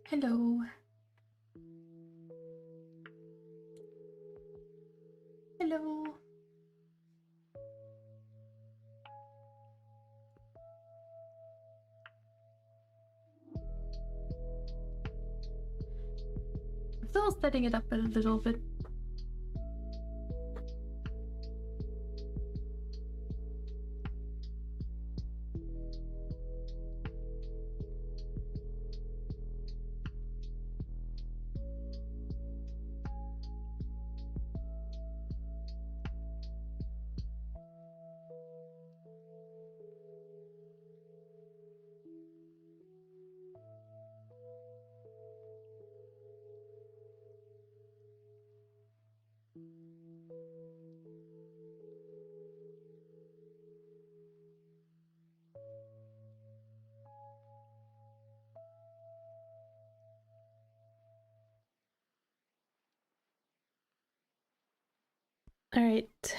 Hello. Hello. I'm still setting it up a little bit. All right.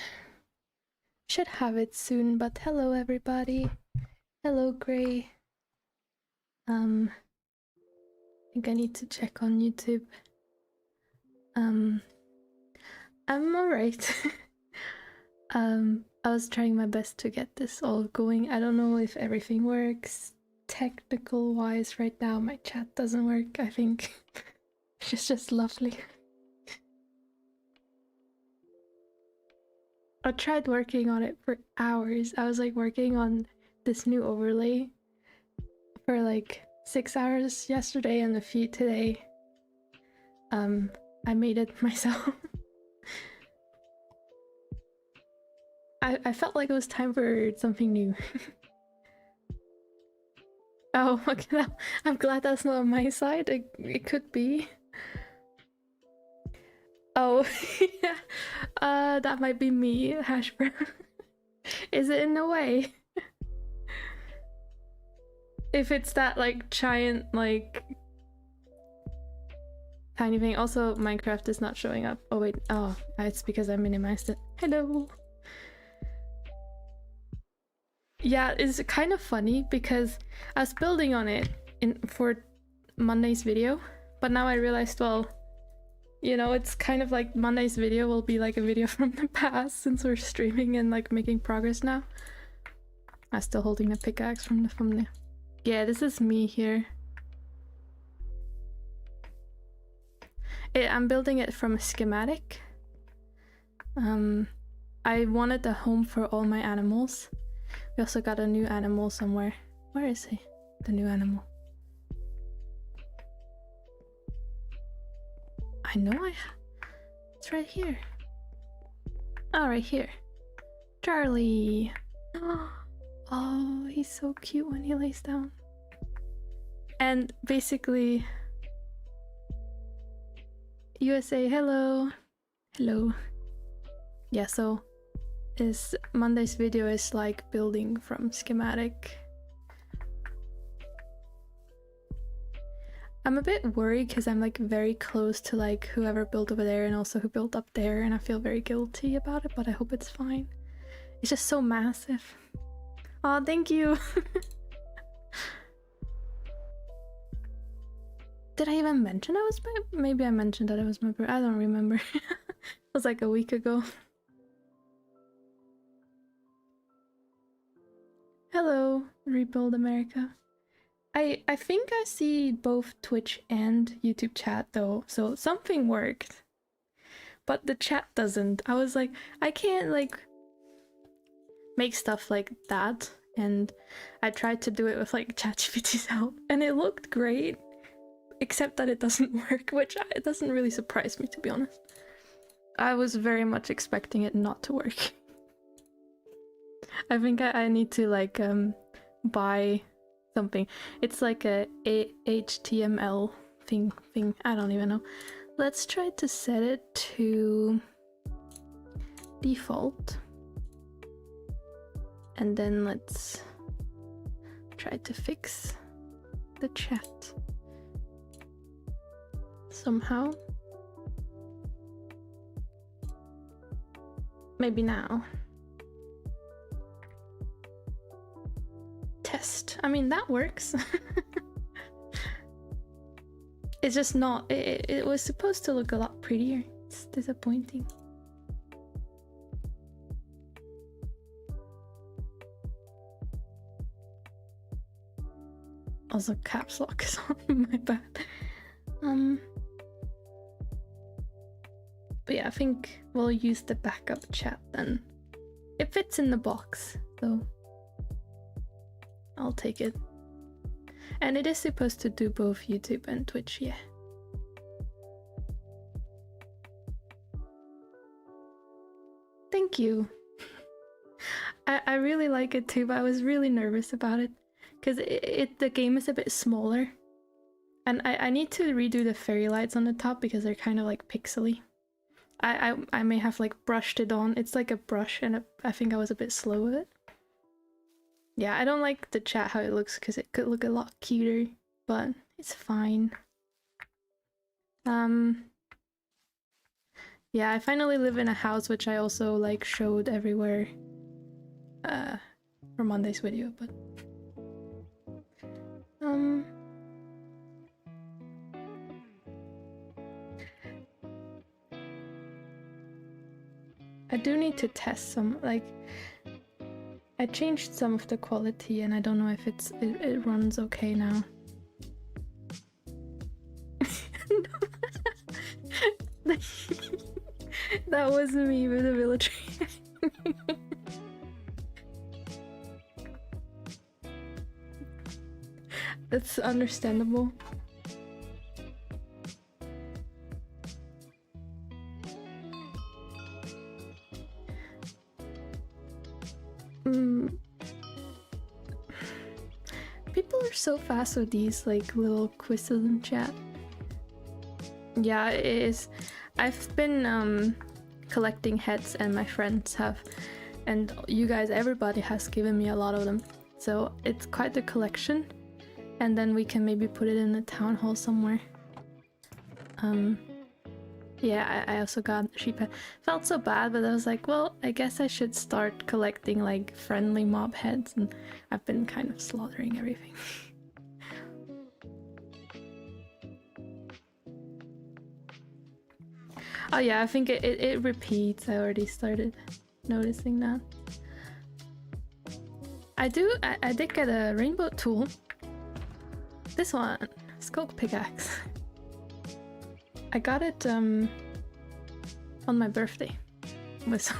Should have it soon, but hello everybody. Hello Gray. I think I need to check on YouTube. I'm alright. I was trying my best to get this all going. I don't know if everything works technical wise right now. My chat doesn't work, I think. It's just lovely. I tried working on it for hours. I was like working on this new overlay for like 6 hours yesterday and a few today. I made it myself. I felt like it was time for something new. Oh, okay. I'm glad that's not on my side. It could be. Oh, yeah. That might be me, hash brown. Is it in a way? If it's that like giant like tiny thing. Also, Minecraft is not showing up. Oh wait, oh, it's because I minimized it. Hello. Yeah, it's kind of funny because I was building on it for Monday's video, but now I realized, well, you know, it's kind of like Monday's video will be like a video from the past since we're streaming and like making progress now. I'm still holding the pickaxe from the thumbnail. Yeah, this is me here. I'm building it from a schematic. I wanted a home for all my animals. We also got a new animal somewhere. Where is he? The new animal. I know it's right here. Oh, right here. Charlie. Oh, he's so cute when he lays down. And basically, USA, hello. Hello. Yeah, so Monday's video is like building from schematic. I'm a bit worried because I'm like very close to like whoever built over there and also who built up there, and I feel very guilty about it, but I hope it's fine. It's just so massive. Oh, thank you. Did I even mention I was maybe I mentioned that it was my birthday. I don't remember. It was like a week ago. Hello, Rebuild America. I think I see both Twitch and YouTube chat though, so something worked. But the chat doesn't. I was like, I can't like make stuff like that, and I tried to do it with like ChatGPT's help, and it looked great, except that it doesn't work, which it doesn't really surprise me, to be honest. I was very much expecting it not to work. I think I need to like buy something. It's like a HTML thing. I don't even know. Let's try to set it to default. And then let's try to fix the chat somehow. Maybe now. Test. I mean, that works. It's just not. It was supposed to look a lot prettier. It's disappointing. Also, caps lock is on my bad. But yeah, I think we'll use the backup chat then. It fits in the box, so I'll take it. And it is supposed to do both YouTube and Twitch, yeah. Thank you. I really like it too, but I was really nervous about it. Because the game is a bit smaller. And I need to redo the fairy lights on the top because they're kind of like pixely. I may have like brushed it on. It's like a brush and I think I was a bit slow with it. Yeah, I don't like the chat how it looks because it could look a lot cuter, but it's fine. Yeah, I finally live in a house, which I also like showed everywhere for Monday's video, but I do need to test some, like, I changed some of the quality and I don't know if it runs okay now. That was me with the military. That's understandable. People are so fast with these like little quizzes in chat. Yeah, it is. I've been collecting heads and my friends have, and you guys, everybody has given me a lot of them. So it's quite a collection. And then we can maybe put it in the town hall somewhere. Yeah, I also got a sheep head. Felt so bad, but I was like, well, I guess I should start collecting like friendly mob heads, and I've been kind of slaughtering everything. Oh yeah, I think it repeats. I already started noticing that. I did get a rainbow tool. This one, Skulk Pickaxe. I got it on my birthday. With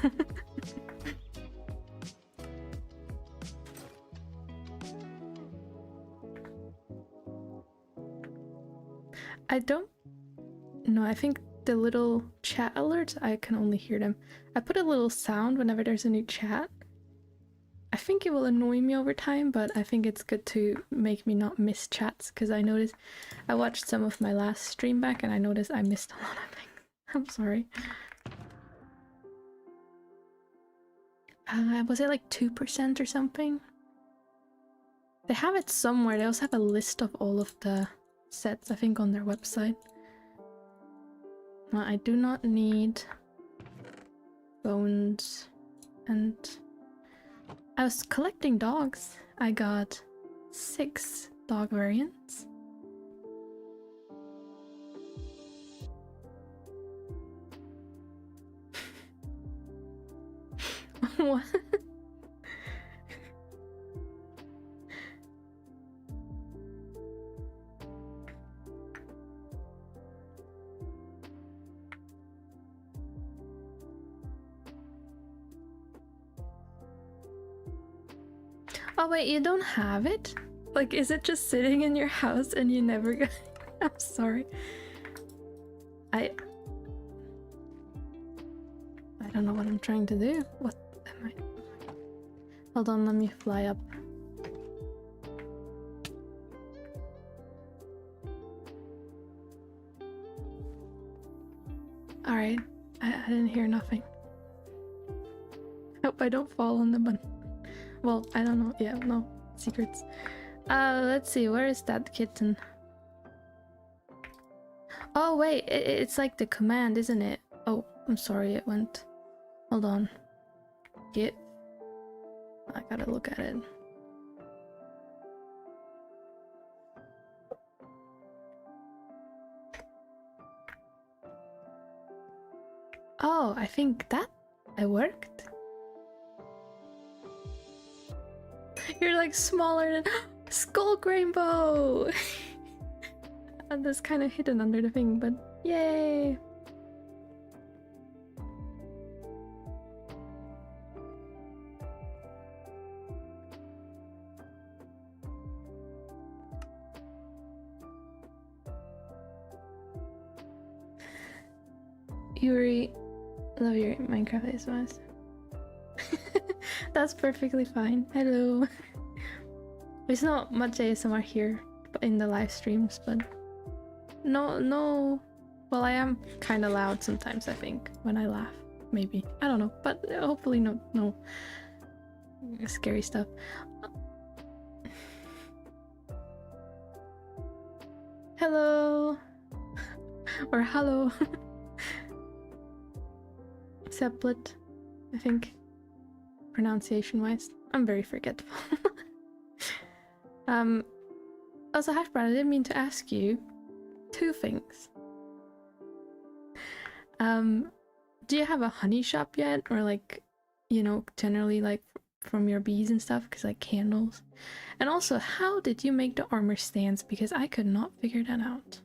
I don't know, I think the little chat alerts, I can only hear them. I put a little sound whenever there's a new chat. I think it will annoy me over time, but I think it's good to make me not miss chats, because I noticed I watched some of my last stream back and I noticed I missed a lot of things. I'm sorry. Was it like 2% or something? They have it somewhere. They also have a list of all of the sets, I think, on their website. I do not need bones, and I was collecting dogs. I got 6 dog variants. What? Oh wait, you don't have it? Like, is it just sitting in your house and you never got it? I'm sorry. I don't know what I'm trying to do. What am I? Hold on, let me fly up. Alright, I didn't hear nothing. Hope I don't fall on the button. Well, I don't know. Yeah, no secrets. Let's see. Where is that kitten? Oh wait, it's like the command, isn't it? Oh, I'm sorry. It went. Hold on. Get. I gotta look at it. Oh, I think that it worked. You're like smaller than Skull Rainbow. And that's kind of hidden under the thing, but yay! Yuri, love your Minecraft ASMR. That's perfectly fine. Hello. There's not much ASMR here in the live streams, but no. Well, I am kind of loud sometimes, I think, when I laugh. Maybe. I don't know, but hopefully no scary stuff. Hello. Or hello. Seplet, I think, pronunciation-wise. I'm very forgetful. Also, Hashbrown, I didn't mean to ask you two things. Do you have a honey shop yet? Or like, you know, generally like from your bees and stuff? Because like candles. And also, how did you make the armor stands? Because I could not figure that out.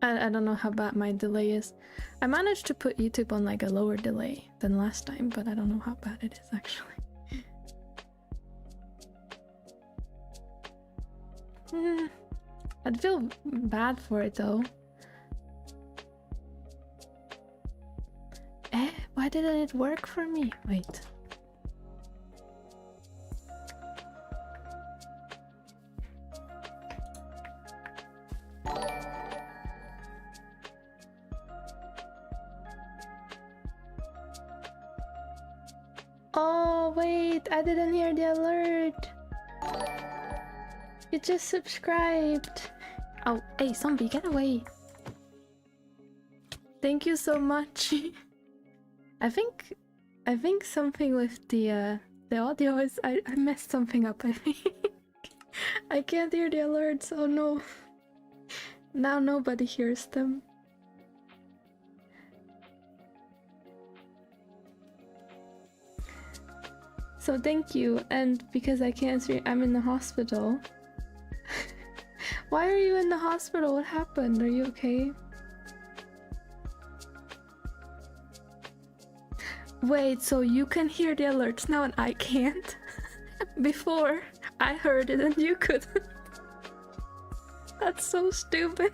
I don't know how bad my delay is. I managed to put YouTube on like a lower delay than last time, but I don't know how bad it is actually. I'd feel bad for it though. Why didn't it work for me? Wait. Oh, wait, I didn't hear the alert. You just subscribed. Oh, hey, zombie, get away. Thank you so much. I think something with the audio is I messed something up, I think. I can't hear the alerts. Oh no. Now nobody hears them. So thank you, and because I can't see, I'm in the hospital. Why are you in the hospital? What happened? Are you okay? Wait, so you can hear the alerts now and I can't? Before, I heard it and you couldn't. That's so stupid.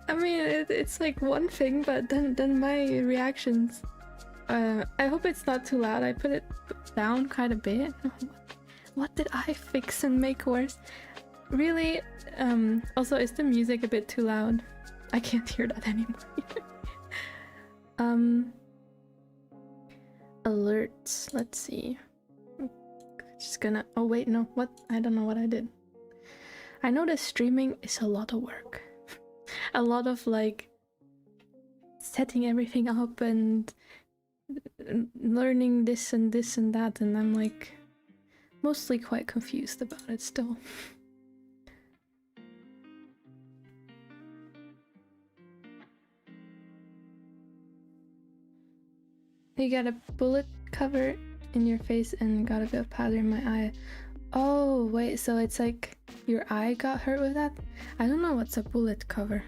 I mean, it's like one thing, but then my reactions... I hope it's not too loud. I put it down quite a bit. What did I fix and make worse? Really? Also, is the music a bit too loud? I can't hear that anymore. Alerts. Let's see. Just gonna... Oh wait, no. What? I don't know what I did. I know that streaming is a lot of work. A lot of like setting everything up and learning this and this and that, and I'm like mostly quite confused about it still. You got a bullet cover in your face and got a bit of powder in my eye. Oh wait, so it's like your eye got hurt with that? I don't know what's a bullet cover.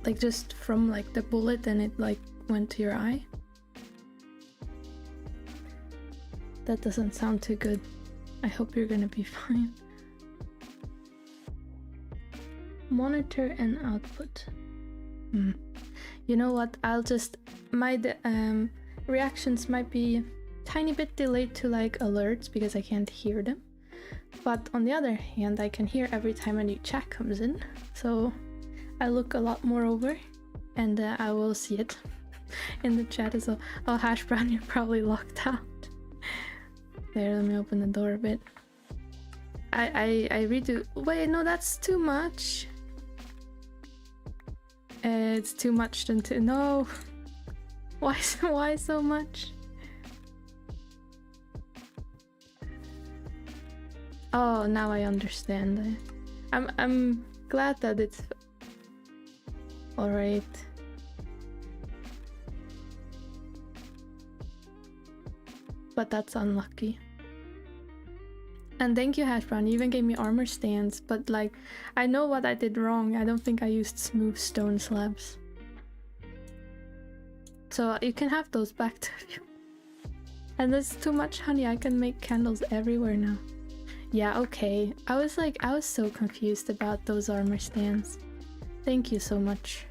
Like just from like the bullet and it like went to your eye? That doesn't sound too good. I hope you're gonna be fine. Monitor and output. You know what? I'll just... My reactions might be a tiny bit delayed to like alerts because I can't hear them. But on the other hand, I can hear every time a new chat comes in. So I look a lot more over and I will see it in the chat as well. Oh, Hash Brown, you're probably locked out. There, let me open the door a bit. I redo... Wait, no, that's too much. It's too much than to no. Why so much? Oh, now I understand. I'm glad that it's all right. But that's unlucky. And thank you, Hash Brown. You even gave me armor stands, but like, I know what I did wrong. I don't think I used smooth stone slabs. So you can have those back to you. And there's too much honey. I can make candles everywhere now. Yeah, okay. I was so confused about those armor stands. Thank you so much.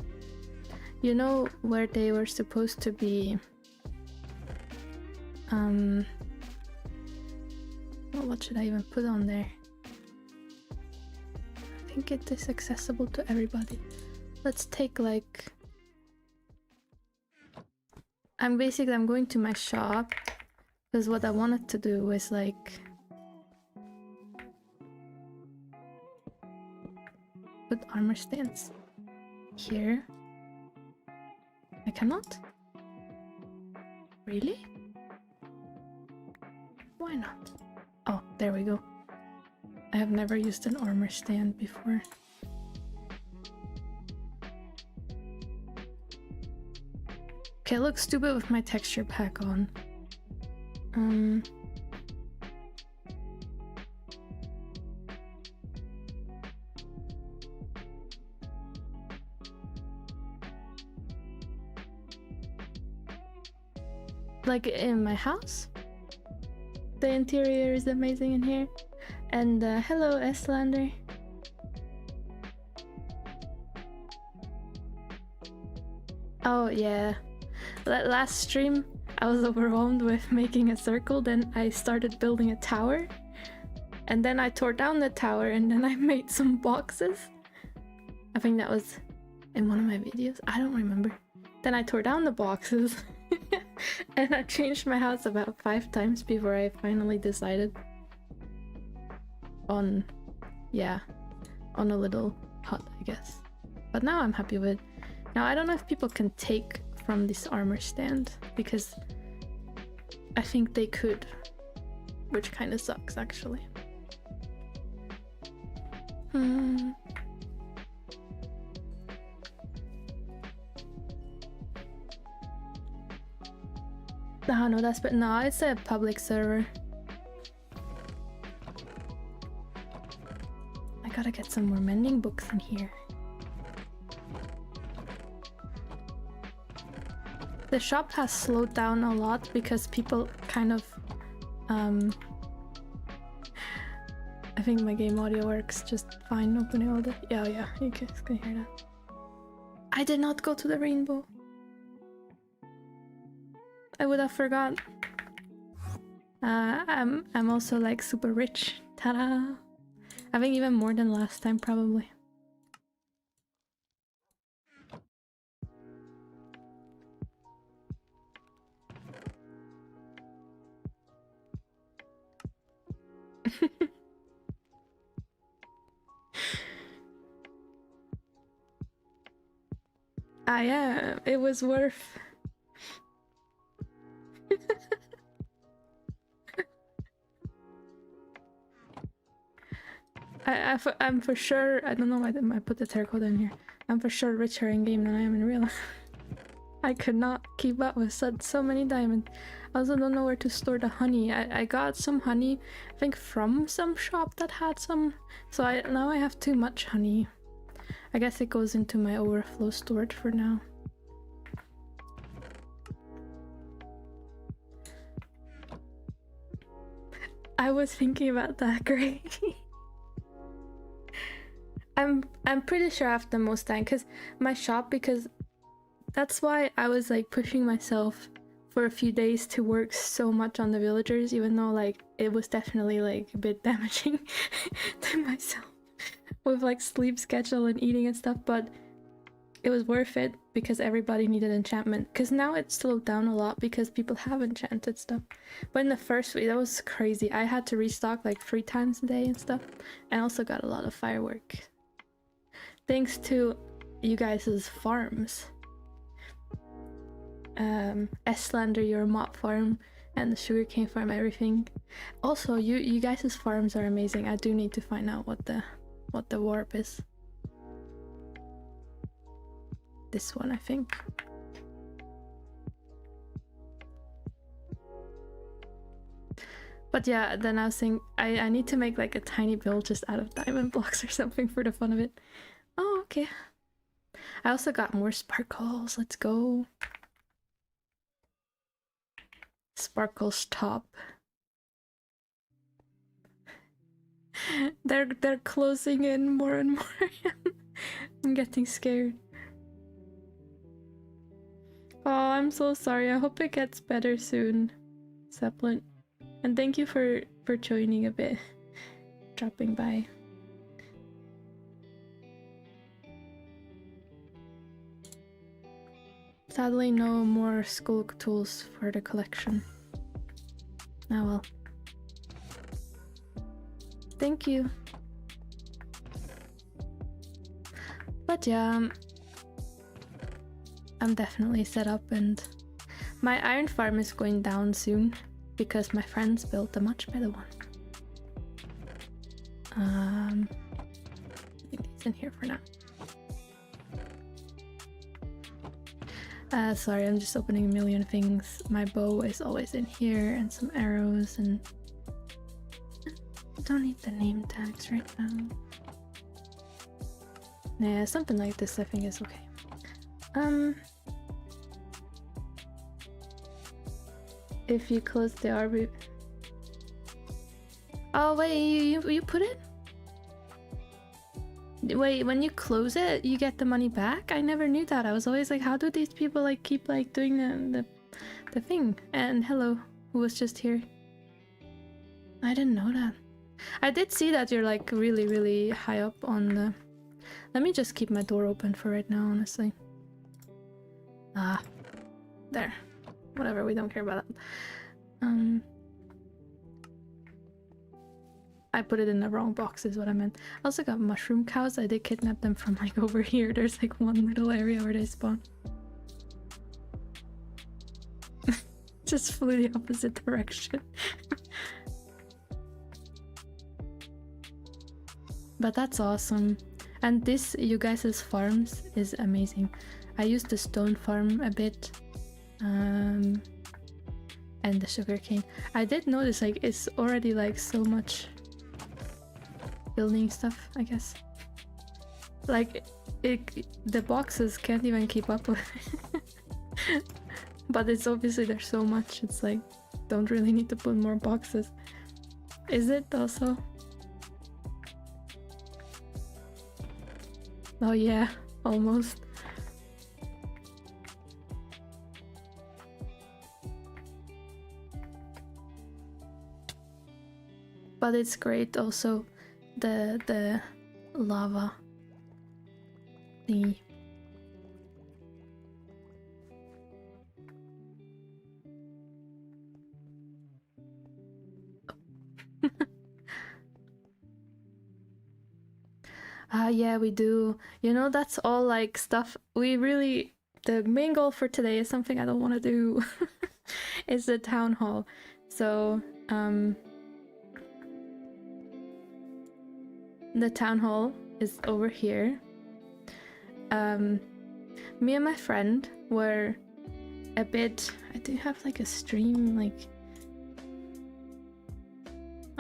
You know where they were supposed to be? Well, what should I even put on there? I think it is accessible to everybody. Let's take like... I'm going to my shop because what I wanted to do was like... put armor stands here. I cannot? Really? Why not? Oh, there we go. I have never used an armor stand before. Okay, I look stupid with my texture pack on. Like in my house? The interior is amazing in here. And hello, Estlander. Oh yeah. Last stream, I was overwhelmed with making a circle, then I started building a tower. And then I tore down the tower and then I made some boxes. I think that was in one of my videos. I don't remember. Then I tore down the boxes. And I changed my house about 5 times before I finally decided on, yeah, on a little hut, I guess. But now I'm happy with it. Now I don't know if people can take from this armor stand, because I think they could, which kind of sucks actually. No, that's but no, it's a public server. I gotta get some more mending books in here. The shop has slowed down a lot because people kind of I think my game audio works just fine opening all the... Yeah, you guys can hear that. I did not go to the rainbow. I would have forgot. I'm also like super rich. Ta-da! I think even more than last time probably. Yeah, it was worth. I'm for sure, I don't know why I put the terracotta in here. I'm for sure richer in game than I am in real life. I could not keep up with so many diamonds. I also don't know where to store the honey. I got some honey, I think from some shop that had some. So now I have too much honey. I guess it goes into my overflow storage for now. I was thinking about that, Gray. I'm pretty sure I have the most time because my shop, because that's why I was like pushing myself for a few days to work so much on the villagers, even though like it was definitely like a bit damaging to myself with like sleep schedule and eating and stuff, but it was worth it because everybody needed enchantment. Because now it's slowed down a lot because people have enchanted stuff. But in the first week, that was crazy. I had to restock like 3 times a day and stuff. I also got a lot of firework. Thanks to you guys' farms. Estlander, your mop farm, and the sugarcane farm, everything. Also, you guys' farms are amazing. I do need to find out what the warp is. This one, I think. But yeah, then I was thinking I need to make like a tiny build just out of diamond blocks or something for the fun of it. Oh, okay. I also got more sparkles. Let's go. Sparkles top. They're closing in more and more. I'm getting scared. Oh, I'm so sorry. I hope it gets better soon, Zeppelin. And thank you for joining a bit, dropping by. Sadly, no more school tools for the collection. Ah well. Thank you. But yeah, I'm definitely set up, and my iron farm is going down soon because my friends built a much better one. I think it's in here for now. Sorry, I'm just opening a million things. My bow is always in here, and some arrows, and I don't need the name tags right now. Nah, something like this I think is okay. If you close the RB... Oh wait, you put it? Wait, when you close it, you get the money back? I never knew that. I was always like, how do these people like keep like doing the thing? And hello, who was just here? I didn't know that. I did see that you're like really high up on the... Let me just keep my door open for right now, honestly. Ah, there. Whatever, we don't care about that. I put it in the wrong box is what I meant. I also got mushroom cows. I did kidnap them from like over here. There's like one little area where they spawn. Just flew the opposite direction. But that's awesome. And this, you guys' farms is amazing. I used the stone farm a bit. And the sugarcane. I did notice like it's already like so much building stuff, I guess. Like the boxes can't even keep up with it. But it's obviously there's so much, it's like don't really need to put more boxes. Is it also? Oh yeah, almost. But it's great also, the lava thingy. Yeah, we do. You know, that's all like stuff we really... The main goal for today is something I don't want to do. Is the town hall. So, the town hall is over here. Me and my friend were a bit... I do have like a stream, like...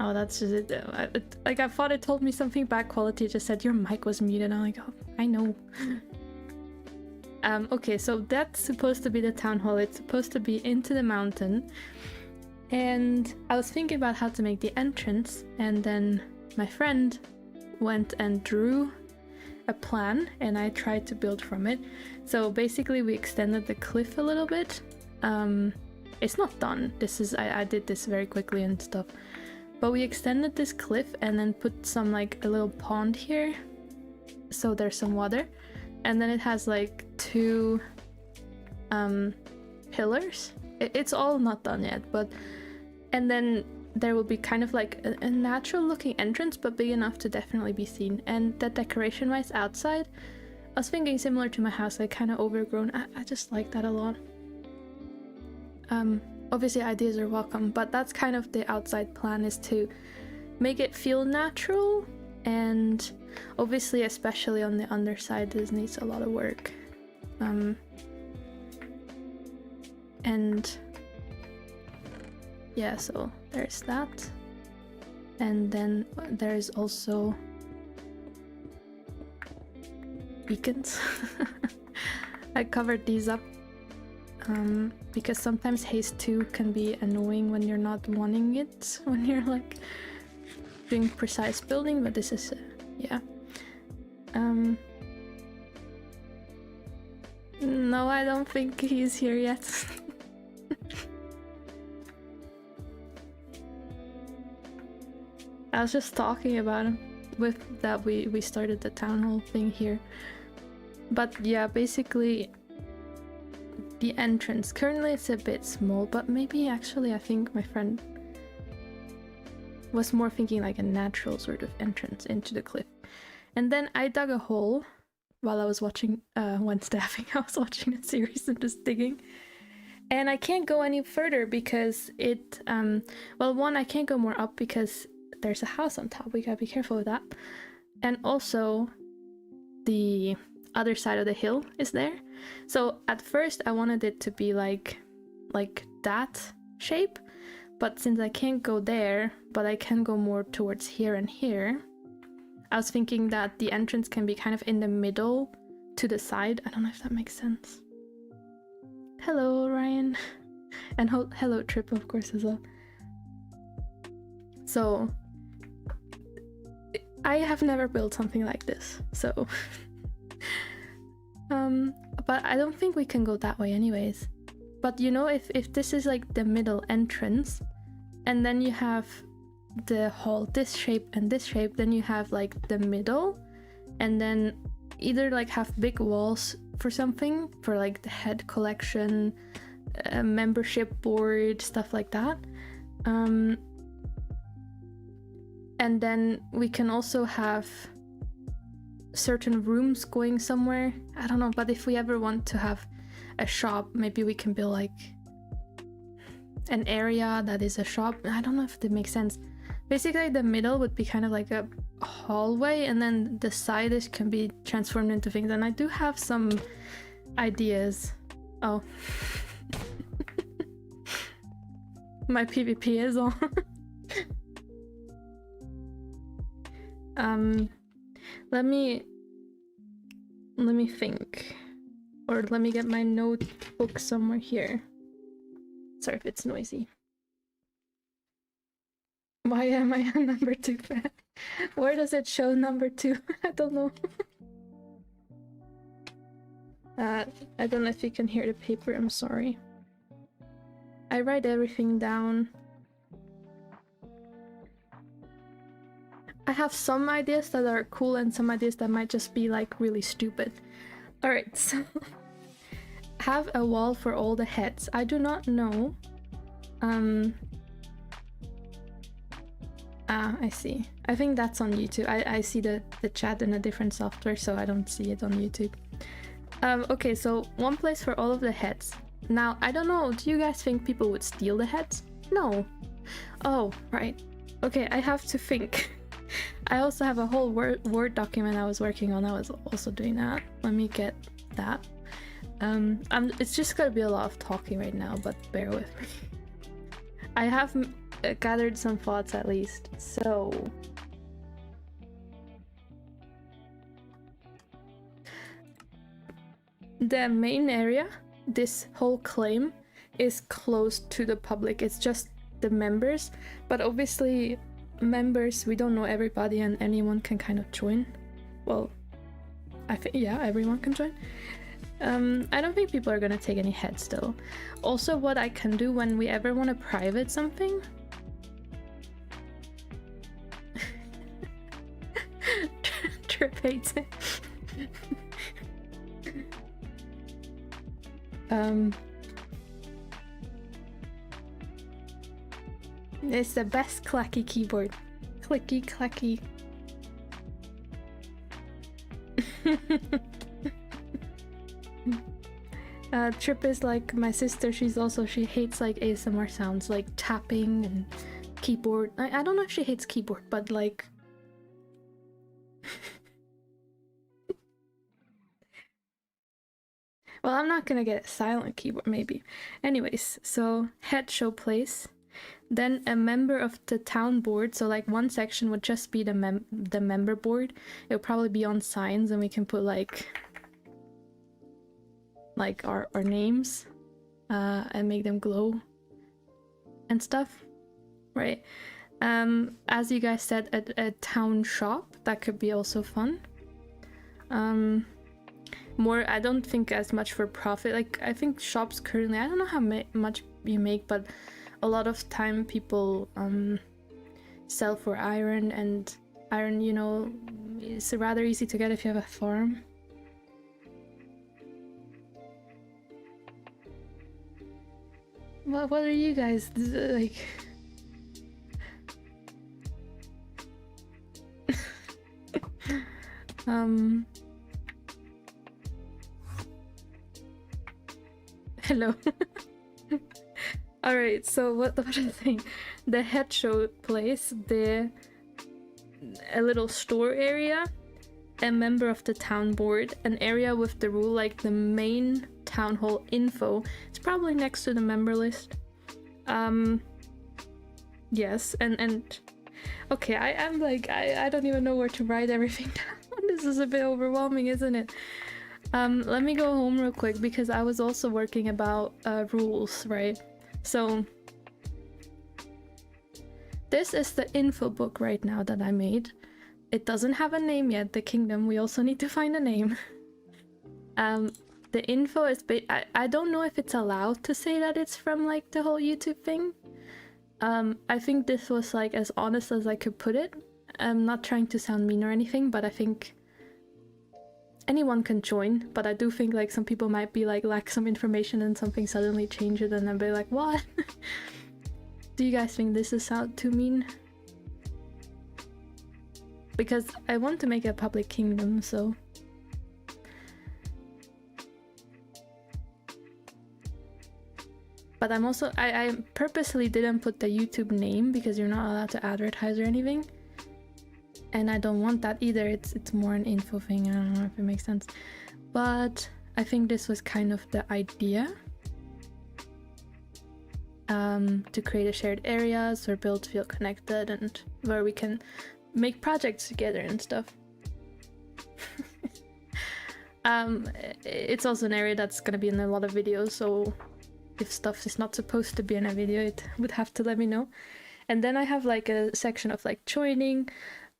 Oh, that's just it. Like, I thought it told me something bad quality. It just said your mic was muted. I'm like, oh, I know. Okay, so that's supposed to be the town hall. It's supposed to be into the mountain. And I was thinking about how to make the entrance. And then my friend went and drew a plan. And I tried to build from it. So basically, we extended the cliff a little bit. It's not done. This is... I did this very quickly and stuff. But we extended this cliff and then put some like a little pond here. So there's some water. And then it has like two pillars. It's all not done yet, but... And then there will be kind of like a natural looking entrance, but big enough to definitely be seen. And the decoration wise outside, I was thinking similar to my house, like kind of overgrown. I just like that a lot. Obviously ideas are welcome, but that's kind of the outside plan, is to make it feel natural, and obviously especially on the underside this needs a lot of work. And yeah, so there's that. And then there's also beacons. I covered these up because sometimes haste 2 can be annoying when you're not wanting it, when you're like doing precise building, but this is yeah. No, I don't think he's here yet. I was just talking about him with that we started the town hall thing here. But yeah, basically the entrance. Currently it's a bit small, but maybe actually I think my friend was more thinking like a natural sort of entrance into the cliff. And then I dug a hole while I was watching when staffing. I was watching a series and just digging. And I can't go any further because it well, one, I can't go more up because there's a house on top. We gotta be careful with that. And also the other side of the hill is there. So at first I wanted it to be like that shape, but since I can't go there, but I can go more towards here and here, I was thinking that the entrance can be kind of in the middle to the side. I don't know if that makes sense. Hello, Ryan. And hello, Trip, of course, as well. So I have never built something like this, so but I don't think we can go that way anyways. But you know, if this is like the middle entrance, and then you have the hall this shape and this shape, then you have like the middle, and then either like have big walls for something, for like the head collection, membership board, stuff like that. And then we can also have certain rooms going somewhere. I don't know, but if we ever want to have a shop, maybe we can build like an area that is a shop. I don't know if that makes sense. Basically, the middle would be kind of like a hallway, and then the sides can be transformed into things. And I do have some ideas. Oh. My PvP is on. Let me think, or let me get my notebook somewhere here. Sorry if it's noisy. Why am I a number 2 fan? Where does it show number 2? I don't know. I don't know if you can hear the paper, I'm sorry. I write everything down. I have some ideas that are cool and some ideas that might just be like really stupid. Alright, so have a wall for all the heads. I do not know. I see. I think that's on YouTube. I see the chat in a different software, so I don't see it on YouTube. Okay, so one place for all of the heads. Now, I don't know, do you guys think people would steal the heads? No. Oh, right. Okay, I have to think. I also have a whole Word document I was working on. I was also doing that. Let me get that. It's just gonna be a lot of talking right now, but bear with me. I have gathered some thoughts at least. So the main area, this whole claim, is closed to the public. It's just the members, but obviously members, we don't know everybody, and anyone can kind of join. Well, I think, yeah, everyone can join. I don't think people are gonna take any heads though. Also, what I can do when we ever want to private something, Trip hates it. It's the best clacky keyboard. Clicky clacky. Trip is like my sister. She hates like ASMR sounds, like tapping and keyboard. I don't know if she hates keyboard, but like well, I'm not gonna get a silent keyboard, maybe. Anyways, so head show place, then a member of the town board. So like one section would just be the member board. It'll probably be on signs, and we can put like our names and make them glow and stuff, right? As you guys said, a town shop, that could be also fun. More, I don't think as much for profit. Like, I think shops currently, I don't know how much you make, but a lot of time people sell for iron, and iron, you know, is rather easy to get if you have a farm. What are you guys like? Hello. Alright, so what was I saying? The head show place, a little store area, a member of the town board, an area with the rule, like the main town hall info. It's probably next to the member list. Yes, and okay, I'm like, I don't even know where to write everything down. This is a bit overwhelming, isn't it? Let me go home real quick, because I was also working about rules, right? So this is the info book right now that I made. It doesn't have a name yet, the kingdom. We also need to find a name. The info is I don't know if it's allowed to say that it's from like the whole YouTube thing. I think this was like as honest as I could put it. I'm not trying to sound mean or anything, but I think anyone can join. But I do think like some people might be like lack some information and something suddenly change it, and then be like, what? Do you guys think this is sound too mean? Because I want to make a public kingdom, so but I'm also I purposely didn't put the YouTube name because you're not allowed to advertise or anything. And I don't want that either. It's more an info thing. I don't know if it makes sense. But I think this was kind of the idea. To create a shared areas where builds feel connected and where we can make projects together and stuff. It's also an area that's gonna be in a lot of videos, so if stuff is not supposed to be in a video, it would have to let me know. And then I have like a section of like joining.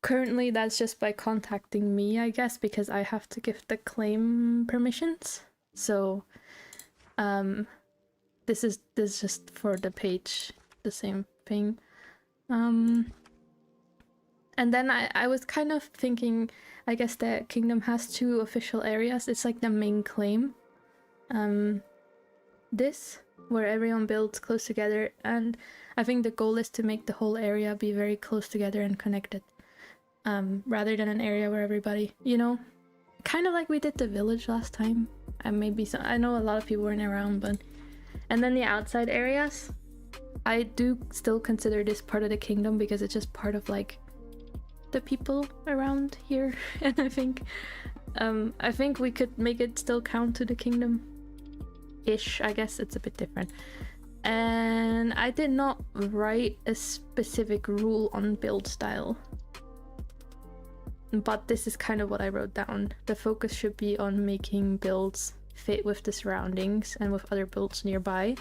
Currently that's just by contacting me, I guess, because I have to give the claim permissions. So this is just for the page, the same thing. And then I was kind of thinking, I guess the kingdom has 2 official areas. It's like the main claim. This, where everyone builds close together, and I think the goal is to make the whole area be very close together and connected. Rather than an area where everybody, you know, kind of like we did the village last time. And maybe some, I know a lot of people weren't around, but... And then the outside areas, I do still consider this part of the kingdom because it's just part of like the people around here. And I think we could make it still count to the kingdom ish. I guess it's a bit different. And I did not write a specific rule on build style, but this is kind of what I wrote down. The focus should be on making builds fit with the surroundings and with other builds nearby,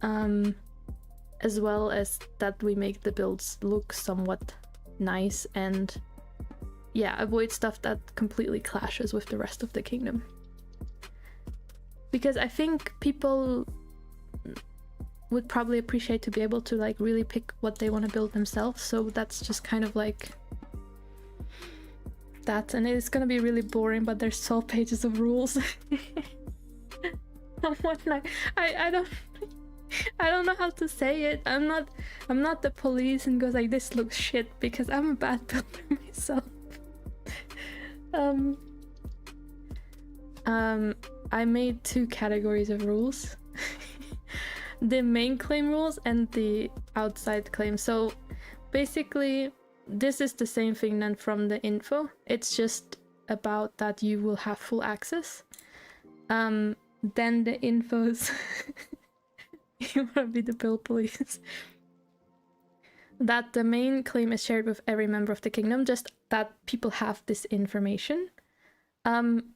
as well as that we make the builds look somewhat nice and yeah, avoid stuff that completely clashes with the rest of the kingdom. Because I think people would probably appreciate to be able to like really pick what they want to build themselves, so that's just kind of like that. And it's gonna be really boring, but there's 12 pages of rules. I don't know how to say it. I'm not the police and goes like, this looks shit, because I'm a bad builder myself. I made 2 categories of rules. The main claim rules and the outside claim. So basically this is the same thing then from the info. It's just about that you will have full access. Then the infos you wanna be the bill police. That the main claim is shared with every member of the kingdom, just that people have this information.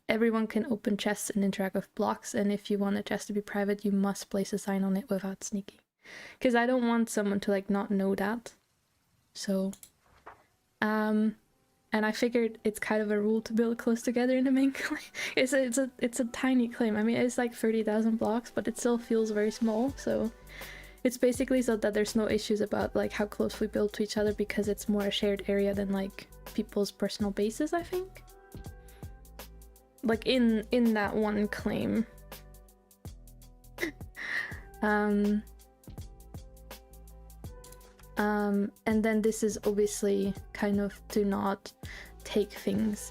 Everyone can open chests and interact with blocks, and if you want a chest to be private, you must place a sign on it without sneaking. Because I don't want someone to like not know that. So, and I figured it's kind of a rule to build close together in the main claim. It's a tiny claim. I mean, it's like 30,000 blocks, but it still feels very small. So it's basically so that there's no issues about like how close we build to each other, because it's more a shared area than like people's personal bases, I think. Like in that one claim. And then this is obviously kind of to not take things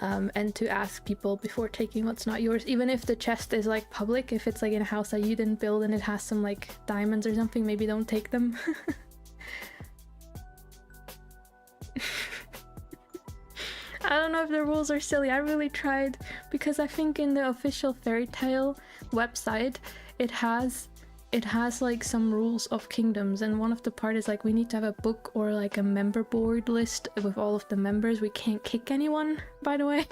and to ask people before taking what's not yours, even if the chest is like public. If it's like in a house that you didn't build and it has some like diamonds or something, maybe don't take them. I don't know if the rules are silly. I really tried, because I think in the official Fairy Tale website it has like some rules of kingdoms, and one of the part is like we need to have a book or like a member board list with all of the members. We can't kick anyone, by the way.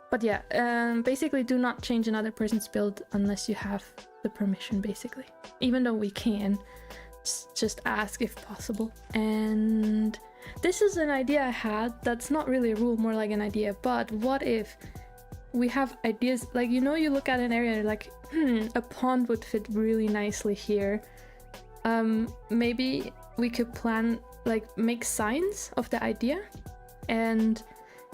But yeah, basically do not change another person's build unless you have the permission, basically. Even though we can, just ask if possible. And this is an idea I had that's not really a rule, more like an idea. But what if we have ideas, like, you know, you look at an area like, a pond would fit really nicely here. Maybe we could plan, like, make signs of the idea, and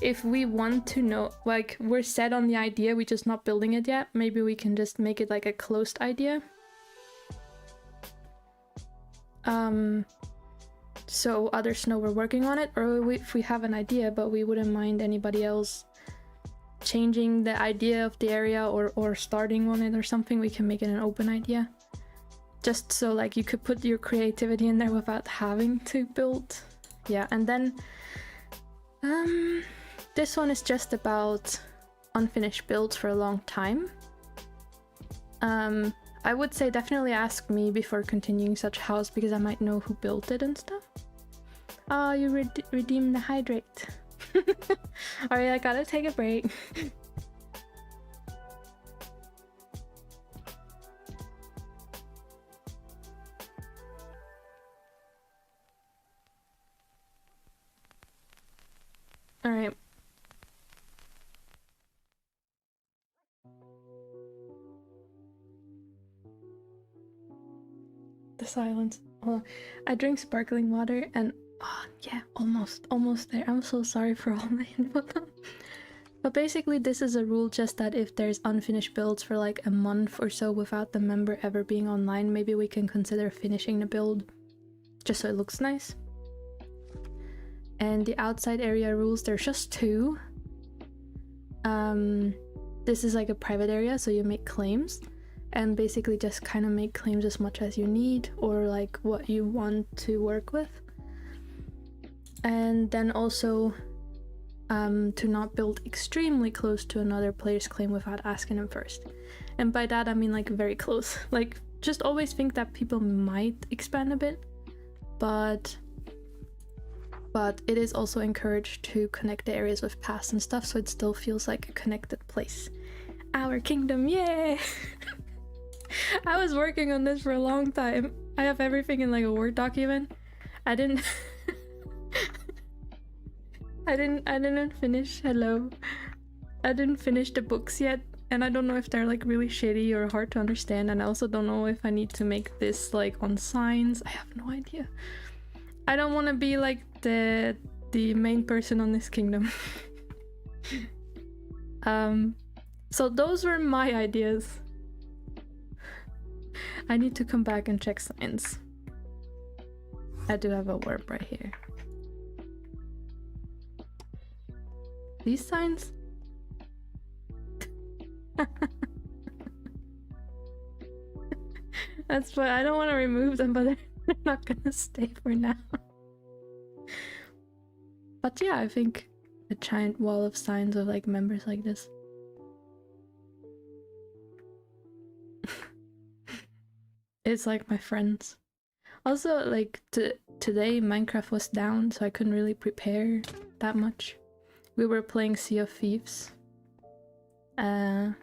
if we want to know, like, we're set on the idea, we're just not building it yet, maybe we can just make it like a closed idea. So others know we're working on it, or if we have an idea but we wouldn't mind anybody else changing the idea of the area or starting on it or something, we can make it an open idea. Just so like you could put your creativity in there without having to build. Yeah, and then this one is just about unfinished builds for a long time. I would say definitely ask me before continuing such house, because I might know who built it and stuff. Oh, you redeemed the hydrate. Alright, I gotta take a break. Alright. The silence. Oh, I drink sparkling water and yeah, almost there. I'm so sorry for all my info. But basically this is a rule, just that if there's unfinished builds for like a month or so without the member ever being online, maybe we can consider finishing the build just so it looks nice. And the outside area rules, there's just 2. This is like a private area, so you make claims and basically just kind of make claims as much as you need, or like what you want to work with. And then also to not build extremely close to another player's claim without asking them first. And by that I mean like very close. Like, just always think that people might expand a bit, but it is also encouraged to connect the areas with paths and stuff, so it still feels like a connected place. Our kingdom, yay! I was working on this for a long time. I have everything in like a Word document. I didn't finish, hello. I didn't finish the books yet, and I don't know if they're like really shitty or hard to understand, and I also don't know if I need to make this like on signs. I have no idea. I don't want to be like the main person on this kingdom. So those were my ideas. I need to come back and check signs. I do have a warp right here. These signs? That's why I don't want to remove them, but they're not gonna stay for now. But yeah, I think a giant wall of signs of like members like this. It's like my friends. Also, like today Minecraft was down, so I couldn't really prepare that much. We were playing Sea of Thieves. And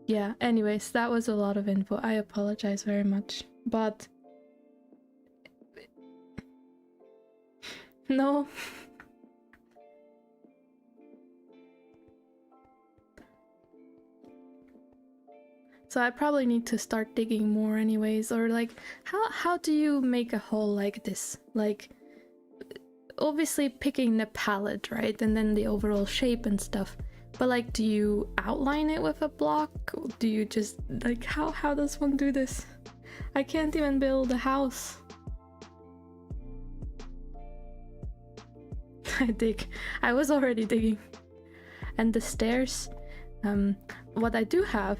yeah, anyways, that was a lot of info. I apologize very much, but no. So I probably need to start digging more anyways, or like how do you make a hole like this? Like obviously picking the palette, right? And then the overall shape and stuff. But like, do you outline it with a block? Or do you just like how does one do this? I can't even build a house. I dig. I was already digging. And the stairs, what I do have,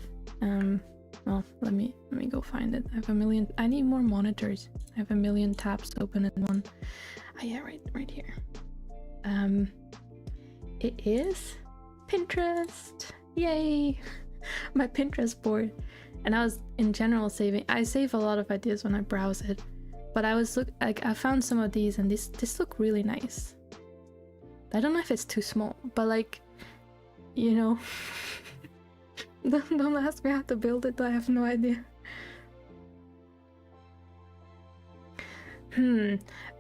well, let me go find it. I have a million. I need more monitors. I have a million tabs open in one. Oh yeah, right here. It is Pinterest. Yay! My Pinterest board. And I was in general saving. I save a lot of ideas when I browse it, but I was I found some of these, and this look really nice. I don't know if it's too small, but like, you know. Don't ask me how to build it, I have no idea.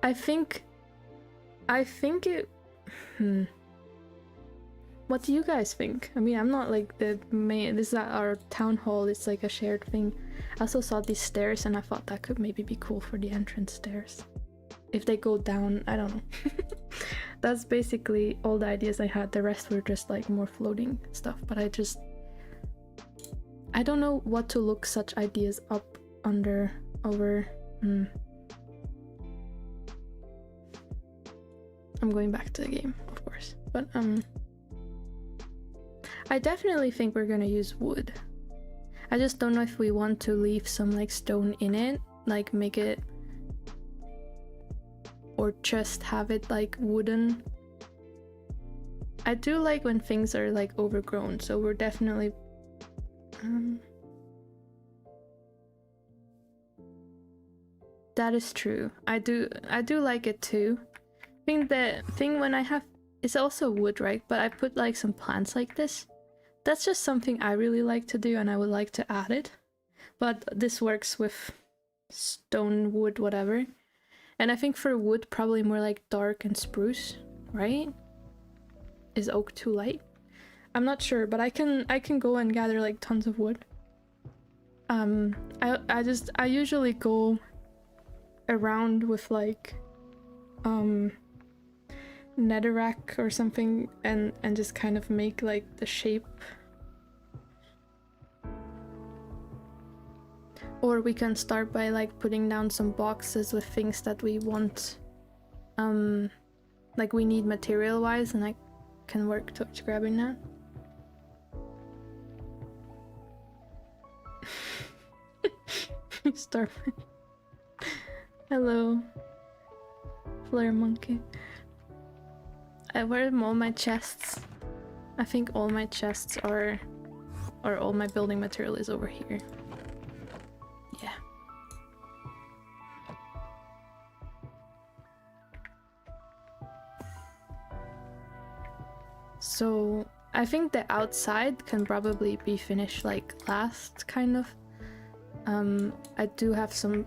I think it... What do you guys think? I mean, I'm not like the main... This is at our town hall, it's like a shared thing. I also saw these stairs and I thought that could maybe be cool for the entrance stairs. If they go down, I don't know. That's basically all the ideas I had. The rest were just like more floating stuff, but I don't know what to look such ideas up over. I'm going back to the game, of course, but I definitely think we're gonna use wood. I just don't know if we want to leave some like stone in it, like make it, or just have it like wooden. I do like when things are like overgrown, so we're definitely that is true. I do like it too. I think the thing when I have, it's also wood, right? But I put like some plants like this. That's just something I really like to do, and I would like to add it. But this works with stone, wood, whatever. And I think for wood, probably more like dark and spruce, right? Is oak too light? I'm not sure, but I can go and gather like tons of wood. I usually go around with like netherrack or something and just kind of make like the shape. Or we can start by like putting down some boxes with things that we want, like we need material wise, and I can work towards grabbing that. Starman. Hello, Flare Monkey. Where are all my chests? I think all my chests are, or all my building material is over here. Yeah. So I think the outside can probably be finished like last, kind of. I do have some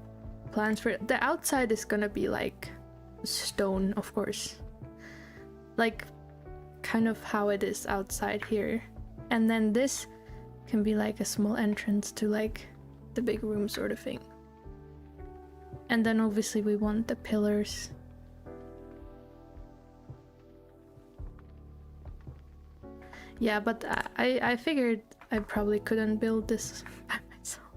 plans for it. The outside is gonna be like stone, of course, like kind of how it is outside here, and then this can be like a small entrance to like the big room sort of thing. And then obviously we want the pillars. Yeah, but I figured I probably couldn't build this by myself.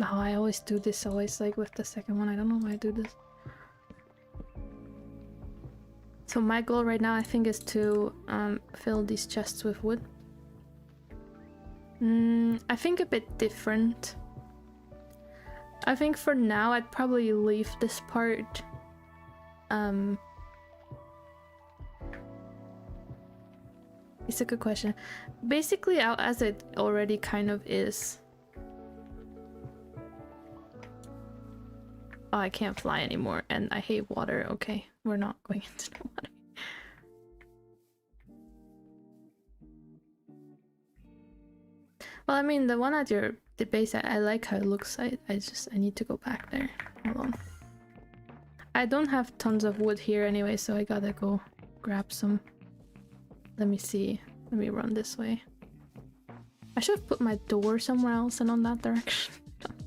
Oh, I always do this, always like with the second one. I don't know why I do this. So my goal right now, I think, is to fill these chests with wood. I think a bit different. I think for now I'd probably leave this part. It's a good question. Basically, as it already kind of is. Oh, I can't fly anymore, and I hate water. Okay, we're not going into the water. Well, I mean, the one at the base, I like how it looks. I need to go back there. Hold on. I don't have tons of wood here anyway, so I gotta go grab some. Let me see. Let me run this way. I should have put my door somewhere else and on that direction.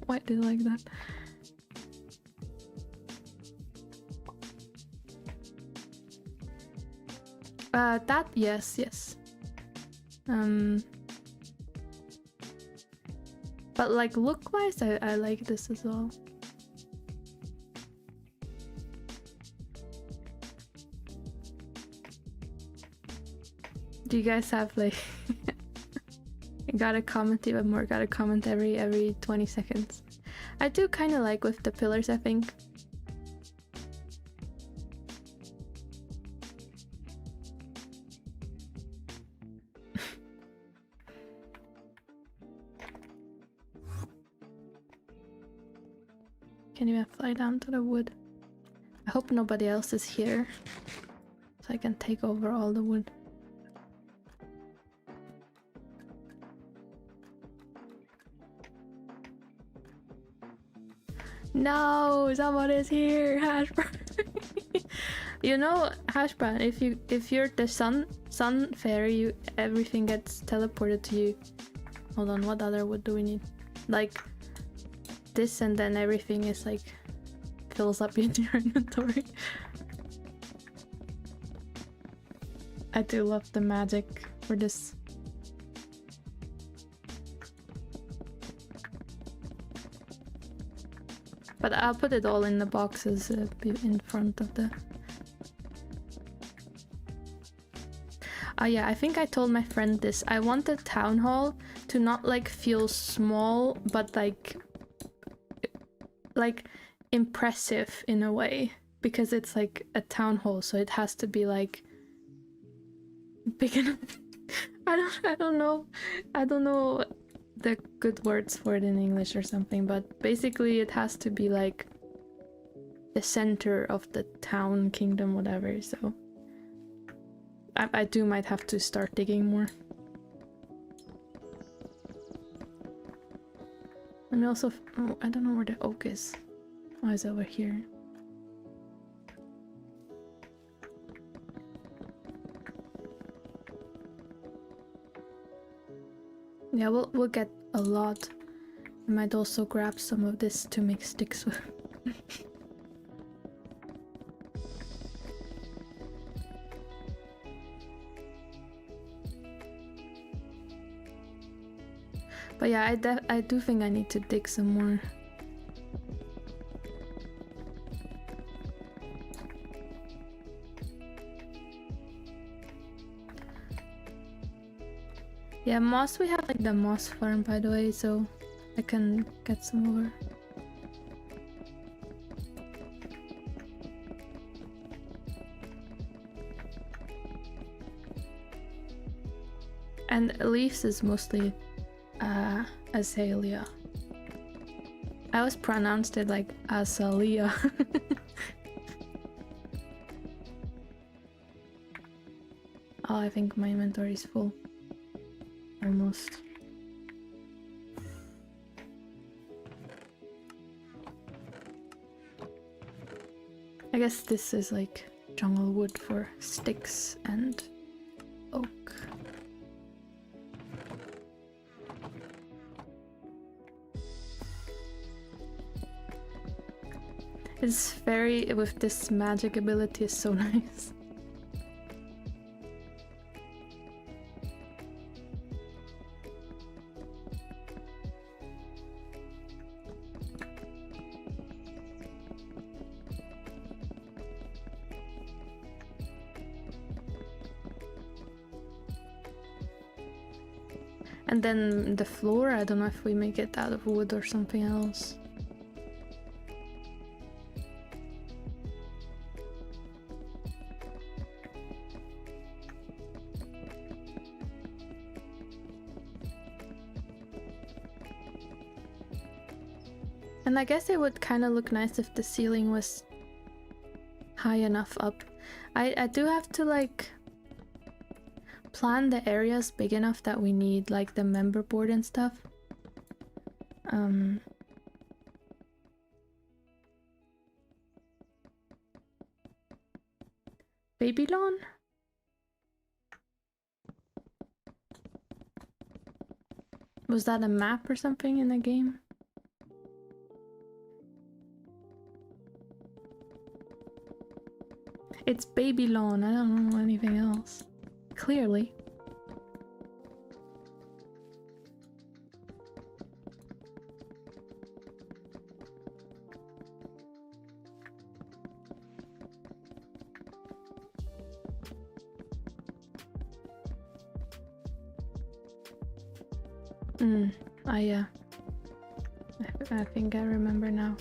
Why did I like that? That, yes. But like look-wise, I like this as well. Do you guys have like... gotta comment even more, gotta comment every 20 seconds. I do kind of like with the pillars, I think. Can't even fly down to the wood. I hope nobody else is here, so I can take over all the wood. No, someone is here, Hashbrown. You know, Hashbrown, if you're the sun fairy, everything gets teleported to you. Hold on, what other wood do we need? Like this, and then everything is like fills up in your inventory. I do love the magic for this. But I'll put it all in the boxes in front of the... Oh yeah, I think I told my friend this. I want the town hall to not like feel small, but like impressive in a way. Because it's like a town hall, so it has to be like big enough. I don't know. I don't know the good words for it in English or something, but basically it has to be like the center of the town, kingdom, whatever, so I might have to start digging more. And also, oh, I don't know where the oak is. Oh, it's over here. Yeah, we'll get a lot. I might also grab some of this to make sticks with. But yeah, I do think I need to dig some more. Yeah, moss, we have like the moss farm, by the way, so I can get some over. And leaves is mostly azalea. I always pronounced it like azalea. Oh, I think my inventory is full. Almost. I guess this is like jungle wood for sticks and oak. It's very, with this magic ability, is so nice. And then the floor, I don't know if we make it out of wood or something else. And I guess it would kind of look nice if the ceiling was high enough up. I do have to like plan the areas big enough that we need like the member board and stuff. Babylon? Was that a map or something in the game? It's Babylon, I don't know anything else. Clearly. Yeah. I think I remember now.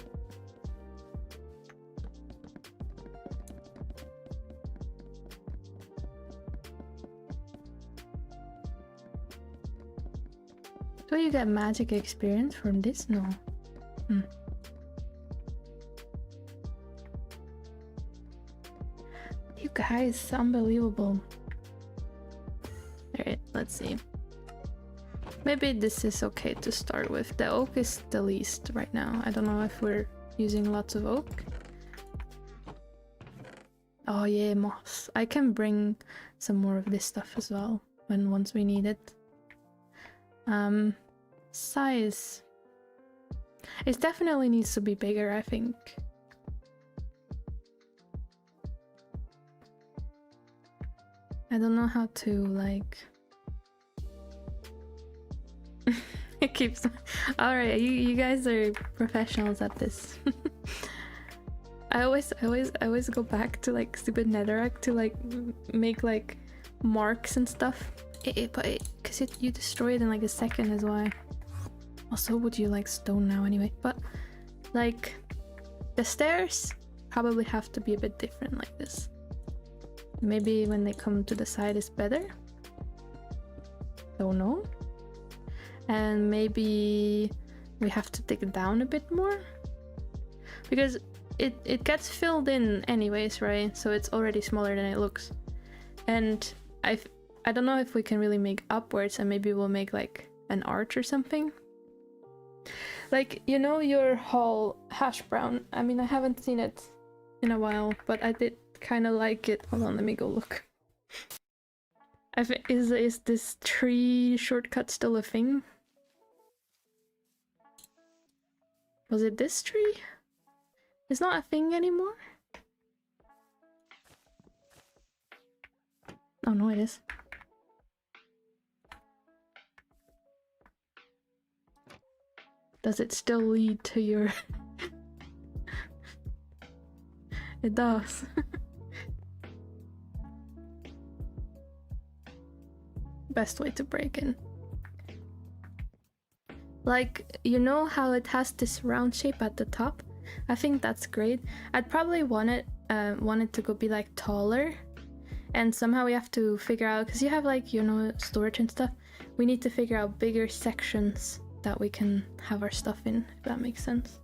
Do you get magic experience from this? No. You guys, unbelievable. Alright, let's see. Maybe this is okay to start with. The oak is the least right now. I don't know if we're using lots of oak. Oh yeah, moss. I can bring some more of this stuff as well once we need it. Size. It definitely needs to be bigger, I think. I don't know how to like... It keeps... Alright, you guys are professionals at this. I always go back to like stupid netherrack to like make like marks and stuff. Because you destroy it in like a second is why. Also, would you like stone now anyway? But like the stairs probably have to be a bit different like this. Maybe when they come to the side is better. Don't know. And maybe we have to dig down a bit more. Because it gets filled in anyways, right? So it's already smaller than it looks. And I don't know if we can really make upwards, and maybe we'll make like an arch or something. Like, you know your hall hash brown? I mean, I haven't seen it in a while, but I did kind of like it. Hold on, let me go look. Is this tree shortcut still a thing? Was it this tree? It's not a thing anymore? Oh no, it is. Does it still lead to your... It does. Best way to break in. Like, you know how it has this round shape at the top? I think that's great. I'd probably want it to go be like taller. And somehow we have to figure out, because you have like, you know, storage and stuff. We need to figure out bigger sections that we can have our stuff in, if that makes sense.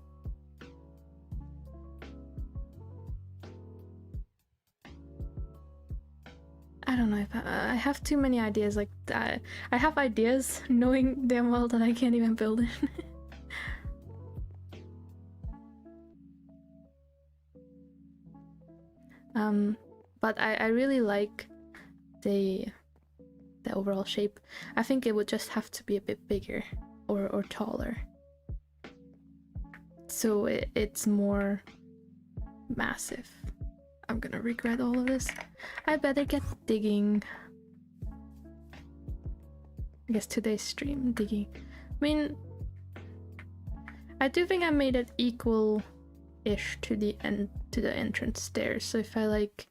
I don't know if I have too many ideas. Like I have ideas knowing damn well that I can't even build it. But I really like the overall shape. I think it would just have to be a bit bigger or taller. So it's more massive. I'm gonna regret all of this. I better get digging. I guess today's stream, digging. I mean, I do think I made it equal-ish to the entrance stairs. So if I like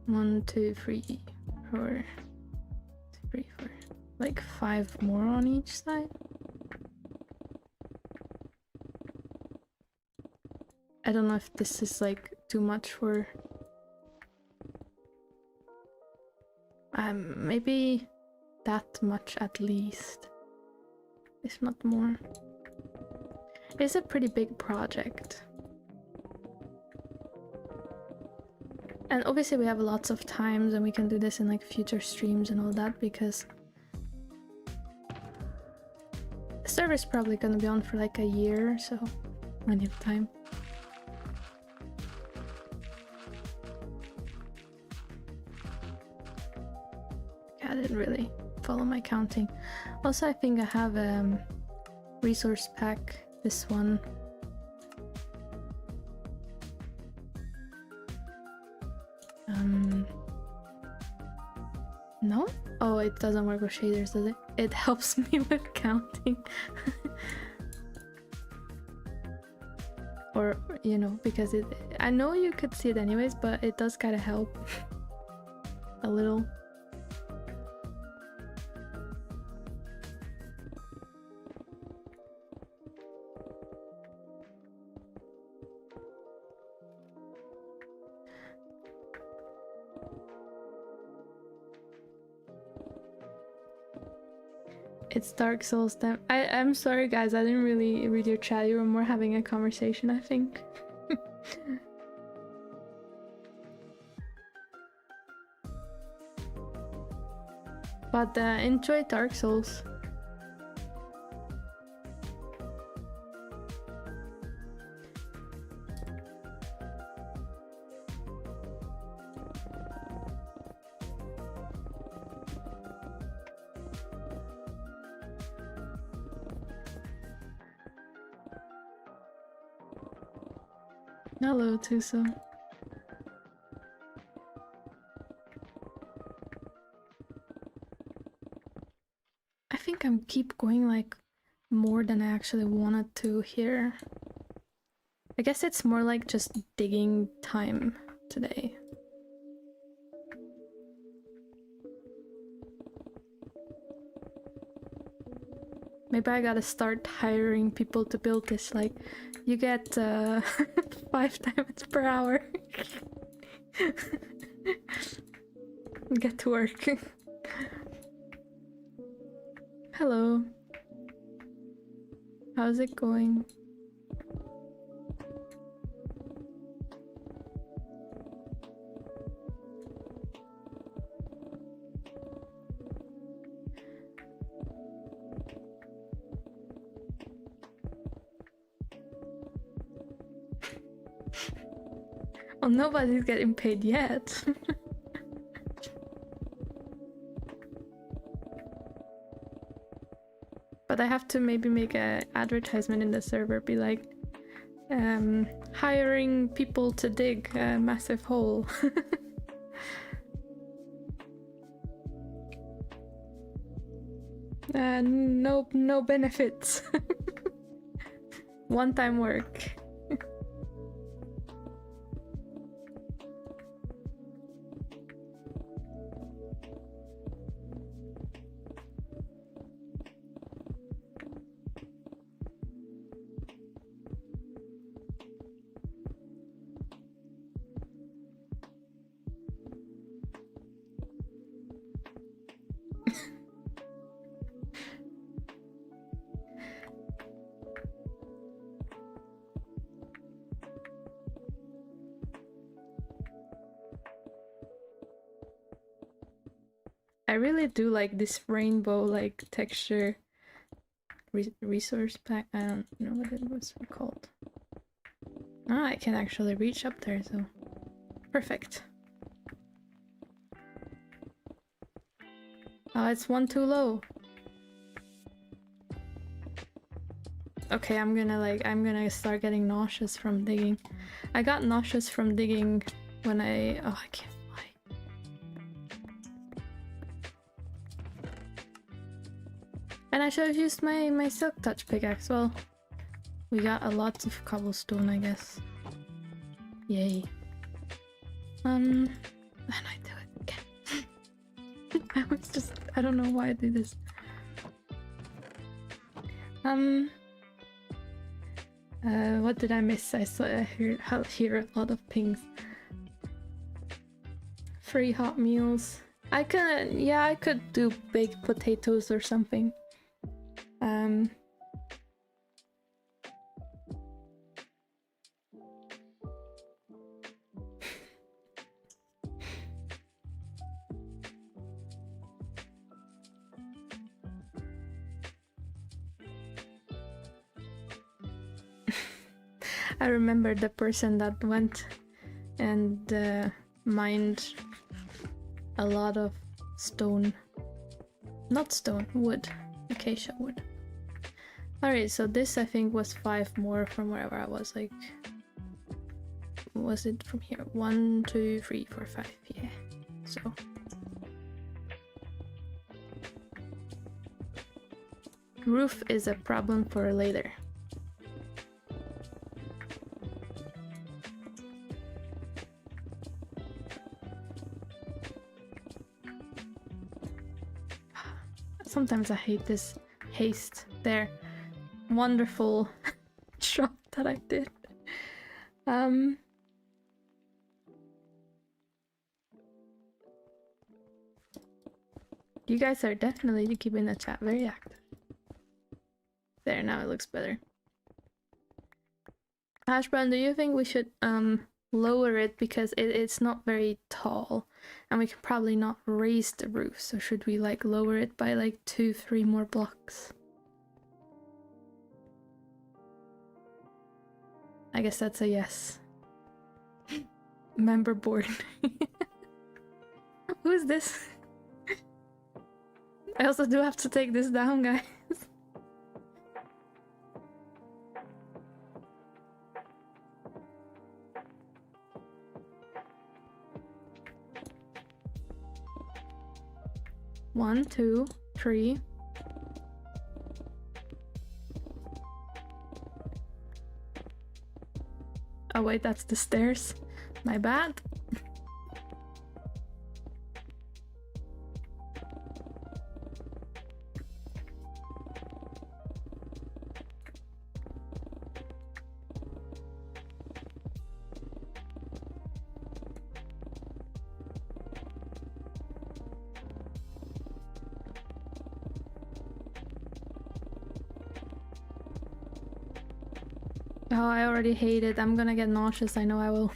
1, 2, 3, 4, 3, 4, like 5 more on each side. I don't know if this is like too much for maybe that much at least, if not more. It's a pretty big project. And obviously we have lots of times and we can do this in like future streams and all that, because the server's probably gonna be on for like a year, so plenty of time. I didn't really follow my counting. Also, I think I have a resource pack, this one. No? Oh, it doesn't work with shaders, does it? It helps me with counting. Or, you know, because I know you could see it anyways, but it does kind of help a little. It's Dark Souls time. I'm sorry guys, I didn't really read your chat. You were more having a conversation, I think. But enjoy Dark Souls. Hello, Tuso. I think I'm keep going like more than I actually wanted to here. I guess it's more like just digging time today. Maybe I gotta start hiring people to build this, like, you get 5 diamonds per hour. Get to work. Hello. How's it going? Oh, nobody's getting paid yet. But I have to maybe make an advertisement in the server, be like, hiring people to dig a massive hole. No benefits. One-time work. I really do like this rainbow like texture resource pack. I don't know what it was called. Ah, I can actually reach up there, so perfect. Oh, it's one too low. Okay. Okay, I'm gonna start getting nauseous from digging. I got nauseous from digging when I can't fly. And I should have used my silk touch pickaxe. Well, we got a lot of cobblestone, I guess. Yay. And I do it again. I don't know why I do this. What did I miss? I hear a lot of pings. Free hot meals. I could do baked potatoes or something. I remember the person that went and mined a lot of stone. Not stone, wood. Acacia wood. Alright, so this I think was 5 more from wherever I was, like... Was it from here? 1, 2, 3, 4, 5, yeah. So... Roof is a problem for later. Sometimes I hate this haste there. Wonderful shot that I did. You guys are definitely keeping the chat very active. There, now it looks better. Hashbrown, do you think we should lower it because it's not very tall and we can probably not raise the roof, so should we like lower it by like 2-3 more blocks? I guess that's a yes. Member board. Who is this? I also do have to take this down, guys. One, 2, 3. Oh wait, that's the stairs. My bad. Oh, I already hate it. I'm gonna get nauseous. I know I will.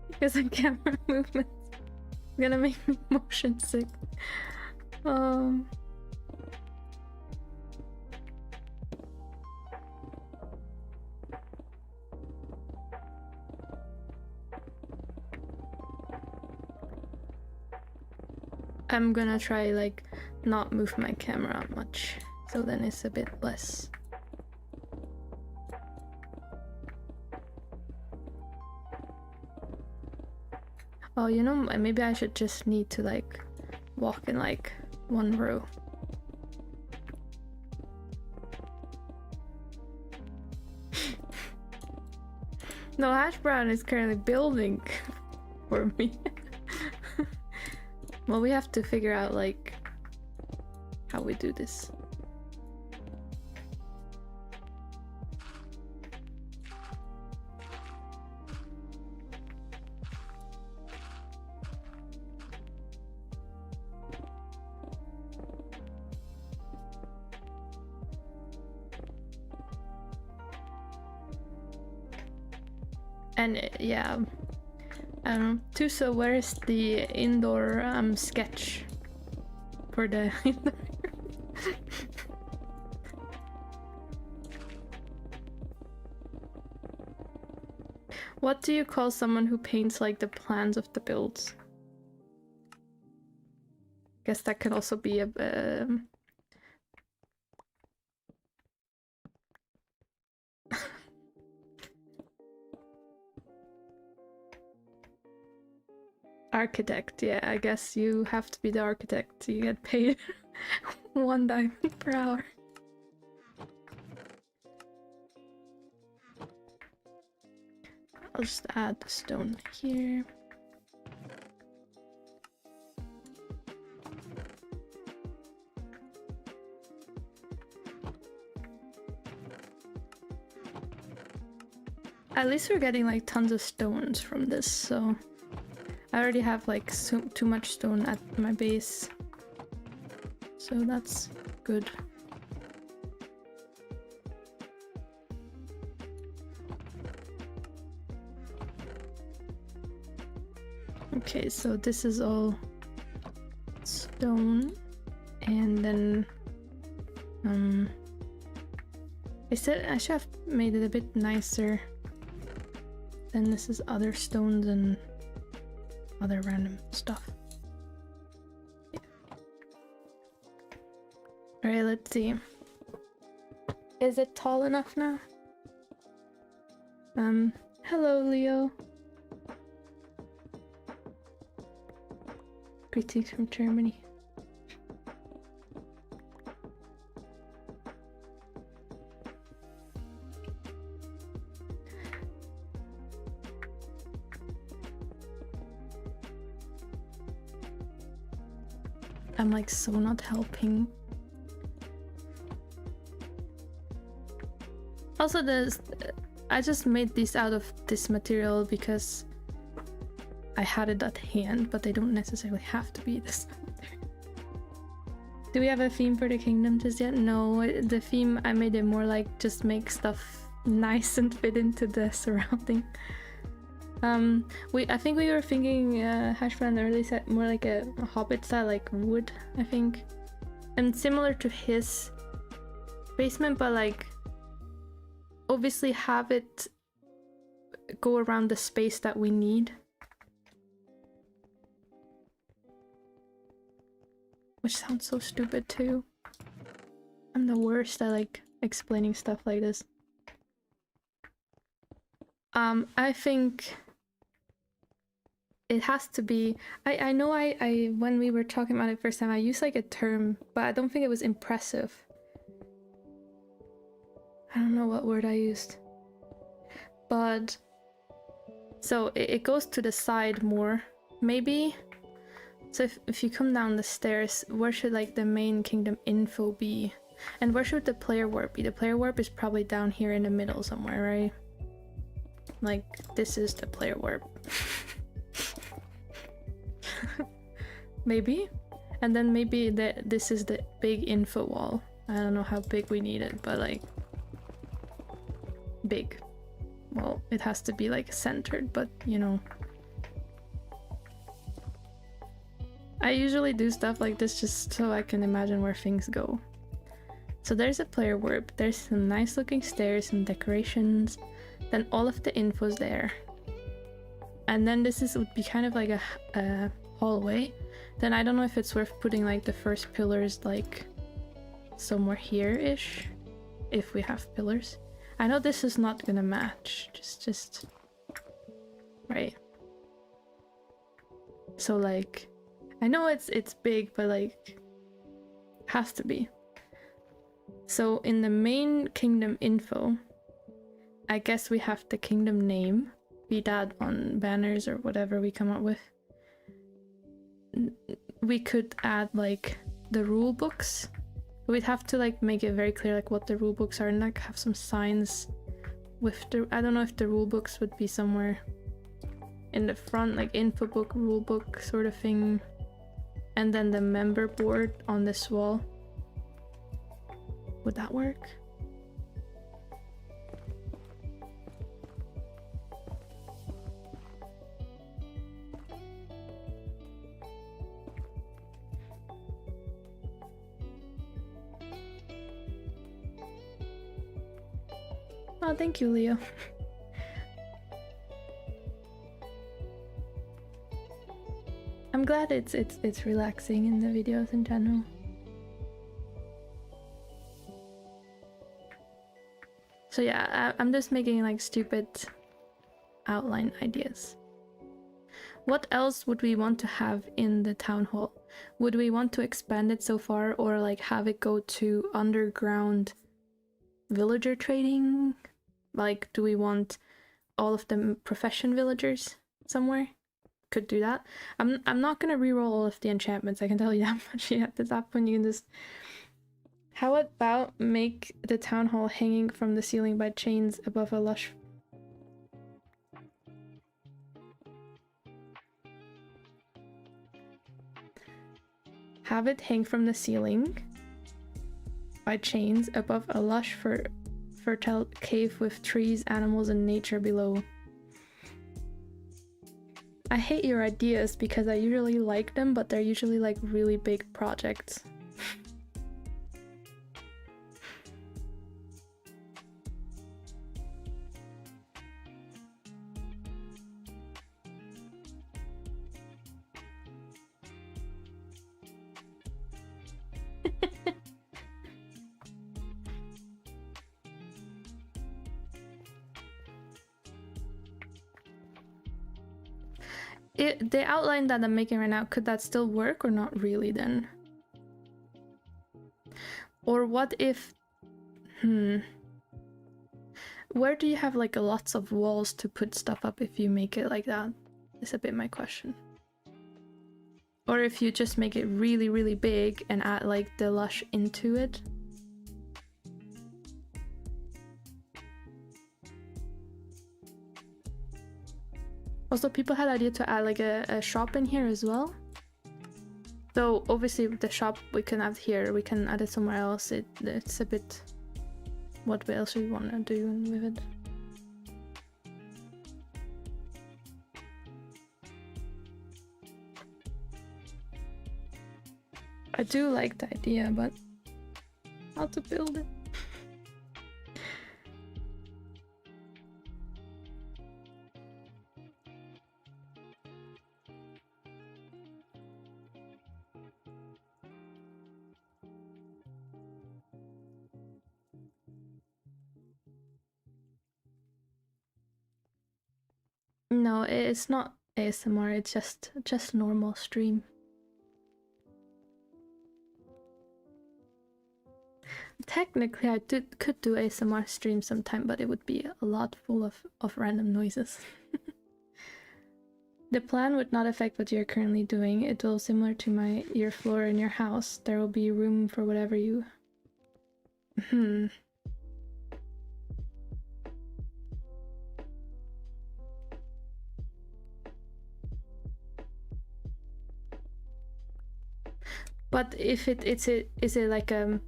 Because of camera movements. It's gonna make me motion sick. I'm gonna try like not move my camera much, so then it's a bit less. Oh, you know, maybe I should just need to like walk in like 1 row. No, Hash Brown is currently building for me. Well, we have to figure out like how we do this. And yeah, Tuso, where's the indoor sketch for the What do you call someone who paints like the plans of the builds? Guess that could also be a Architect, yeah, I guess you have to be the architect. You get paid 1 diamond per hour. I'll just add the stone here. At least we're getting like tons of stones from this, so I already have like too much stone at my base, so that's good. Okay, so this is all stone, and then I said I should have made it a bit nicer. Then this is other stones and other random stuff. Yeah. Alright, let's see. Is it tall enough now? Hello, Leo. Greetings from Germany. I'm like so not helping. Also, I just made these out of this material because I had it at hand, but they don't necessarily have to be this. Do we have a theme for the kingdom just yet? No, the theme I made it more like just make stuff nice and fit into the surrounding. I think we were thinking Hashbrand earlier said more like a hobbit style, like wood, I think, and similar to his basement, but like obviously have it go around the space that we need. Which sounds so stupid too. I'm the worst at like explaining stuff like this. I think it has to be. I know I when we were talking about it first time, I used like a term, but I don't think it was impressive. I don't know what word I used. But so it goes to the side more, maybe. So if you come down the stairs, where should like the main kingdom info be? And where should the player warp be? The player warp is probably down here in the middle somewhere, right? Like this is the player warp. Maybe? And then maybe this is the big info wall. I don't know how big we need it, but like big. Well, it has to be like centered, but you know. I usually do stuff like this just so I can imagine where things go. So there's a player warp, there's some nice looking stairs, some decorations, then all of the info's there. And then would be kind of like a hallway. Then I don't know if it's worth putting like the first pillars like somewhere here-ish, if we have pillars. I know this is not gonna match, just right. So like, I know it's big, but like, has to be. So in the main kingdom info, I guess we have the kingdom name, be that on banners or whatever we come up with. We could add like the rule books. We'd have to like make it very clear like what the rule books are and like have some signs with the, I don't know if the rule books would be somewhere in the front, like info book, rule book sort of thing. And then the member board on this wall. Would that work? Oh, thank you, Leo. I'm glad it's relaxing in the videos in general. So yeah, I'm just making like stupid outline ideas. What else would we want to have in the town hall? Would we want to expand it so far, or like have it go to underground villager trading? Like, do we want all of the profession villagers somewhere? Could do that. I'm not gonna reroll all of the enchantments, I can tell you that much. At that point you can just... How about make the town hall hanging from the ceiling by chains above a lush... Have it hang from the ceiling by chains above a lush fertile cave with trees, animals, and nature below. I hate your ideas because I usually like them, but they're usually like really big projects. The outline that I'm making right now, could that still work or not really then? Or what if... Where do you have like lots of walls to put stuff up if you make it like that? Is a bit my question. Or if you just make it really, really big and add like the lush into it. Also, people had the idea to add like a shop in here as well. Though obviously the shop we can add here, we can add it somewhere else. It's a bit... What else we want to do with it? I do like the idea, but how to build it? No, it's not ASMR, it's just normal stream. Technically, I could do ASMR stream sometime, but it would be a lot full of random noises. The plan would not affect what you're currently doing. It will similar to your floor in your house. There will be room for whatever you... But if is it like the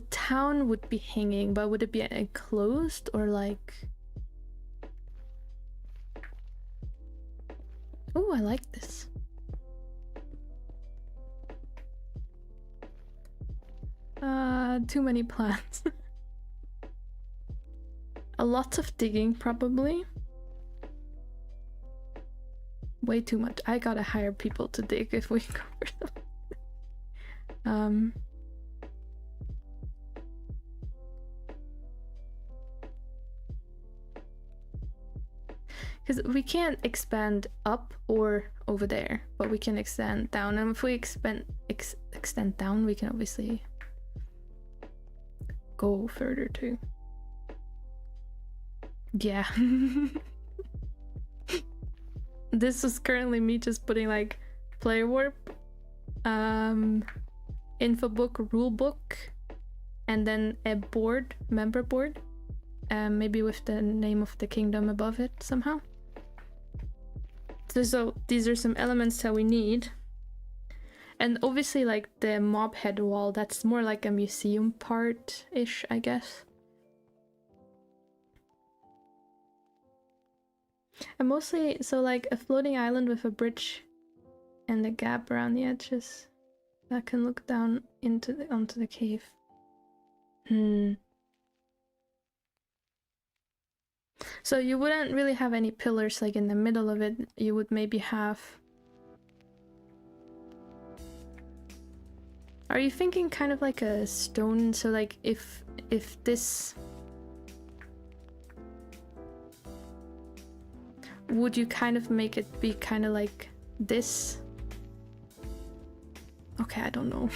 town would be hanging, but would it be enclosed or like... Oh, I like this. Too many plants. A lot of digging, probably. Way too much. I gotta hire people to dig if we go for them. Because we can't expand up or over there, but we can extend down. And if we extend down, we can obviously go further too. Yeah. This is currently me just putting like player warp, info book, rule book, and then a board, member board, maybe with the name of the kingdom above it somehow. So these are some elements that we need. And obviously like the mob head wall, that's more like a museum part-ish, I guess. And mostly, so like a floating island with a bridge and a gap around the edges that can look down onto the cave. So you wouldn't really have any pillars like in the middle of it. You would maybe have... Are you thinking kind of like a stone? So like if this... would you kind of make it be kind of like this? Okay, I don't know.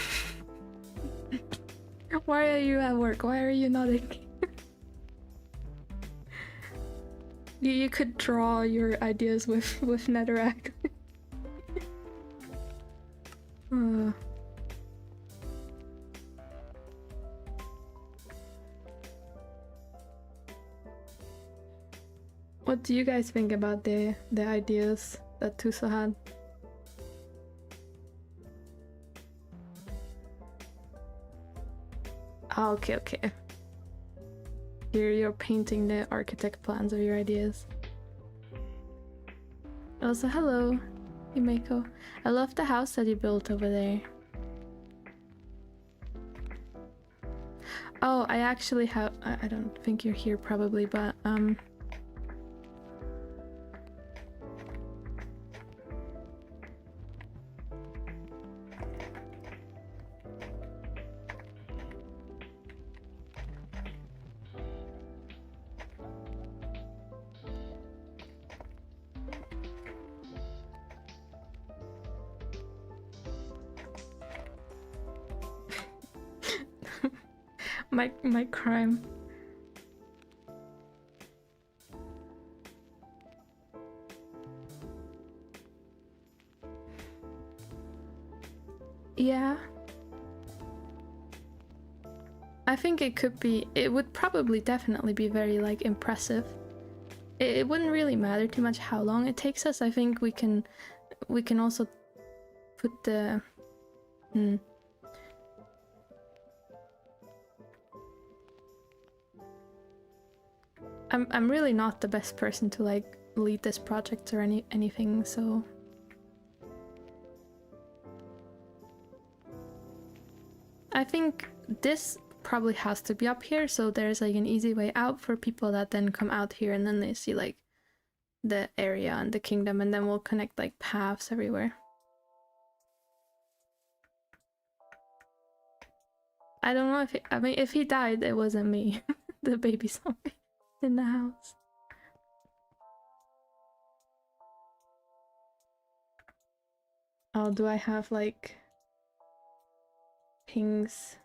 Why are you at work? Why are you nodding? You could draw your ideas with netherrack. What do you guys think about the ideas that Tuso had? Oh, okay. You're painting the architect plans of your ideas. Also, hello, Himeko. I love the house that you built over there. Oh, I actually have... I don't think you're here probably, but my crime. Yeah. I think it could be, it would probably definitely be very like impressive. It wouldn't really matter too much how long it takes us. I think we can also put the I'm really not the best person to like lead this project or anything, so I think this probably has to be up here, so there's like an easy way out for people that then come out here and then they see like the area and the kingdom, and then we'll connect like paths everywhere. I don't know if I mean if he died, it wasn't me. The baby zombie in the house. Oh, do I have like pings?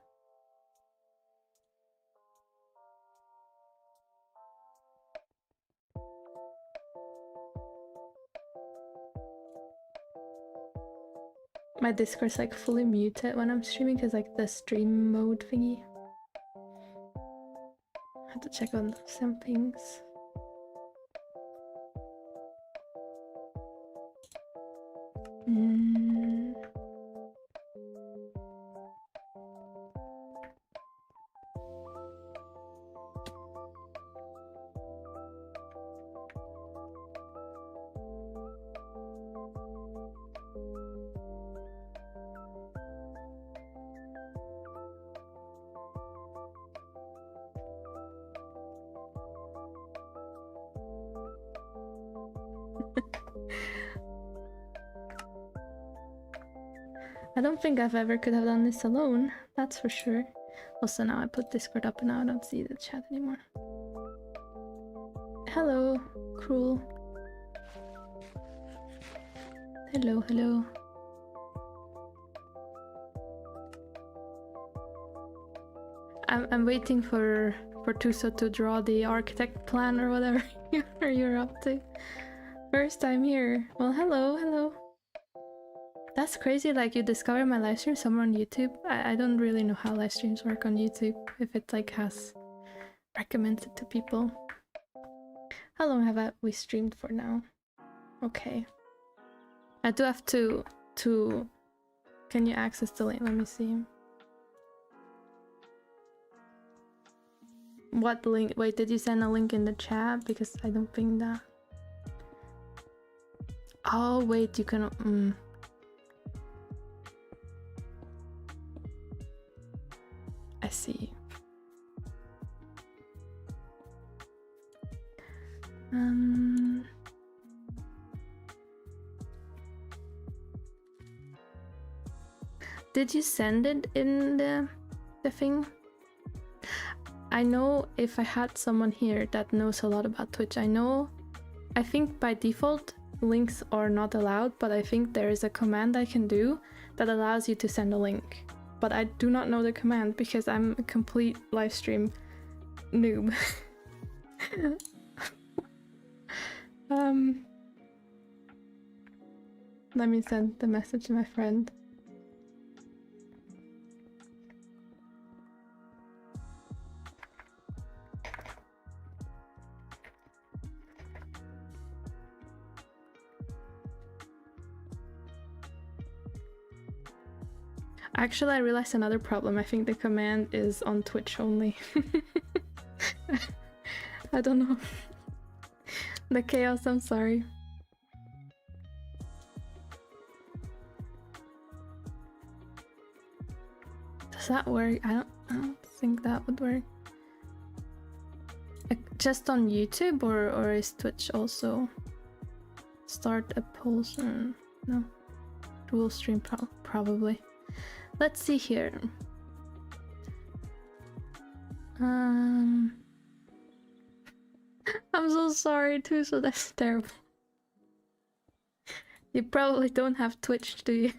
My Discord's like fully muted when I'm streaming because like the stream mode thingy. I have to check on some things. I don't think I've ever could have done this alone, that's for sure. Also, now I put Discord up and now I don't see the chat anymore. Hello, Cruel. Hello. I'm waiting for Tuso to draw the architect plan or whatever you're up to. First time here. Well, hello. That's crazy, like you discover my live stream somewhere on YouTube. I don't really know how live streams work on YouTube, if it like has recommended to people. How long have we streamed for now? Okay. I do have to... Can you access the link? Let me see. What link? Wait, did you send a link in the chat? Because I don't think that... Oh, wait, you can... I see. Did you send it in the thing? I know if I had someone here that knows a lot about Twitch, I I think by default links are not allowed, but I think there is a command I can do that allows you to send a link. But I do not know the command because I'm a complete live stream noob. Let me send the message to my friend. Actually, I realized another problem. I think the command is on Twitch only. I don't know. The chaos, I'm sorry. Does that work? I don't think that would work. Just on YouTube or is Twitch also? Start a pulse? No. Dual stream probably. Let's see here. I'm so sorry too, so that's terrible. You probably don't have Twitch, do you?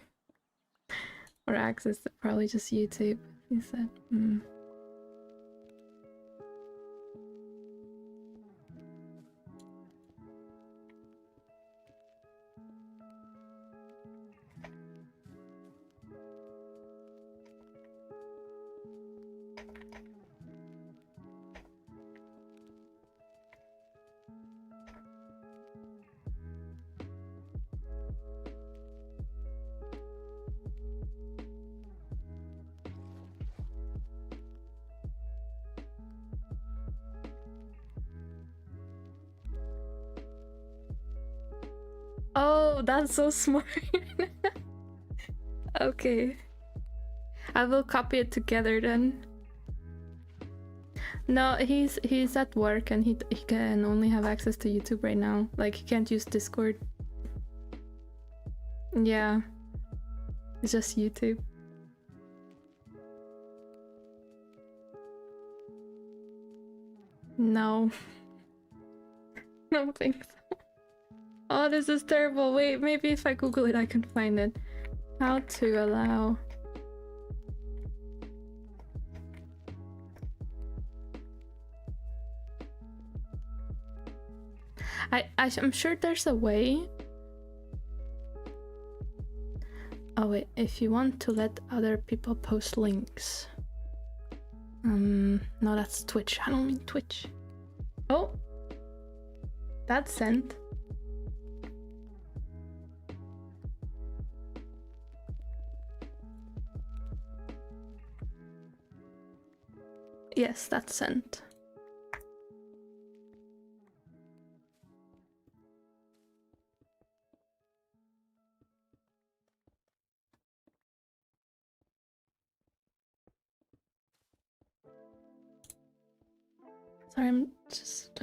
Or access to probably just YouTube, you said. Oh, that's so smart. Okay. I will copy it together then. No, he's at work and he can only have access to YouTube right now. Like, he can't use Discord. Yeah. It's just YouTube. No. I don't think so. Oh, this is terrible. Wait, maybe if I Google it, I can find it. How to allow... I'm sure there's a way. Oh wait, if you want to let other people post links. No, that's Twitch. I don't mean Twitch. Oh, that's sent. Yes, that's sent. Sorry, I'm just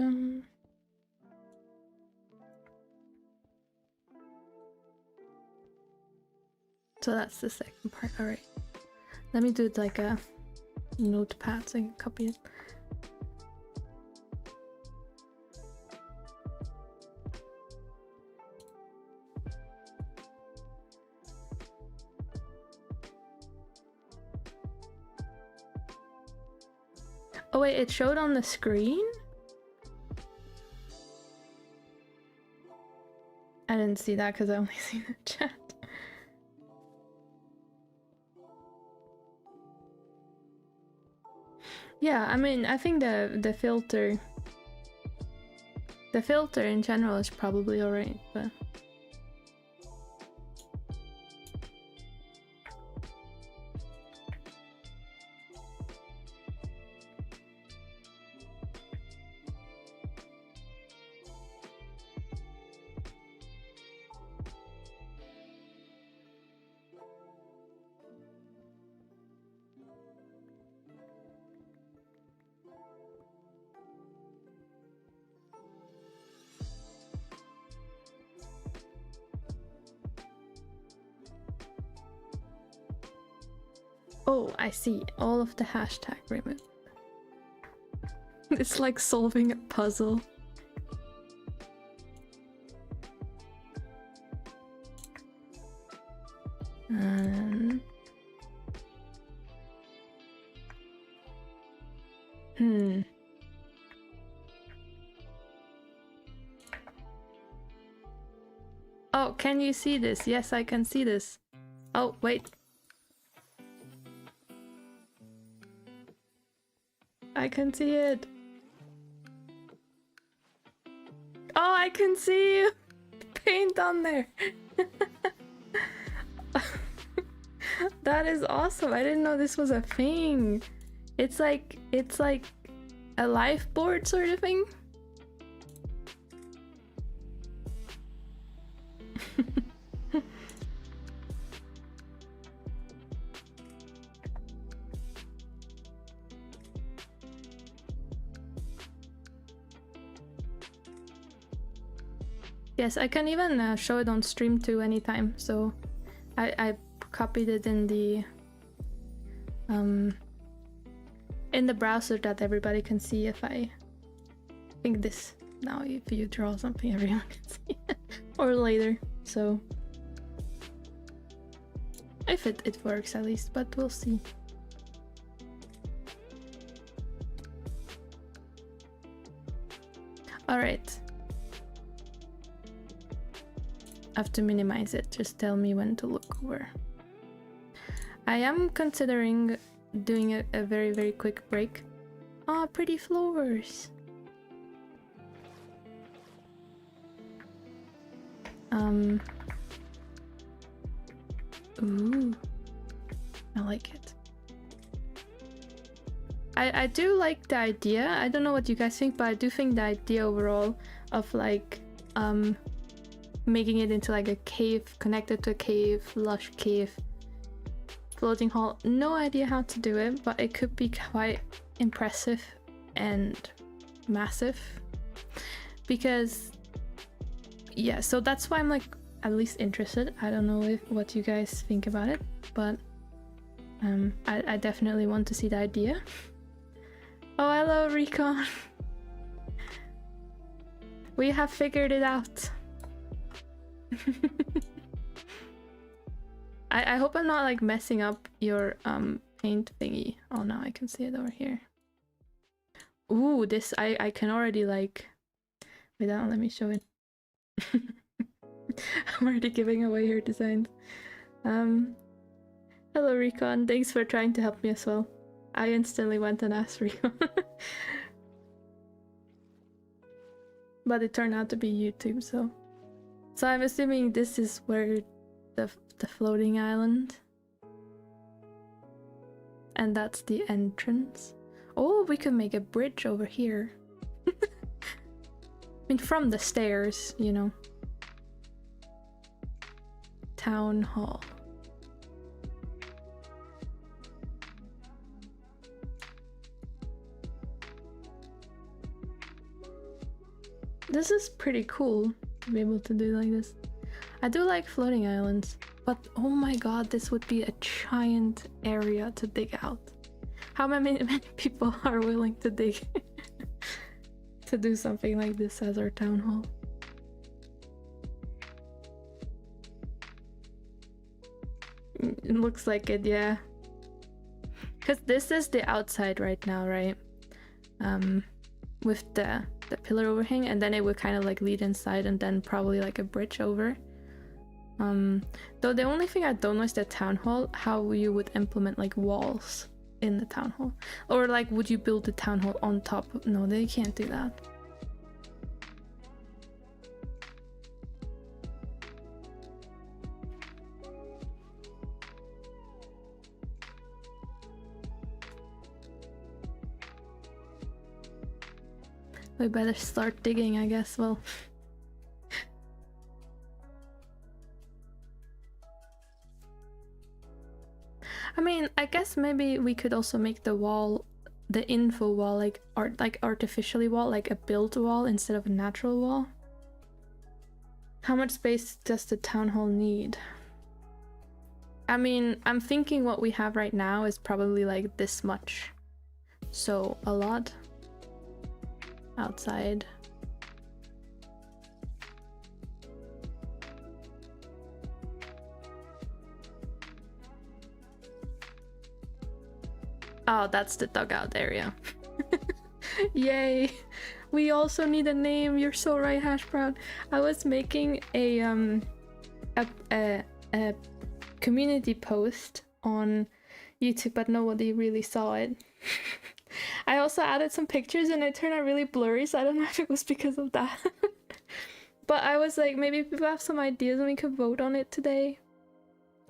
So that's the second part. All right. Let me do it like a notepad so I can copy it. Oh wait, it showed on the screen? I didn't see that because I only see the chat. Yeah, I mean, I think the filter in general is probably alright, but oh, I see. All of the hashtag removed. It's like solving a puzzle. Um, Oh, can you see this? Yes, I can see this. Oh, wait. I can see it. Oh, I can see you. Paint on there. That is awesome. I didn't know this was a thing. It's like a life board sort of thing. Yes, I can even show it on stream too anytime. So I copied it in the browser that everybody can see. If I think this now, if you draw something, everyone can see it. Or later. So if it works at least, but we'll see. All right. I have to minimize it. Just tell me when to look over. I am considering doing a very, very quick break. Ah, pretty flowers. Ooh. I like it. I do like the idea. I don't know what you guys think, but I do think the idea overall of like making it into like a cave, connected to a cave, lush cave, floating hall. No idea how to do it, but it could be quite impressive and massive. Because yeah, so that's why I'm like at least interested. I don't know what you guys think about it, but I definitely want to see the idea. Oh, hello, Recon. We have figured it out. I hope I'm not like messing up your paint thingy. Oh no, I can see it over here. Ooh, this I can already like. Wait, don't let me show it. I'm already giving away your designs. Hello, Recon. Thanks for trying to help me as well. I instantly went and asked Recon. But it turned out to be YouTube, so I'm assuming this is where the floating island, and that's the entrance. Oh, we could make a bridge over here. I mean, from the stairs, you know. Town hall. This is pretty cool to be able to do like this. I do like floating islands, but oh my god, this would be a giant area to dig out. How many people are willing to dig to do something like this as our town hall? It looks like it, yeah. Because this is the outside right now, right? With the pillar overhang, and then it would kind of like lead inside, and then probably like a bridge over. Though the only thing I don't know is the town hall, how you would implement like walls in the town hall, or like would you build the town hall on top of... No, they can't do that. We better start digging, I guess. Well, I mean, I guess maybe we could also make the wall, the info wall, like artificially wall, like a built wall instead of a natural wall. How much space does the town hall need? I mean, I'm thinking what we have right now is probably like this much, so a lot. Outside. Oh, that's the dugout area. Yay! We also need a name. You're so right, Hashbrown. I was making a community post on YouTube, but nobody really saw it. I also added some pictures and it turned out really blurry, so I don't know if it was because of that. But I was like, maybe people have some ideas and we could vote on it today.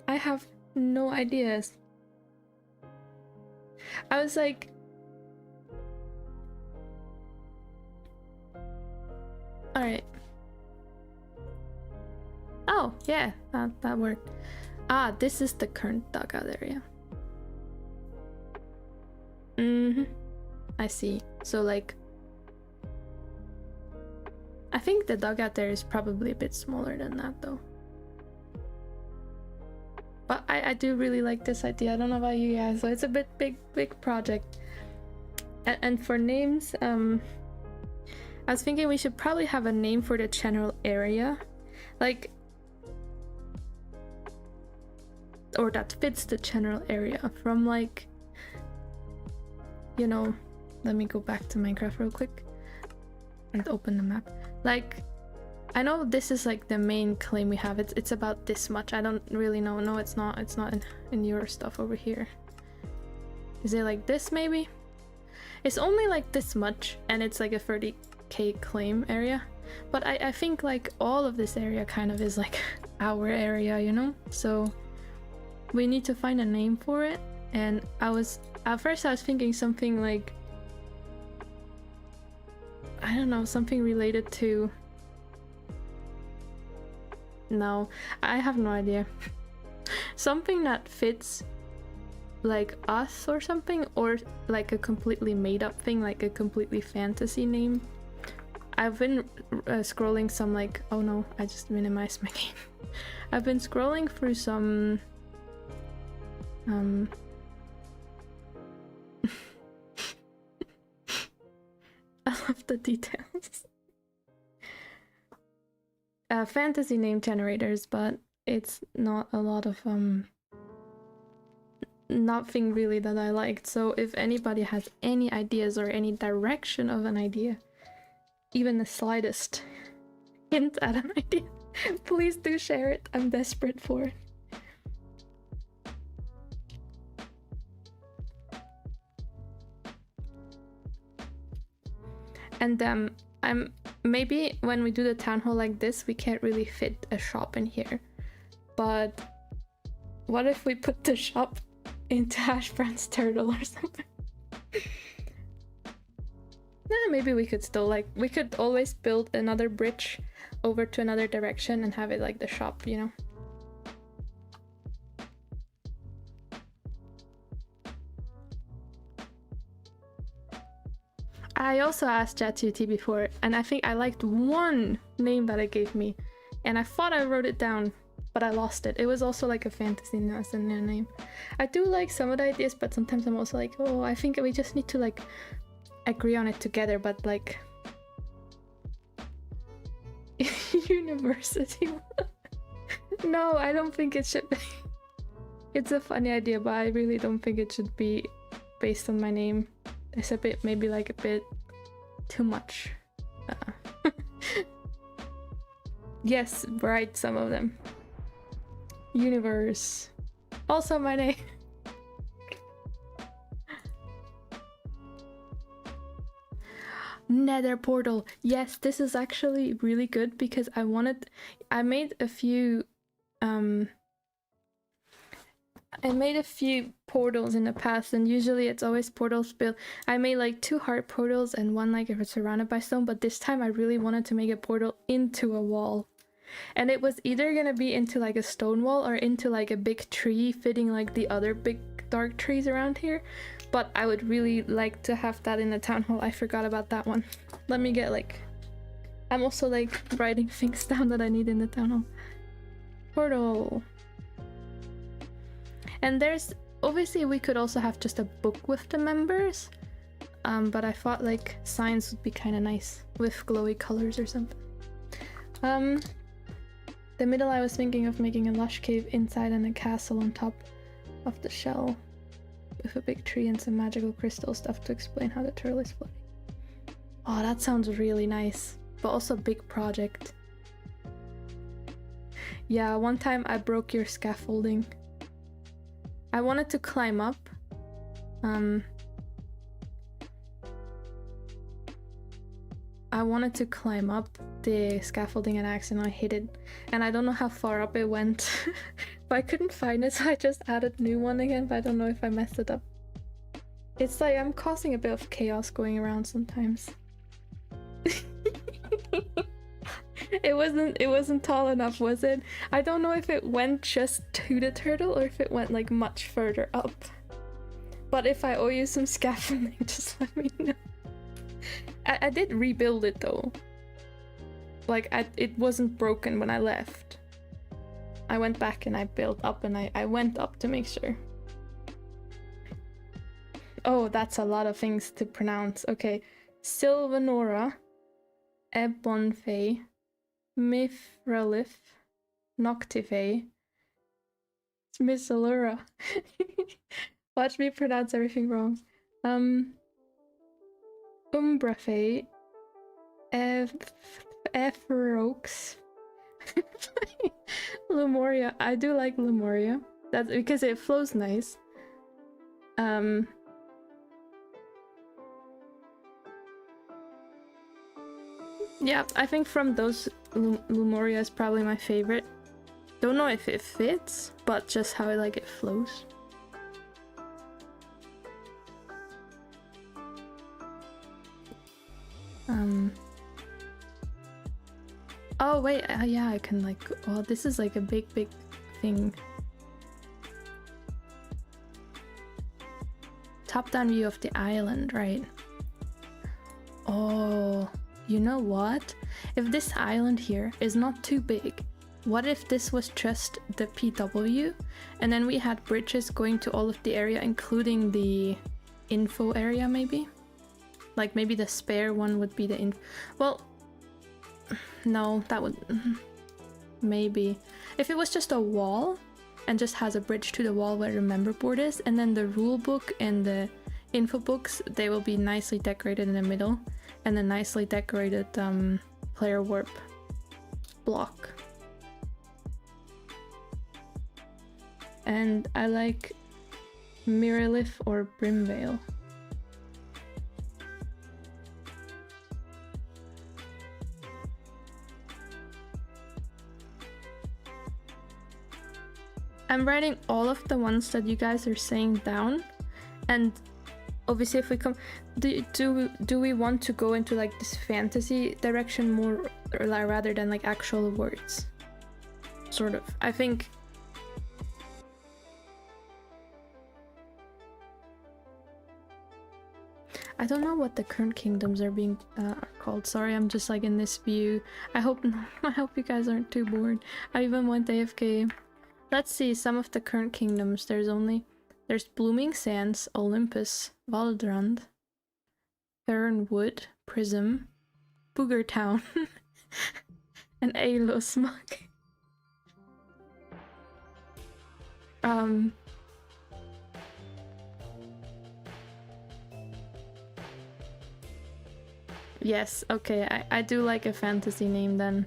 I have no ideas. I was like, alright. Oh, yeah, that worked. Ah, this is the current dugout area. I see. So like, I think the dugout there is probably a bit smaller than that though. But I do really like this idea. I don't know about you guys, so it's a bit big project. And for names, I was thinking we should probably have a name for the general area, like, or that fits the general area from like, you know, let me go back to Minecraft real quick and open the map. Like, I know this is like the main claim we have. It's about this much. I don't really know. No, it's not. It's not in your stuff over here. Is it like this maybe? It's only like this much and it's like a 30k claim area. But I think like all of this area kind of is like our area, you know? So we need to find a name for it. And at first I was thinking something like, I don't know, something related to... No, I have no idea. Something that fits like us or something, or like a completely made up thing, like a completely fantasy name. I've been scrolling some like, oh no, I just minimized my game. I've been scrolling through some I love the details. Fantasy name generators, but it's not a lot of nothing really that I liked. So if anybody has any ideas or any direction of an idea, even the slightest hint at an idea, please do share it. I'm desperate for it. And I'm maybe when we do the town hall like this, we can't really fit a shop in here. But what if we put the shop into Hashbrand's turtle or something? Maybe we could still like, we could always build another bridge over to another direction and have it like the shop, you know? I also asked ChatGPT before, and I think I liked one name that it gave me, and I thought I wrote it down, but I lost it. It was also like a fantasy name. I do like some of the ideas, but sometimes I'm also like, oh, I think we just need to like agree on it together, but like... University? No, I don't think it should be. It's a funny idea, but I really don't think it should be based on my name. It's a bit, maybe like a bit too much. Yes, right, some of them. Universe. Also my name. Nether portal. Yes, this is actually really good because I made a few portals in the past, and usually it's always portals built. I made like 2 hard portals and one like if it's surrounded by stone, but this time I really wanted to make a portal into a wall. And it was either gonna be into like a stone wall or into like a big tree fitting like the other big dark trees around here. But I would really like to have that in the town hall. I forgot about that one. Let me get like... I'm also like writing things down that I need in the town hall. Portal. And there's... Obviously we could also have just a book with the members. But I thought like signs would be kind of nice with glowy colors or something. The middle I was thinking of making a lush cave inside and a castle on top of the shell. with a big tree and some magical crystal stuff to explain how the turtle is floating. Oh, that sounds really nice, but also a big project. Yeah, one time I broke your scaffolding. I wanted to climb up. I wanted to climb up the scaffolding and accidentally hit it, and I don't know how far up it went. But I couldn't find it, so I just added new one again, but I don't know if I messed it up. It's like I'm causing a bit of chaos going around sometimes. It wasn't tall enough, was it? I don't know if it went just to the turtle or if it went like much further up. But if I owe you some scaffolding, just let me know. I did rebuild it though. Like it wasn't broken when I left. I went back and I built up, and I went up to make sure. Oh, that's a lot of things to pronounce. Okay. Sylvanora, Ebonfe, Mifralith, Noctife, Smisalura. Watch me pronounce everything wrong. Umbrafe, Ephrox, Lemuria. I do like Lemuria. That's because it flows nice. Yeah, I think from those, Lemuria is probably my favorite. Don't know if it fits, but just how I like it flows. Oh wait, yeah, I can like, well, this is like a big thing. Top-down view of the island, right? Oh, you know what? If this island here is not too big, what if this was just the PW, and then we had bridges going to all of the area, including the info area maybe? Like maybe the spare one would be the well, no, that would... maybe. If it was just a wall and just has a bridge to the wall where the member board is, and then the rule book and the info books, they will be nicely decorated in the middle, and a nicely decorated player warp block. And I like Miralith or Brimvale. I'm writing all of the ones that you guys are saying down, and obviously if we come, do we want to go into like this fantasy direction more, or rather than like actual words? Sort of. I think I don't know what the current kingdoms are being called. Sorry, I'm just like in this view. I hope you guys aren't too bored. I even went AFK. Let's see some of the current kingdoms. There's Blooming Sands, Olympus, Valdrand, Fernwood, Prism, Booger Town, and Aelosmog. Yes, okay, I do like a fantasy name then.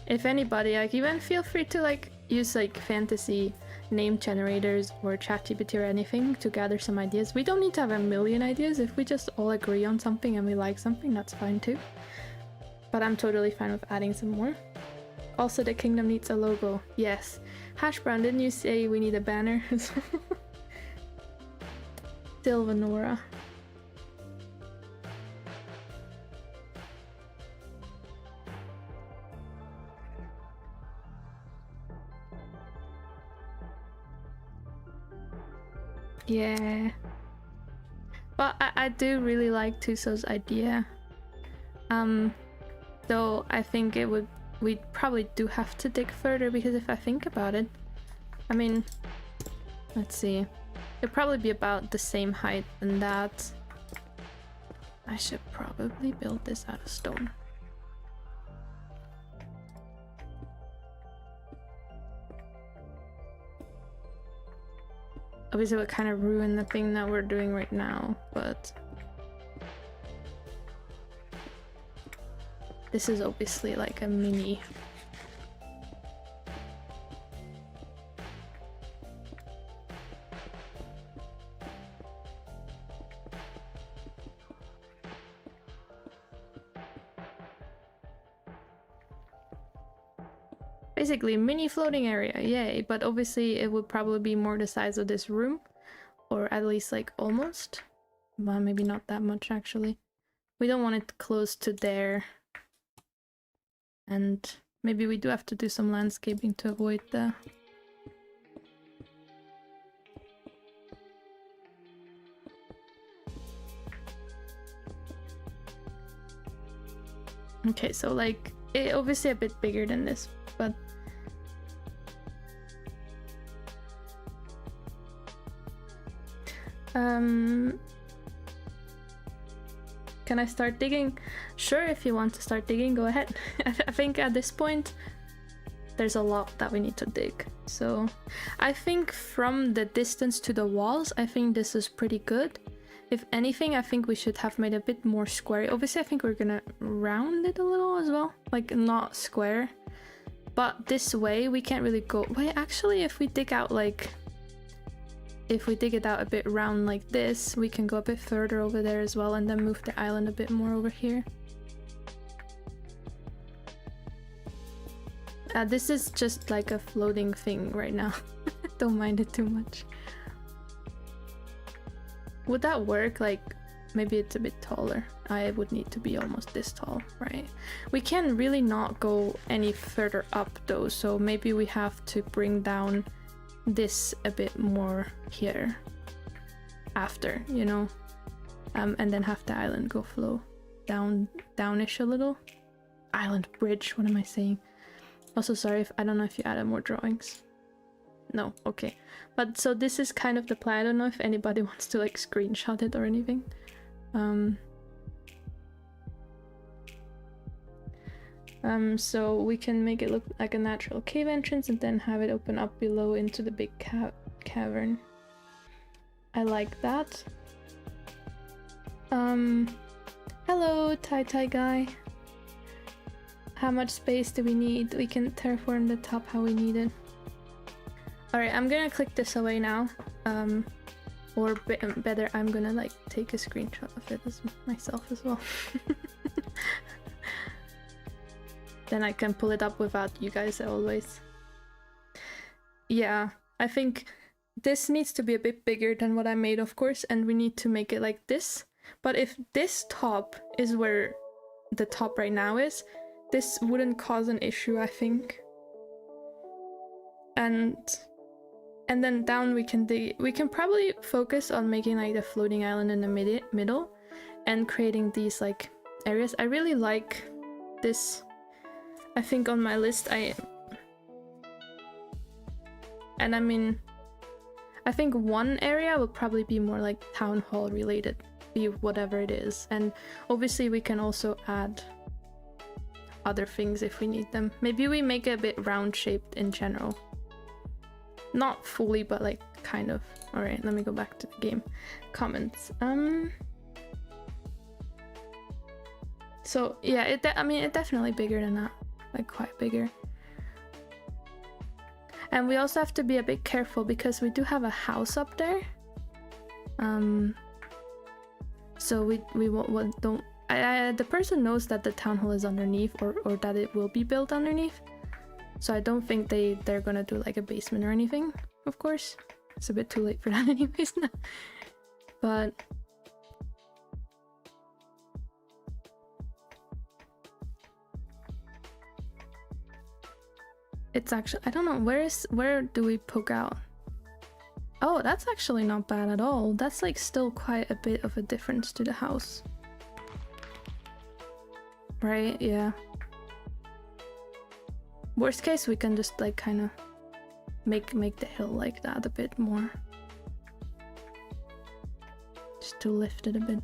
If anybody, like, even feel free to like use like fantasy name generators or ChatGPT or anything to gather some ideas. We don't need to have a million ideas. If we just all agree on something and we like something, that's fine too. But I'm totally fine with adding some more. Also, the kingdom needs a logo. Yes. Hashbrown, didn't you say we need a banner? Sylvanora. Yeah. But I do really like Tuso's idea. Though I think we'd probably do have to dig further, because if I think about it, I mean, let's see. It'd probably be about the same height and that. I should probably build this out of stone. Obviously it would kind of ruin the thing that we're doing right now, but this is obviously like a mini. Basically, mini floating area, yay! But obviously it would probably be more the size of this room, or at least like almost. Well, maybe not that much actually. We don't want it close to there. And maybe we do have to do some landscaping to avoid the... Okay, so like, obviously a bit bigger than this, but... Can I start digging? Sure, if you want to start digging, go ahead. I think at this point, there's a lot that we need to dig. So I think from the distance to the walls, I think this is pretty good. If anything, I think we should have made a bit more square. Obviously, I think we're gonna round it a little as well. Like, not square. But this way, we can't really go... Wait, actually, if we dig out, like... If we dig it out a bit round like this, we can go a bit further over there as well and then move the island a bit more over here. This is just like a floating thing right now. Don't mind it too much. Would that work? Like, maybe it's a bit taller. I would need to be almost this tall, right? We can really not go any further up though, so maybe we have to bring down this a bit more here after, you know, and then have the island go flow downish a little. Island bridge, what am I saying? Also, sorry if I don't know if you added more drawings. No, okay. But so this is kind of the plan. I don't know if anybody wants to like screenshot it or anything. So we can make it look like a natural cave entrance and then have it open up below into the big cavern. I like that. Hello, tie guy. How much space do we need? We can terraform the top how we need it. Alright, I'm gonna click this away now. Or better, I'm gonna like take a screenshot of it as myself as well. Then I can pull it up without you guys always. Yeah, I think this needs to be a bit bigger than what I made, of course, and we need to make it like this. But if this top is where the top right now is, this wouldn't cause an issue, I think. And then down we can probably focus on making like the floating island in the middle and creating these like areas. I really like this. I think on my list I mean, I think one area will probably be more like town hall related, be whatever it is. And obviously we can also add other things if we need them. Maybe we make it a bit round shaped in general. Not fully, but like kind of. Alright, let me go back to the game. Comments. So yeah, I mean, it's definitely bigger than that. Like quite bigger. And we also have to be a bit careful because we do have a house up there. So we don't... the person knows that the town hall is underneath or that it will be built underneath. So I don't think they're gonna do like a basement or anything, of course. It's a bit too late for that anyways now. But... it's actually... I don't know, where do we poke out? Oh, that's actually not bad at all. That's like still quite a bit of a difference to the house. Right, yeah. Worst case, we can just like kind of make the hill like that a bit more. Just to lift it a bit.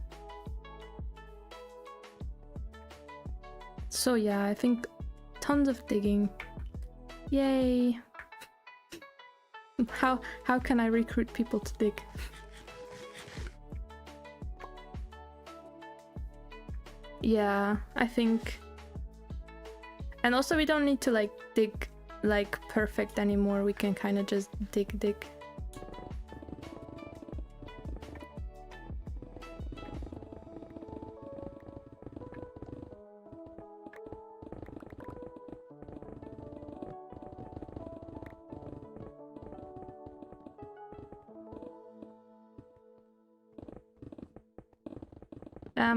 So yeah, I think tons of digging. Yay! how can I recruit people to dig? Yeah, I think. And also we don't need to like dig like perfect anymore. We can kind of just dig.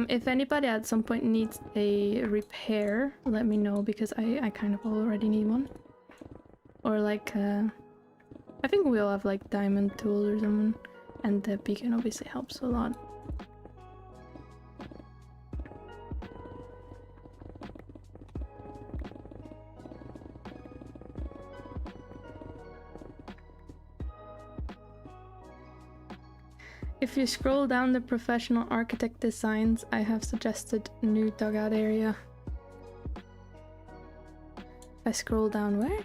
If anybody at some point needs a repair, let me know, because I kind of already need one. Or like, I think we all have like diamond tools or something, and the beacon obviously helps a lot. If you scroll down the professional architect designs, I have suggested new dugout area. I scroll down where?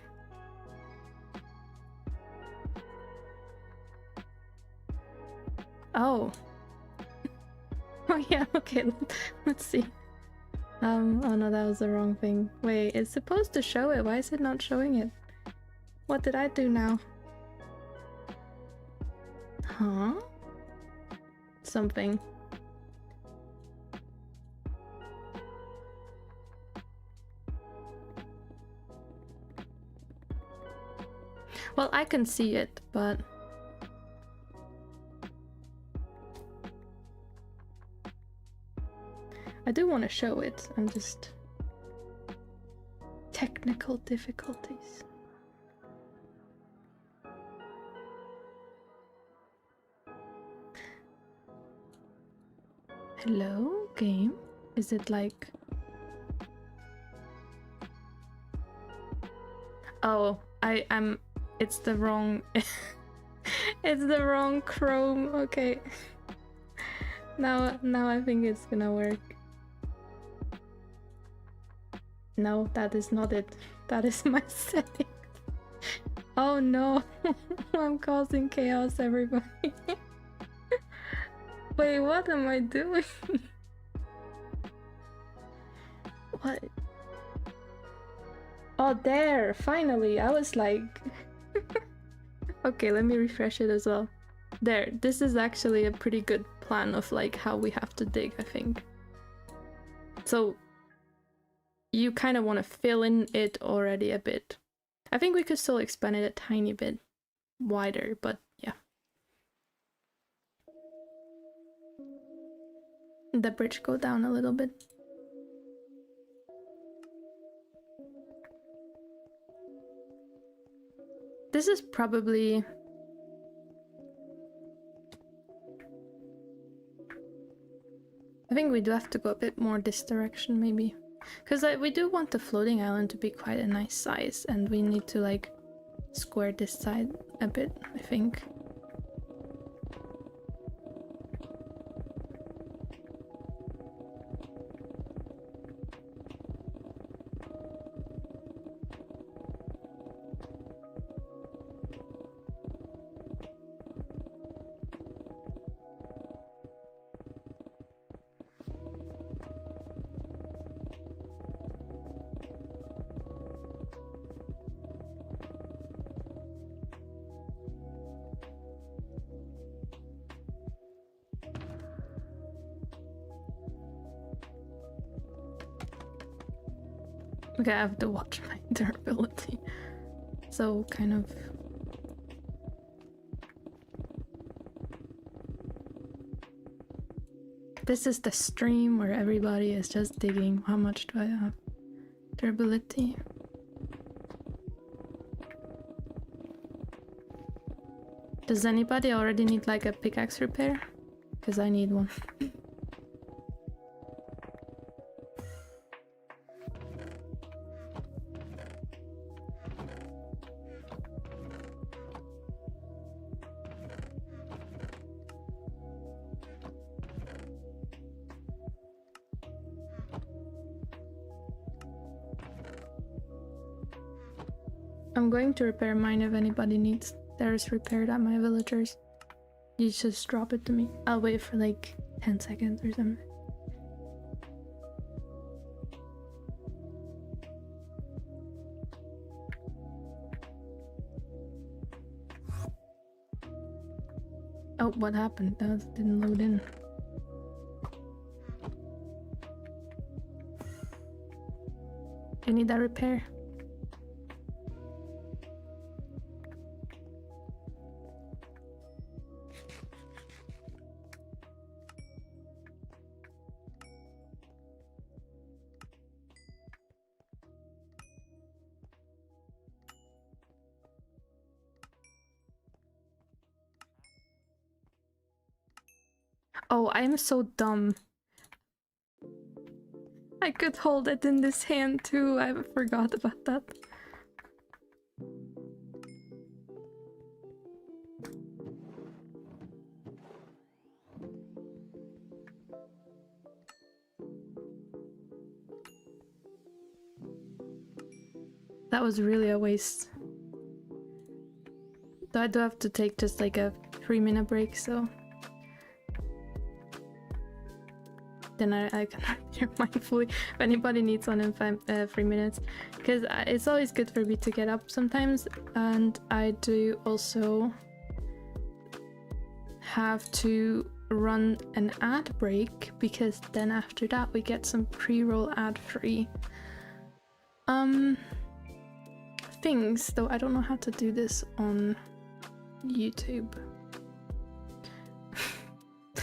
Oh. Oh yeah, okay, let's see. Oh no, that was the wrong thing. Wait, it's supposed to show it. Why is it not showing it? What did I do now? Huh? Something. Well, I can see it, but I do want to show it. I'm just technical difficulties. Hello, game? Is it like... Oh, I'm... It's the wrong... It's the wrong Chrome. Okay. Now I think it's gonna work. No, that is not it. That is my setting. Oh no. I'm causing chaos, everybody. Wait, what am I doing? What? Oh, there! Finally! I was like... Okay, let me refresh it as well. There, this is actually a pretty good plan of like how we have to dig, I think. So, you kind of want to fill in it already a bit. I think we could still expand it a tiny bit wider, but yeah. The bridge go down a little bit. This is probably... I think we do have to go a bit more this direction, maybe. Because we do want the floating island to be quite a nice size, and we need to like square this side a bit, I think. Okay, I have to watch my durability. So, kind of... This is the stream where everybody is just digging. How much do I have? Durability. Does anybody already need like a pickaxe repair? Because I need one. I'm going to repair mine if anybody needs. there's repaired at my villagers. You just drop it to me. I'll wait for like 10 seconds or something. Oh, what happened? That didn't load in. I need that repair. Oh, I'm so dumb. I could hold it in this hand too. I forgot about that. That was really a waste. I do have to take just like a 3-minute break, so then I can hear mindfully if anybody needs one in 3 minutes, because it's always good for me to get up sometimes, and I do also have to run an ad break because then after that we get some pre-roll ad-free things, though I don't know how to do this on YouTube.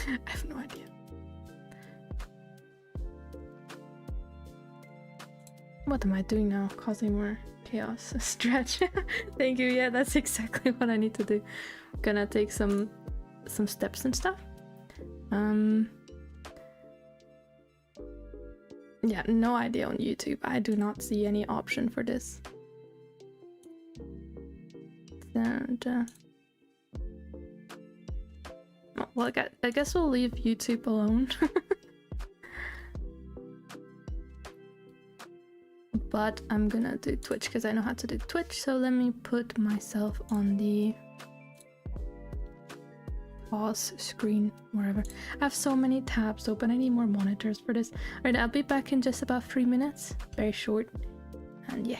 I have no idea. What am I doing now? Causing more chaos. Stretch. Thank you. Yeah, that's exactly what I need to do. Gonna take some steps and stuff. Yeah, no idea on YouTube. I do not see any option for this. And well, I guess we'll leave YouTube alone. But I'm gonna do Twitch because I know how to do Twitch, so let me put myself on the pause screen, wherever. I have so many tabs open, I need more monitors for this. Alright, I'll be back in just about 3 minutes. Very short. And yeah.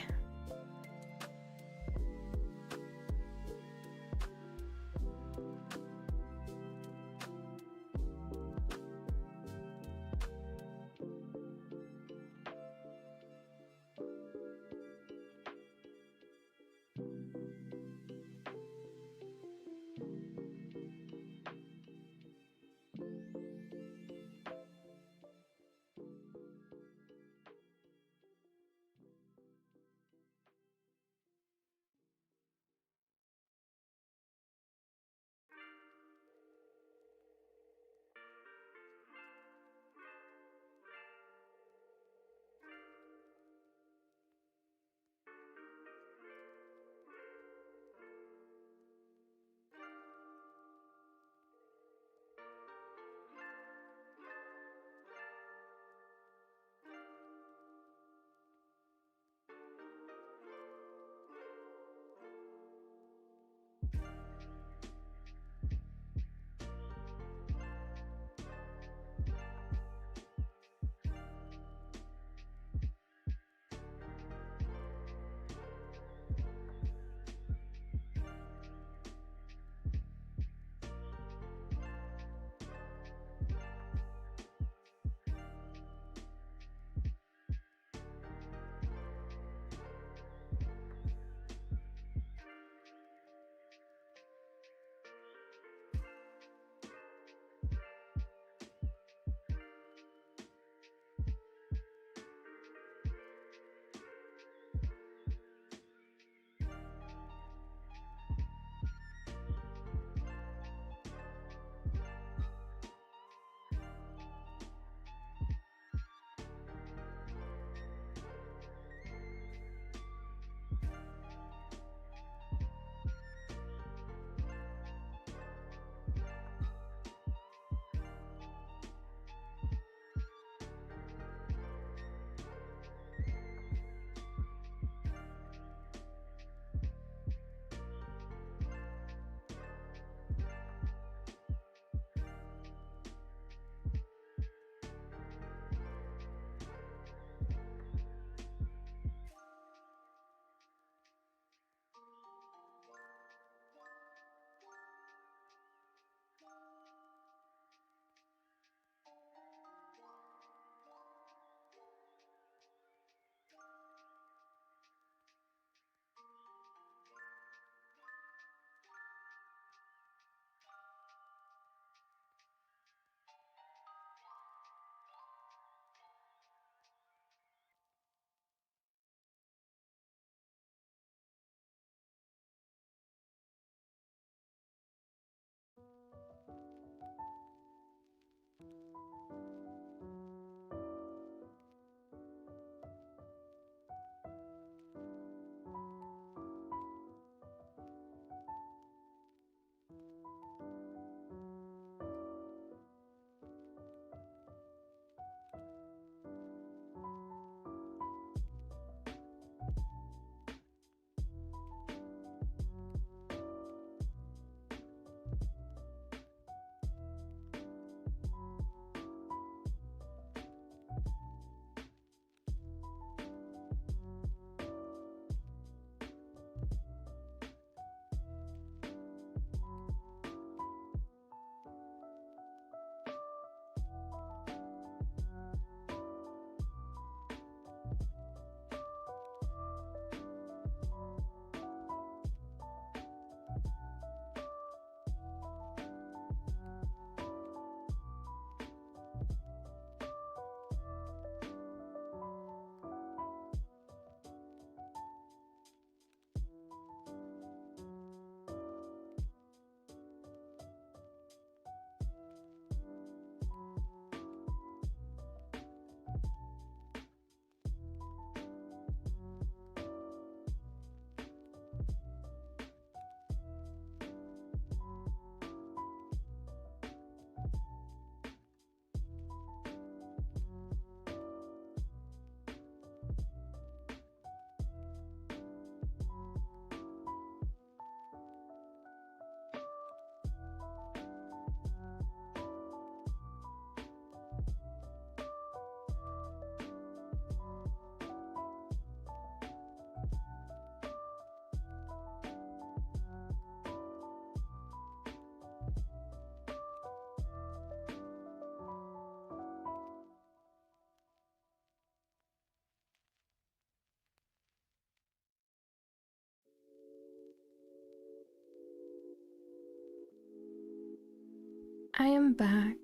I am back.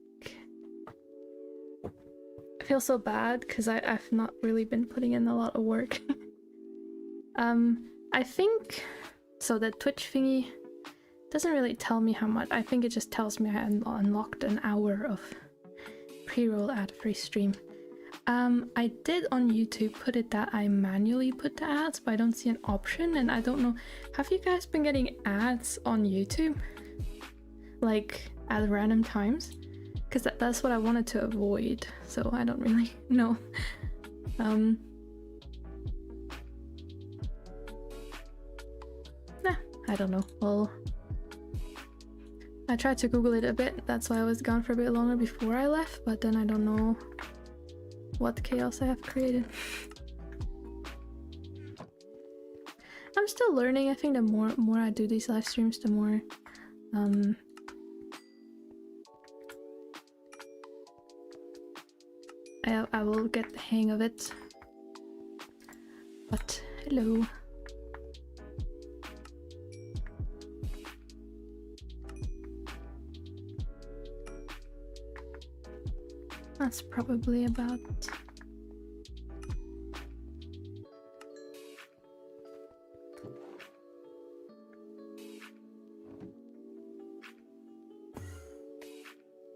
I feel so bad because I've not really been putting in a lot of work. I think so the Twitch thingy doesn't really tell me how much. I think it just tells me I unlocked an hour of pre-roll ad-free stream. I did on YouTube put it that I manually put the ads, but I don't see an option, and I don't know. Have you guys been getting ads on YouTube? Like at random times? Because that's what I wanted to avoid, so I don't really know. Nah, I don't know. Well, I tried to Google it a bit, that's why I was gone for a bit longer before I left, but then I don't know what chaos I have created. I'm still learning. I think the more I do these live streams, the more I will get the hang of it. But hello. That's probably about...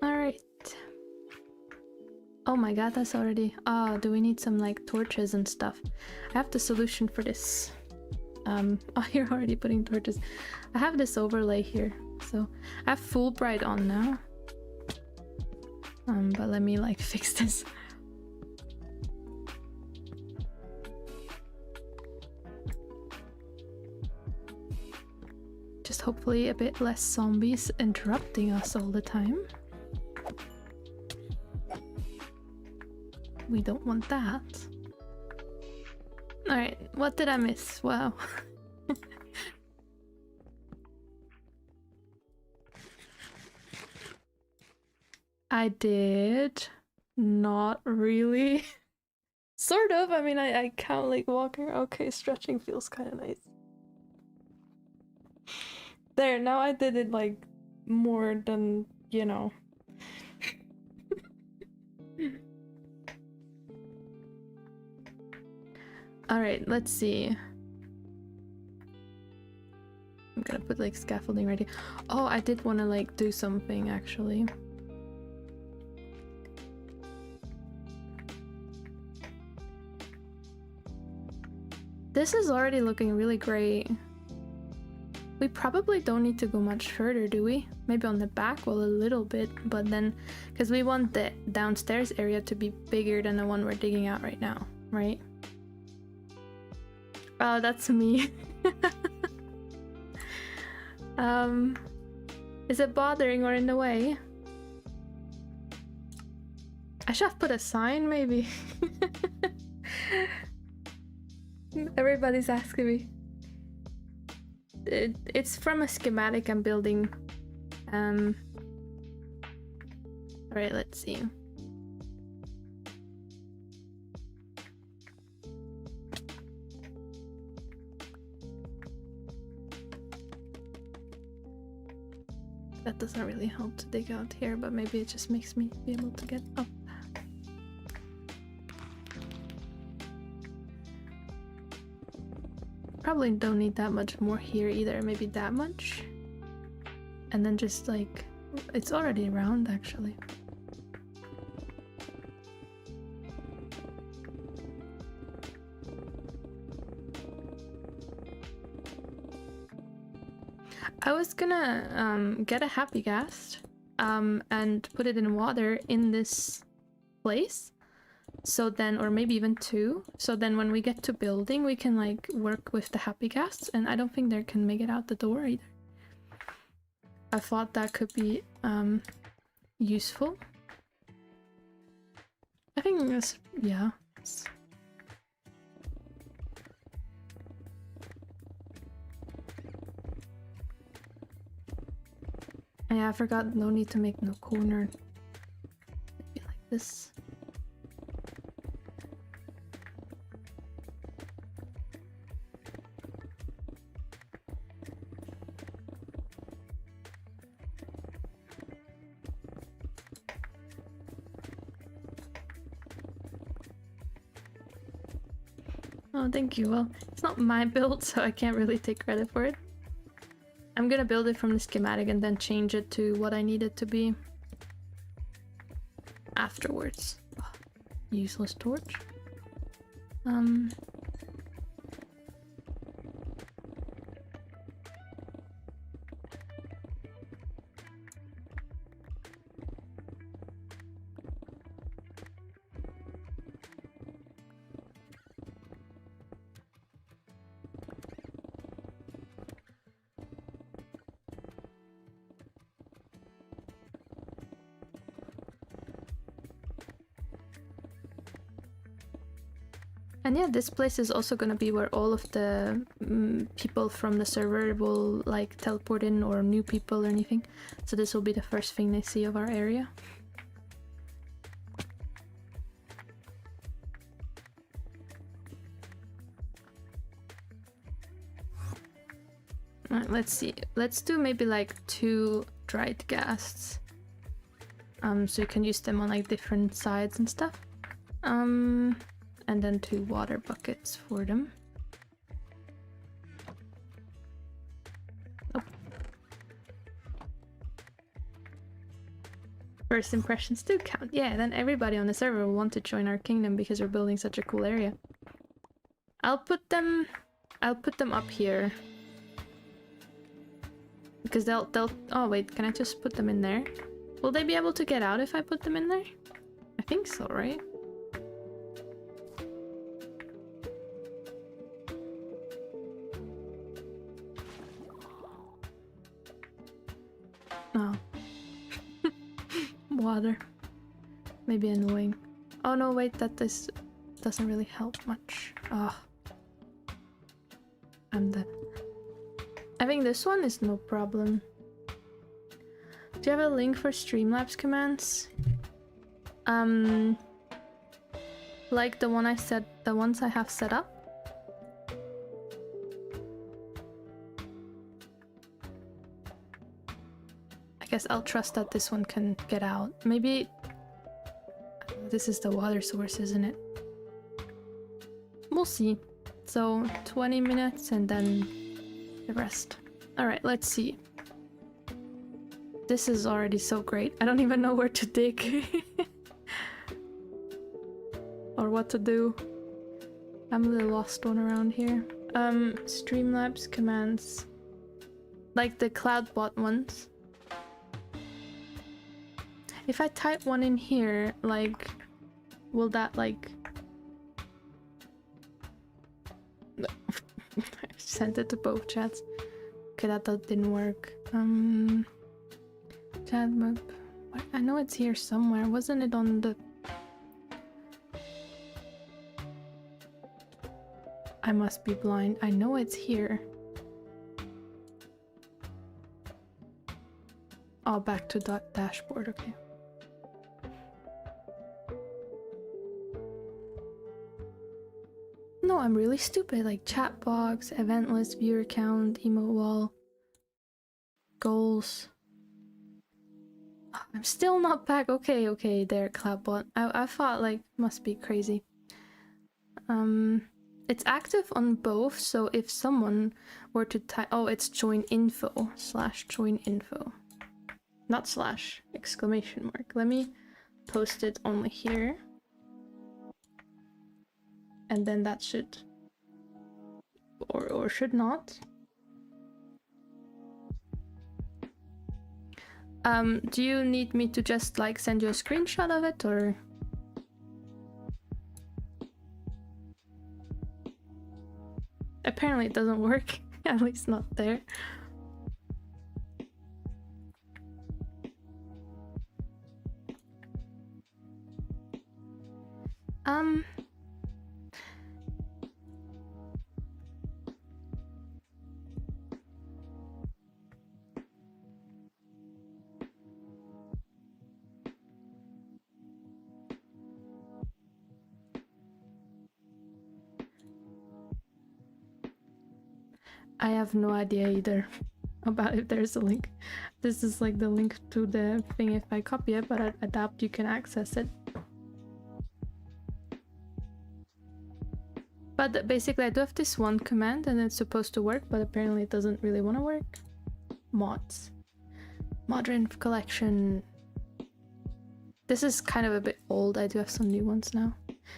Alright. Oh my god, that's already... Oh, do we need some like torches and stuff? I have the solution for this. Oh, you're already putting torches. I have this overlay here, so I have full bright on now. But let me like fix this. Just hopefully a bit less zombies interrupting us all the time. We don't want that. Alright, what did I miss? Wow. I did. Not really. Sort of. I mean, I count like walking. Okay, stretching feels kind of nice. There, now I did it like more than, you know. Alright, let's see. I'm gonna put like scaffolding right here. Oh, I did want to like do something actually. This is already looking really great. We probably don't need to go much further, do we? Maybe on the back wall a little bit, but then... Because we want the downstairs area to be bigger than the one we're digging out right now, right? Oh, that's me. Is it bothering or in the way? I should have put a sign, maybe. Everybody's asking me. It's from a schematic I'm building. Alright, let's see. That doesn't really help to dig out here, but maybe it just makes me be able to get up. Probably don't need that much more here either, maybe that much. And then just like, it's already round actually. I was gonna get a happy ghast and put it in water in this place. So then, or maybe even two, so then when we get to building we can like work with the happy ghasts, and I don't think they can make it out the door either. I thought that could be useful. I think this, yeah. Yeah, I forgot, no need to make no corner. Maybe like this. Oh, thank you. Well, it's not my build, so I can't really take credit for it. I'm gonna build it from the schematic and then change it to what I need it to be afterwards. Oh, useless torch. And yeah, this place is also gonna be where all of the people from the server will like teleport in, or new people or anything. So this will be the first thing they see of our area. Alright, let's see. Let's do maybe like 2 dried ghasts. So you can use them on like different sides and stuff. And then 2 water buckets for them. Oh. First impressions do count. Yeah, then everybody on the server will want to join our kingdom because we're building such a cool area. I'll put them up here. Because they'll oh wait, can I just put them in there? Will they be able to get out if I put them in there? I think so, right? Oh. Water. Maybe annoying. Oh no, wait, this doesn't really help much. Oh. I'm dead. I think this one is no problem. Do you have a link for Streamlabs commands? Like the ones I have set up? I guess I'll trust that this one can get out. Maybe this is the water source, isn't it? We'll see. So 20 minutes and then the rest. Alright, let's see. This is already so great. I don't even know where to dig. Or what to do. I'm a little lost one around here. Streamlabs commands. Like the CloudBot ones. If I type one in here, like, will that like... I sent it to both chats. Okay, that didn't work. Chat map. I know it's here somewhere. Wasn't it on the... I must be blind. I know it's here. Oh, back to dashboard. Okay. No, I'm really stupid. Like chat box, event list, viewer count, emote wall, goals. Oh, I'm still not back. Okay, there, CloudBot. I thought like must be crazy. It's active on both, so if someone were to type, oh, it's join info / join info, not slash exclamation mark. Let me post it only here. And then that should, or should not. Do you need me to just like send you a screenshot of it, or? Apparently it doesn't work, at least not there. I have no idea either about if there's a link. This is like the link to the thing if I copy it, but at Adapt you can access it. But basically I do have this one command and it's supposed to work, but apparently it doesn't really want to work. Mods. Modern collection. This is kind of a bit old. I do have some new ones now.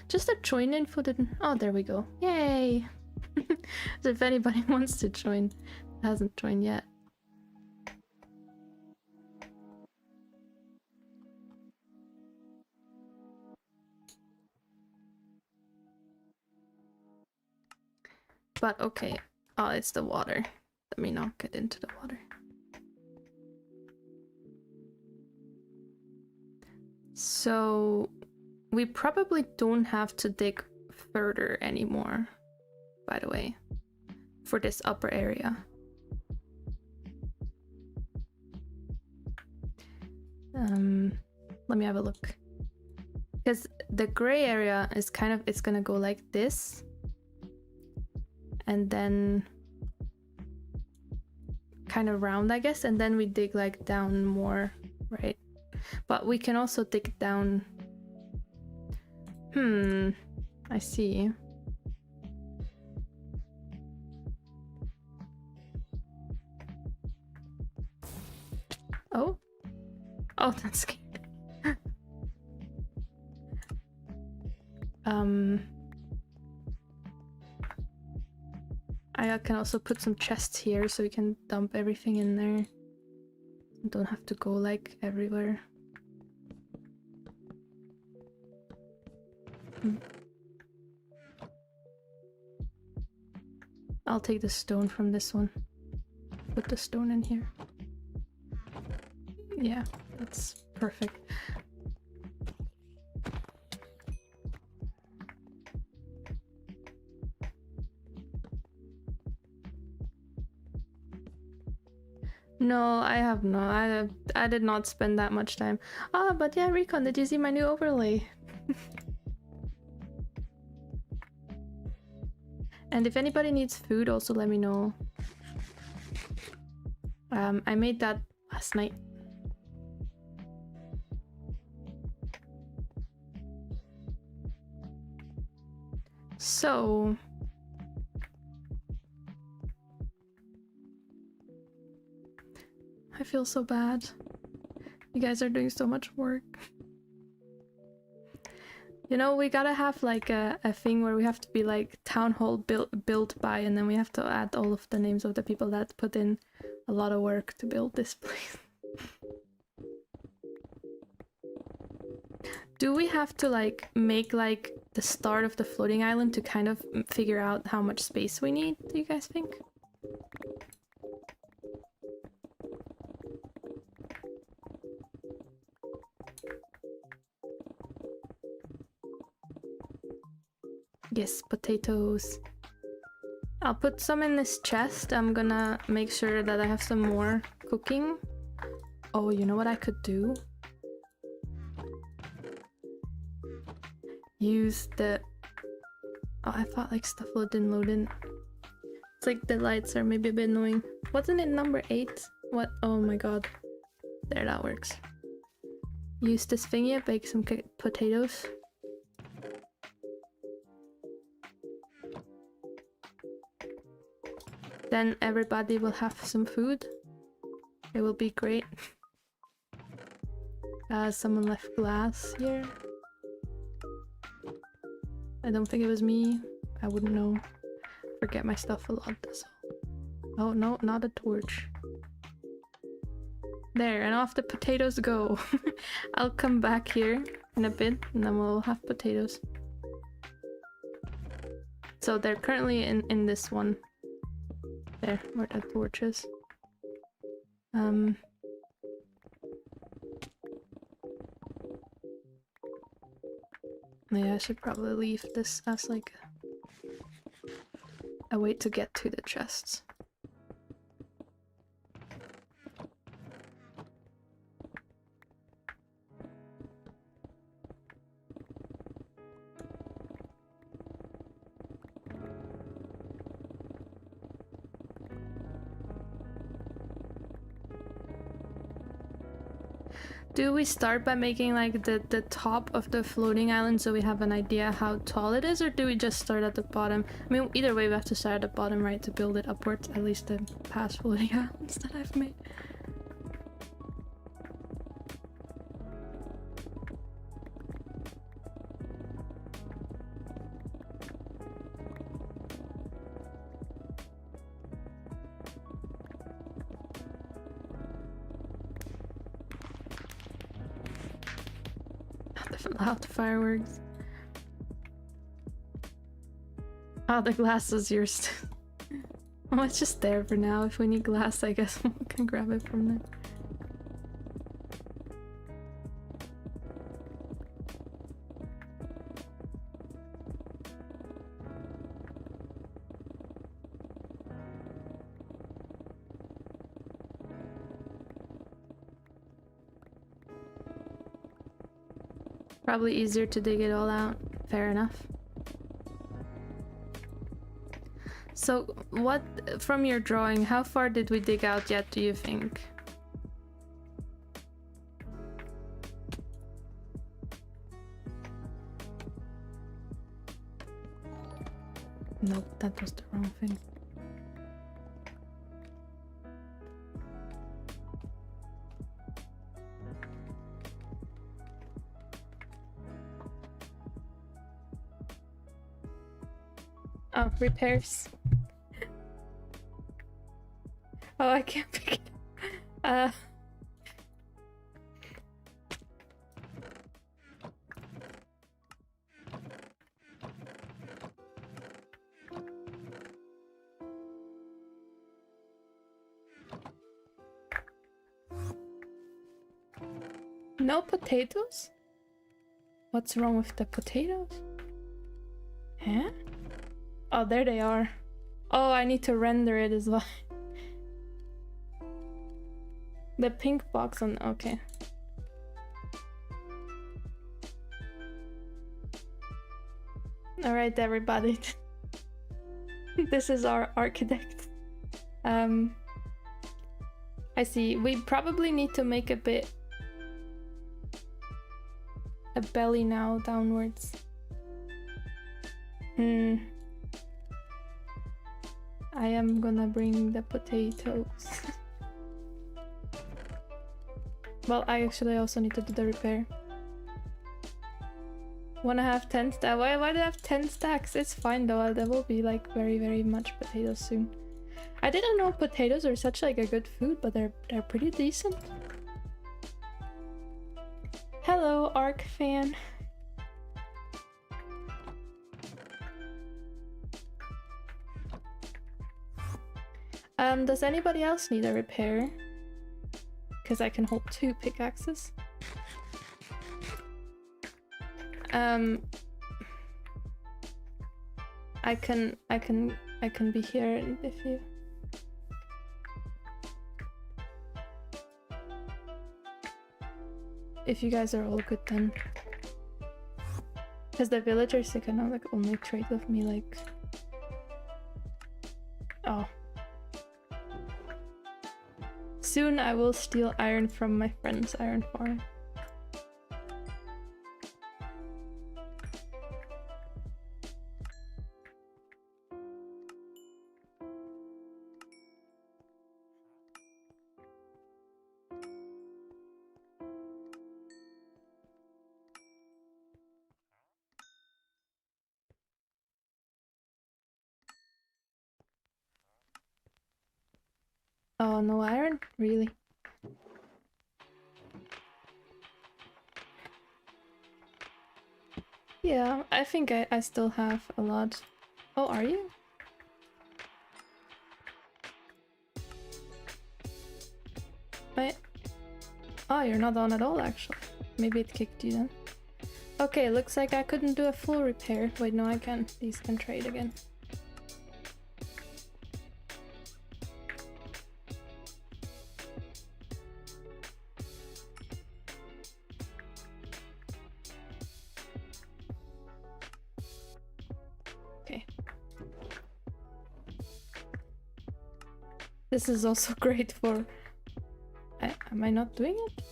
Just a join info didn't... Oh, there we go. Yay! So if anybody wants to join, hasn't joined yet. But okay. Oh, it's the water. Let me not get into the water. So we probably don't have to dig further anymore, by the way, for this upper area. Let me have a look. Because the gray area is kind of, it's gonna go like this. And then kind of round, I guess. And then we dig like down more, right? But we can also dig down. I see. Oh? Oh, that's scary. I can also put some chests here so we can dump everything in there. Don't have to go like everywhere. I'll take the stone from this one. Put the stone in here. Yeah, that's perfect. No, I have not. I did not spend that much time. Ah, but yeah, Recon, did you see my new overlay? And if anybody needs food, also let me know. I made that last night. So... I feel so bad. You guys are doing so much work. You know, we gotta have like a thing where we have to be like town hall built by, and then we have to add all of the names of the people that put in a lot of work to build this place. Do we have to like make like the start of the floating island to kind of figure out how much space we need, do you guys think? Yes, potatoes. I'll put some in this chest. I'm gonna make sure that I have some more cooking. Oh, you know what I could do? Use the... Oh, I thought like stuff didn't load in. It's like the lights are maybe a bit annoying. Wasn't it number 8? What? Oh my god. There, that works. Use this thingy, bake some potatoes. Then everybody will have some food. It will be great. Someone left glass here. I don't think it was me. I wouldn't know. Forget my stuff a lot, so. Oh no, not a torch. There, and off the potatoes go. I'll come back here in a bit and then we'll have potatoes. So they're currently in this one. There, where the torch is. Yeah, I should probably leave this as like a way to get to the chests. Do we start by making like the top of the floating island so we have an idea how tall it is, or do we just start at the bottom? I mean, either way we have to start at the bottom, right, to build it upwards, at least the past floating islands that I've made. Loud fireworks. Oh, the glass is yours. Well, it's just there for now. If we need glass, I guess we can grab it from there. Probably easier to dig it all out. Fair enough. So, what, from your drawing, how far did we dig out yet, do you think? Nope, that was the wrong thing. Oh, repairs. Oh, I can't pick it up. No potatoes? What's wrong with the potatoes? Huh? Oh, there they are. Oh, I need to render it as well. The pink box on... okay. Alright, everybody. This is our architect. I see. We probably need to make a belly now, downwards. I am gonna bring the potatoes. Well, I actually also need to do the repair. Wanna have 10 stacks? Why do I have 10 stacks? It's fine though, there will be like very much potatoes soon. I didn't know potatoes are such like a good food, but they're pretty decent. Hello, Ark fan. Does anybody else need a repair? Because I can hold 2 pickaxes. I can be here if you guys are all good then. Because the villagers, they kind of like only trade with me like... Oh. Soon I will steal iron from my friend's iron farm. Oh, no iron? Really? Yeah, I think I still have a lot. Oh, are you? Wait. Oh, you're not on at all, actually. Maybe it kicked you then. Okay, looks like I couldn't do a full repair. Wait, no, I can. These can trade again. This is also great for... am I not doing it?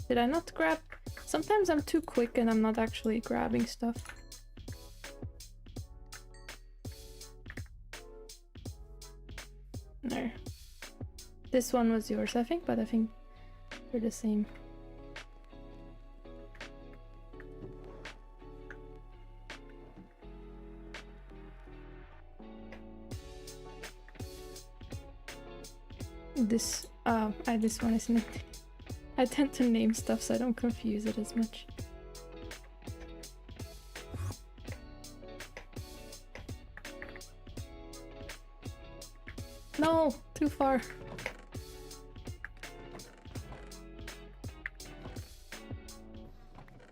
Did I not grab? Sometimes I'm too quick and I'm not actually grabbing stuff. No. This one was yours, I think, but I think they're the same. This this one is named. I tend to name stuff so I don't confuse it as much. No, too far.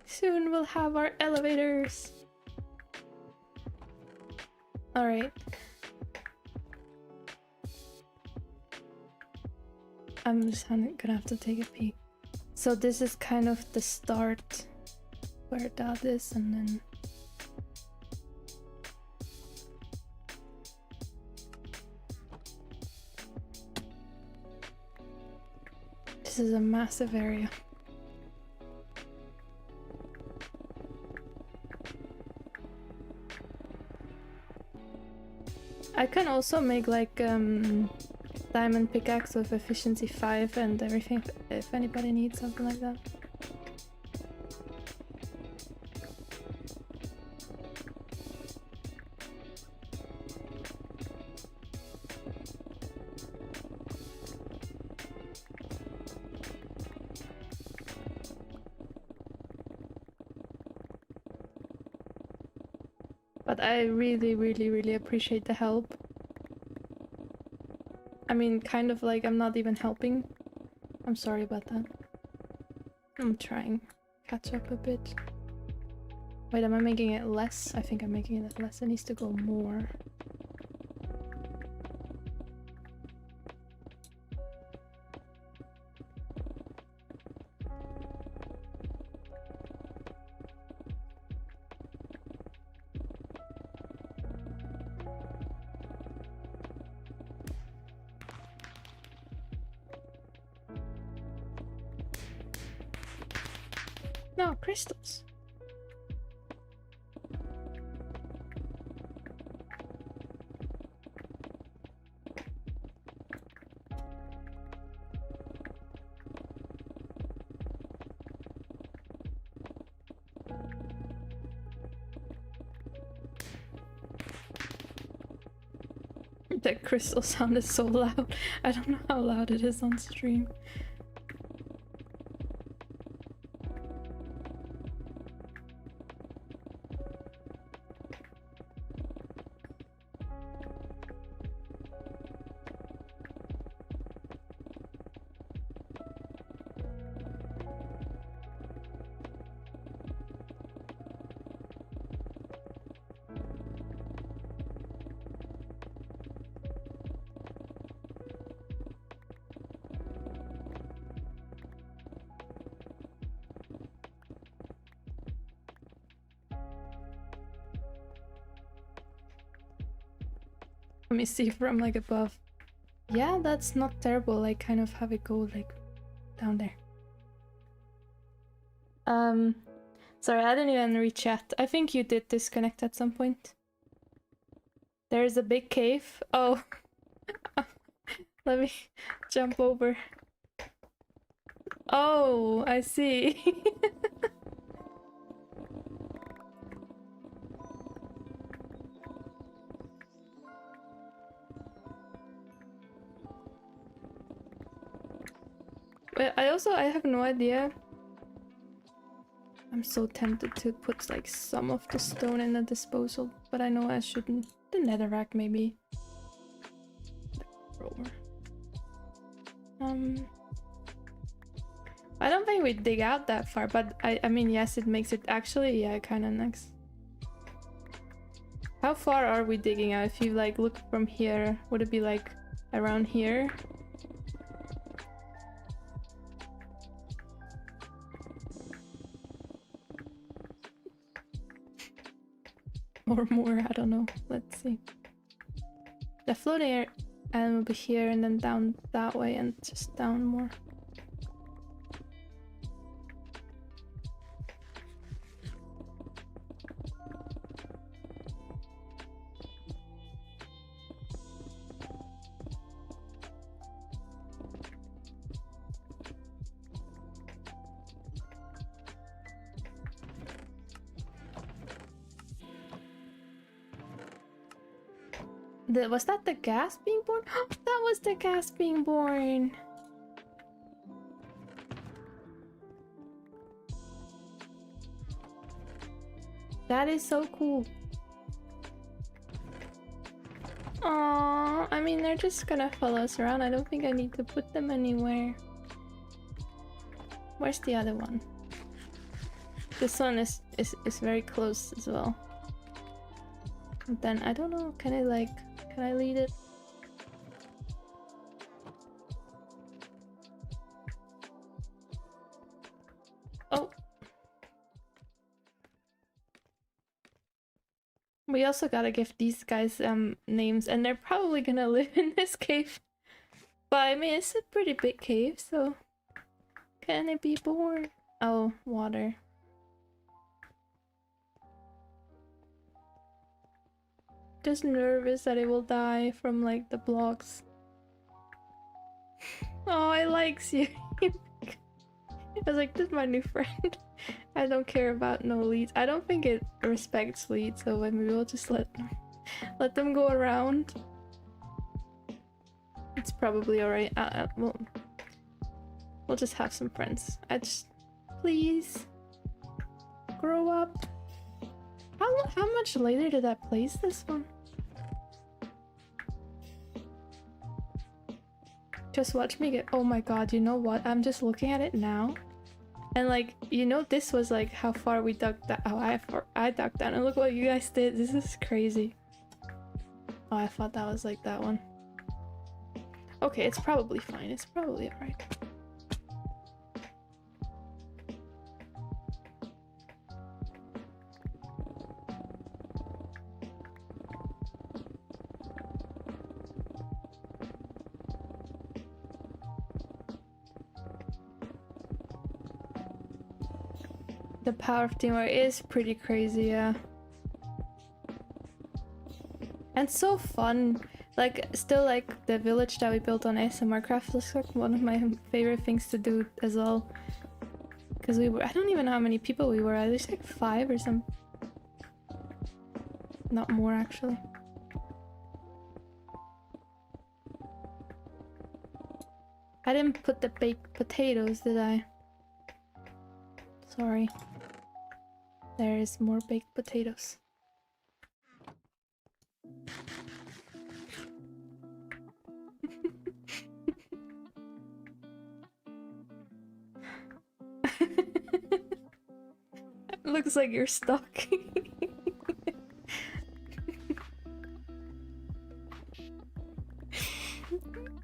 Soon we'll have our elevators. All right. I'm just gonna have to take a peek. So this is kind of the start where that is, and then this is a massive area. I can also make like diamond pickaxe with efficiency 5 and everything if anybody needs something like that. But I really appreciate the help. I mean, kind of like I'm not even helping. I'm sorry about that. I'm trying to catch up a bit. Wait, am I making it less? I think I'm making it less. It needs to go more. No, crystals. That crystal sound is so loud. I don't know how loud it is on stream. Let me see from like above. Yeah, that's not terrible. Like kind of have it go like down there. Sorry, I didn't even read chat. I think you did disconnect at some point. There's a big cave. Oh, let me jump over. Oh, I see. But I have no idea. I'm so tempted to put like some of the stone in the disposal, but I know I shouldn't. The netherrack maybe. I don't think we dig out that far, but I mean yes, it makes it actually kind of nice. How far are we digging out? If you like look from here, would it be like around here? Or more, I don't know. Let's see. The floating air and will be here and then down that way and just down more. Was that the gas being born? That was the gas being born! That is so cool. Aww, I mean, they're just gonna follow us around. I don't think I need to put them anywhere. Where's the other one? This one is very close as well. And then, I don't know, can I lead it? Oh! We also gotta give these guys names, and they're probably gonna live in this cave. But I mean, it's a pretty big cave, so... Can it be born? Oh, water. Just nervous that it will die from like the blocks. Oh, it likes you. I was like, this is my new friend. I don't care about no leads. I don't think it respects leads, so maybe we'll just let them go around. It's probably alright. We'll just have some friends. Please grow up. How much later did I place this one? Just watch me get. Oh my god! You know what? I'm just looking at it now, and like, you know, this was like how far we dug that. Oh, I dug down, and look what you guys did. This is crazy. Oh, I thought that was like that one. Okay, it's probably fine. It's probably alright. The power of teamwork is pretty crazy, yeah. And so fun. Like, still like the village that we built on ASMR Craft looks like one of my favorite things to do as well. Because we were, I don't even know how many people we were, at least like 5 or some. Not more actually. I didn't put the baked potatoes, did I? Sorry. There is more baked potatoes. Looks like you're stuck.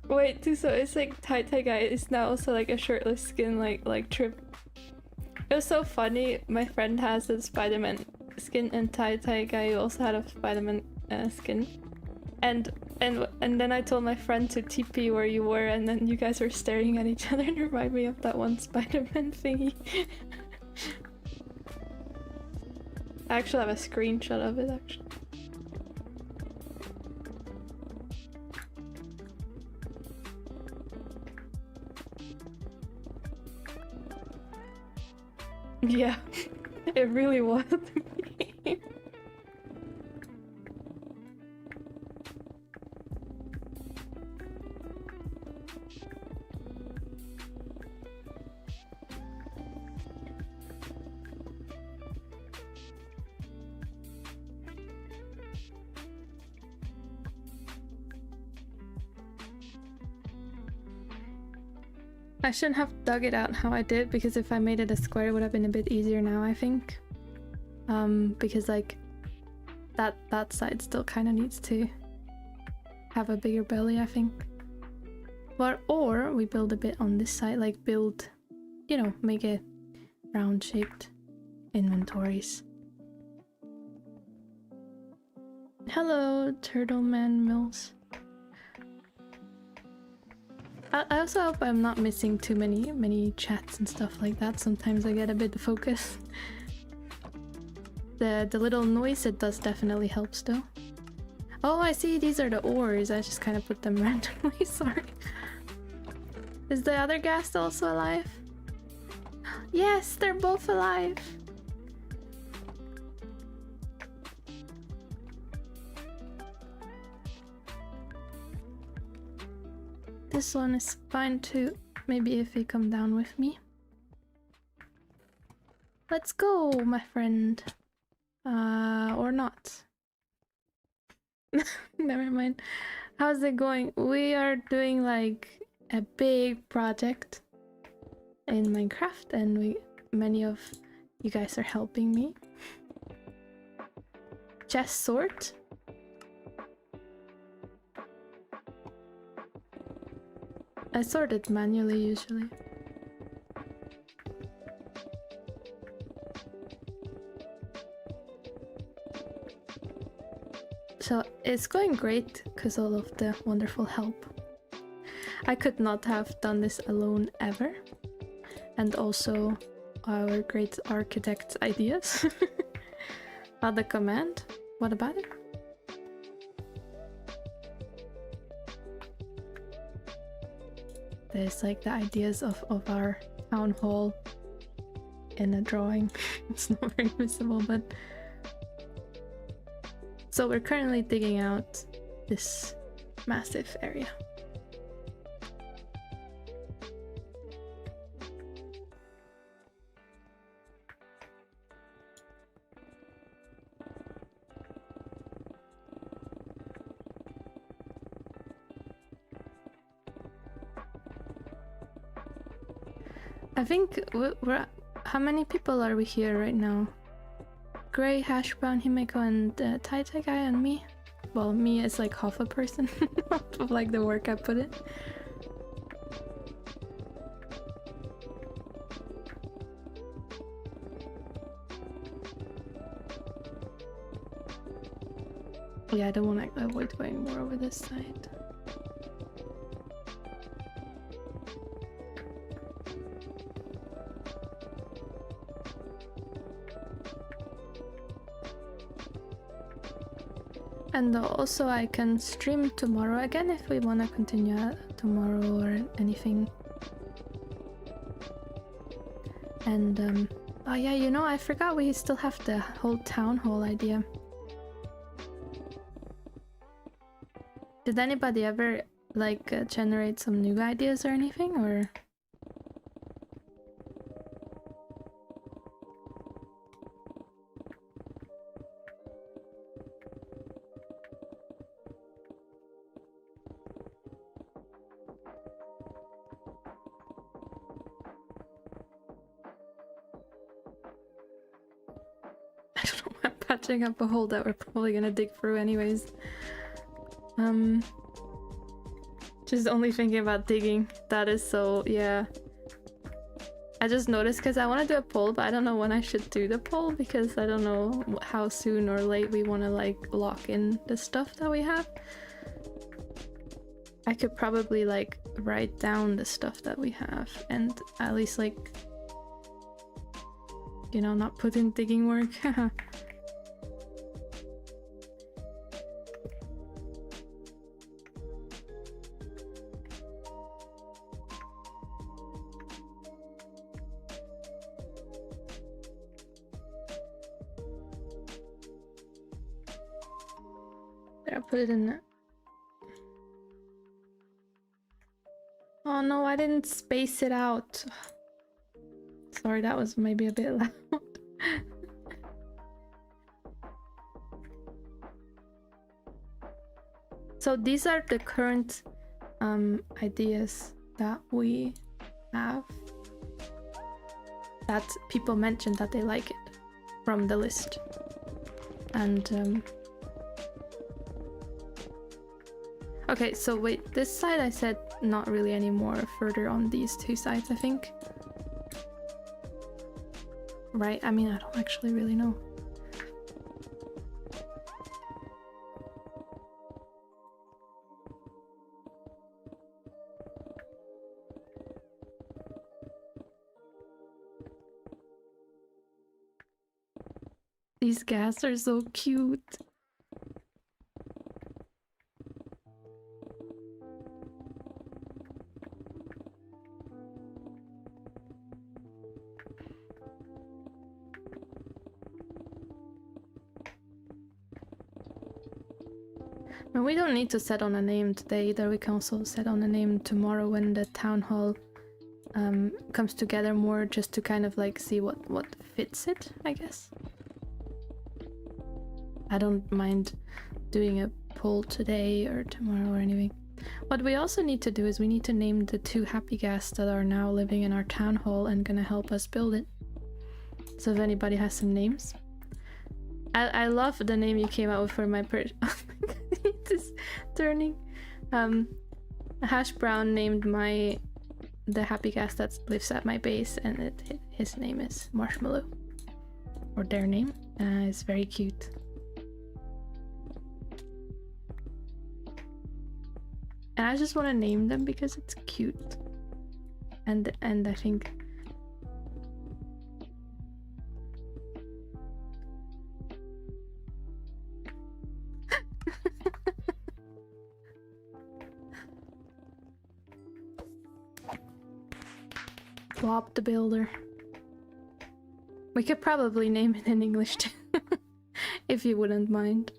Wait, too, so it's like Tai guy is now also like a shirtless skin like Trip. It was so funny. My friend has a Spider-Man skin, and Tai guy also had a Spider-Man skin. And then I told my friend to TP where you were, and then you guys were staring at each other and remind me of that one Spider-Man thingy. I actually have a screenshot of it, actually. Yeah, it really was me. I shouldn't have dug it out how I did, because if I made it a square it would have been a bit easier now, I think. Because like that side still kind of needs to have a bigger belly, I think. Or we build a bit on this side, like build, you know, make it round shaped inventories. Hello, Turtle Man Mills. I also hope I'm not missing too many chats and stuff like that. Sometimes I get a bit focused. The little noise it does definitely helps though. Oh, I see, these are the ores. I just kind of put them randomly, sorry. Is the other ghast also alive? Yes, they're both alive! this one is fine too. Maybe if you come down with me. Let's go, my friend. Or not. Never mind. How's it going? We are doing like a big project in Minecraft, and many of you guys are helping me. Chest sort. I sort it manually usually. So it's going great because all of the wonderful help. I could not have done this alone ever. And also our great architect's ideas. The command, what about it? There's like the ideas of our town hall in a drawing. It's not very visible, but... So we're currently digging out this massive area. I think we're... How many people are we here right now? Gray, Hash Brown, Himeko, and Tai guy, and me. Well, me is like half a person of like the work I put in. Yeah, I don't want to avoid going more over this side. And also I can stream tomorrow again if we want to continue tomorrow or anything. And oh yeah, you know, I forgot we still have the whole town hall idea. Did anybody ever like generate some new ideas or anything, or? Patching up a hole that we're probably gonna dig through anyways. Just only thinking about digging. That is so, yeah. I just noticed because I want to do a poll, but I don't know when I should do the poll because I don't know how soon or late we want to like lock in the stuff that we have. I could probably like write down the stuff that we have and at least like, you know, not put in digging work. I'll put it in there. Oh no, I didn't space it out. Sorry, that was maybe a bit loud. So these are the current ideas that we have that people mentioned that they like it from the list. And okay, so wait, this side I said not really anymore, further on these two sides I think. Right? I mean, I don't actually really know. These gas are so cute. And we don't need to set on a name today either. We can also set on a name tomorrow when the town hall comes together more, just to kind of like see what fits it, I guess. I don't mind doing a poll today or tomorrow or anything. What we also need to do is we need to name the 2 happy guests that are now living in our town hall and gonna help us build it. So if anybody has some names. I love the name you came out with for my oh my god, it is turning. Hash Brown named the happy guest that lives at my base, and his name is Marshmallow. Or their name. It's very cute. And I just want to name them because it's cute. And I think Bob the Builder. We could probably name it in English too, if you wouldn't mind.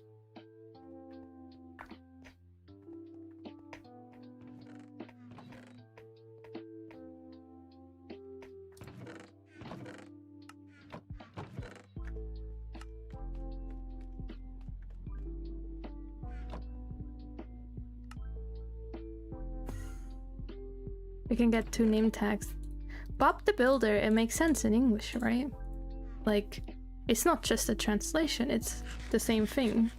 We can get 2 name tags. Bob the Builder, it makes sense in English, right? Like, it's not just a translation, it's the same thing.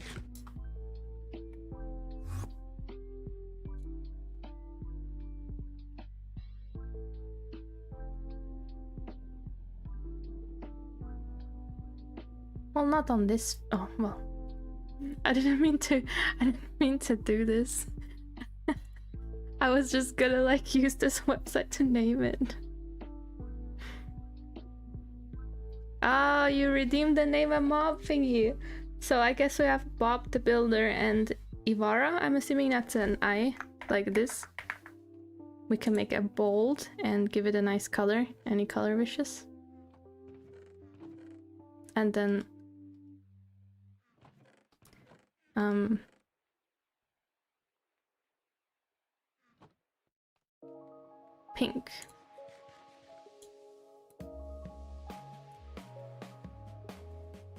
Well, not on this. Oh, well. I didn't mean to do this. I was just gonna like use this website to name it. Ah, you redeemed the name a mob thingy. So I guess we have Bob the Builder and Ivara. I'm assuming that's an I, like this. We can make it bold and give it a nice color. Any color wishes. And then pink.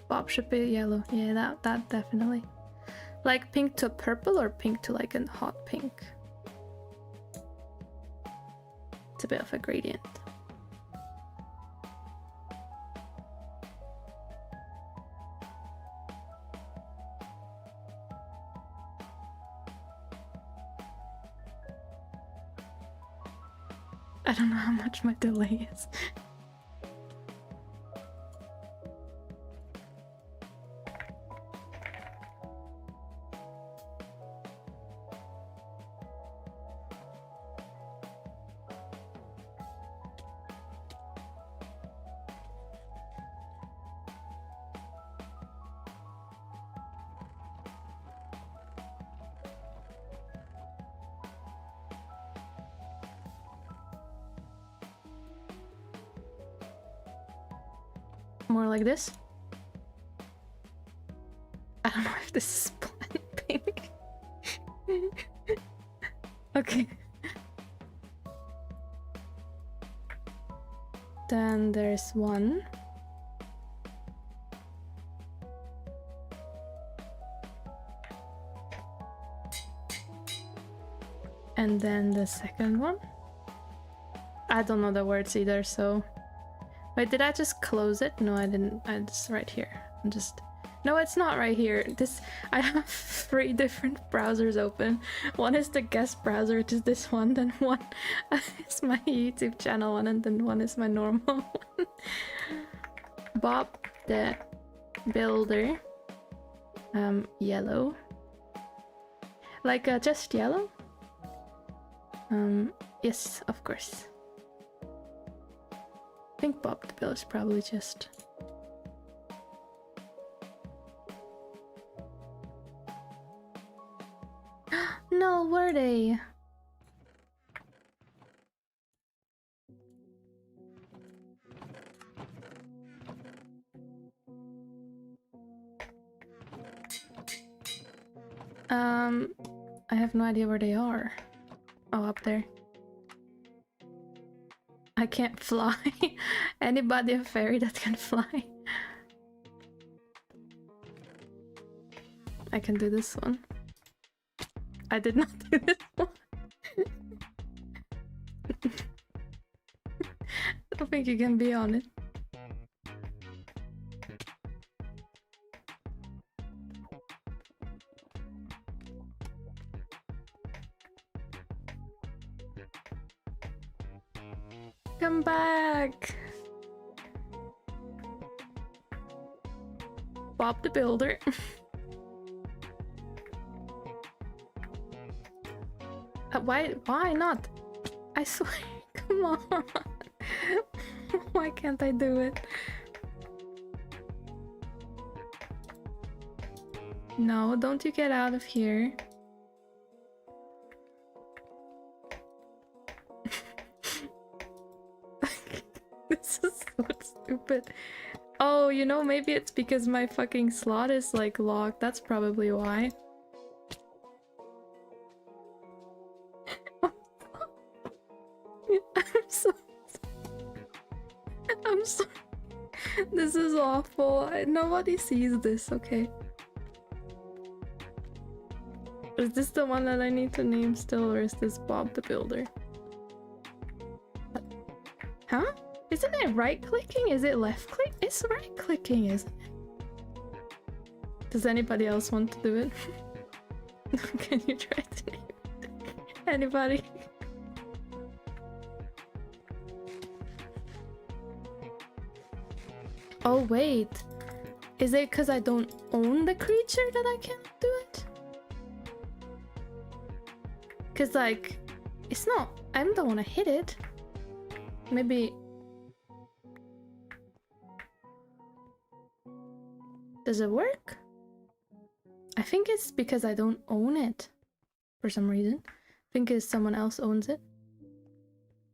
Bob should be yellow. Yeah, that definitely. Like pink to purple or pink to like a hot pink. It's a bit of a gradient. I don't know how much my delay is. More like this. I don't know if this is planet pink. Okay. Then there's one. And then the second one. I don't know the words either, so... Wait, did I just close it? No, I didn't. It's right here. I'm just... No, it's not right here. I have 3 different browsers open. One is the guest browser, which is this one. Then one is my YouTube channel one, and then one is my normal one. Bob the Builder. Yellow. Like just yellow? Yes, of course. I think Bob the Builder is probably just... No, were they? I have no idea where they are. Oh, up there. I can't fly. Anybody a fairy that can fly? I can do this one. I did not do this one. I don't think you can be on it. Come back! Bob the Builder. Why not? I swear, come on. Why can't I do it? No, don't you get out of here. This is so stupid. Oh, you know, maybe it's because my fucking slot is like locked. That's probably why. I'm sorry. This is awful. Nobody sees this, okay? Is this the one that I need to name still, or is this Bob the Builder? Huh? Isn't it right-clicking? Is it left-click? It's right-clicking, isn't it? Does anybody else want to do it? Can you try to name it? Anybody? Oh wait, is it because I don't own the creature that I can't do it? Because like, it's not, I don't want to hit it. Maybe... Does it work? I think it's because I don't own it for some reason. I think it's someone else owns it.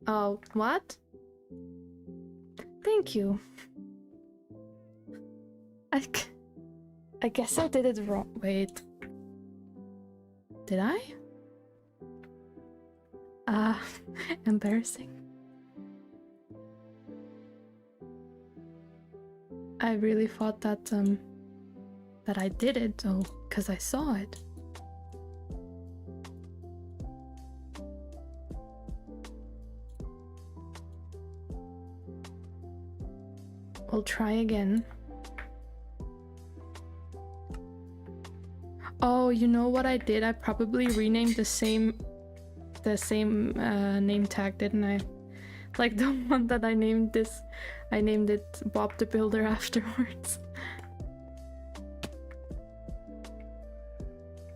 Oh, what? Thank you. I guess I did it wrong. Wait. Did I? Embarrassing. I really thought that, that I did it, though, because I saw it. We'll try again. Oh, you know what I did? I probably renamed the same name tag, didn't I? Like the one that I named this, I named it Bob the Builder afterwards.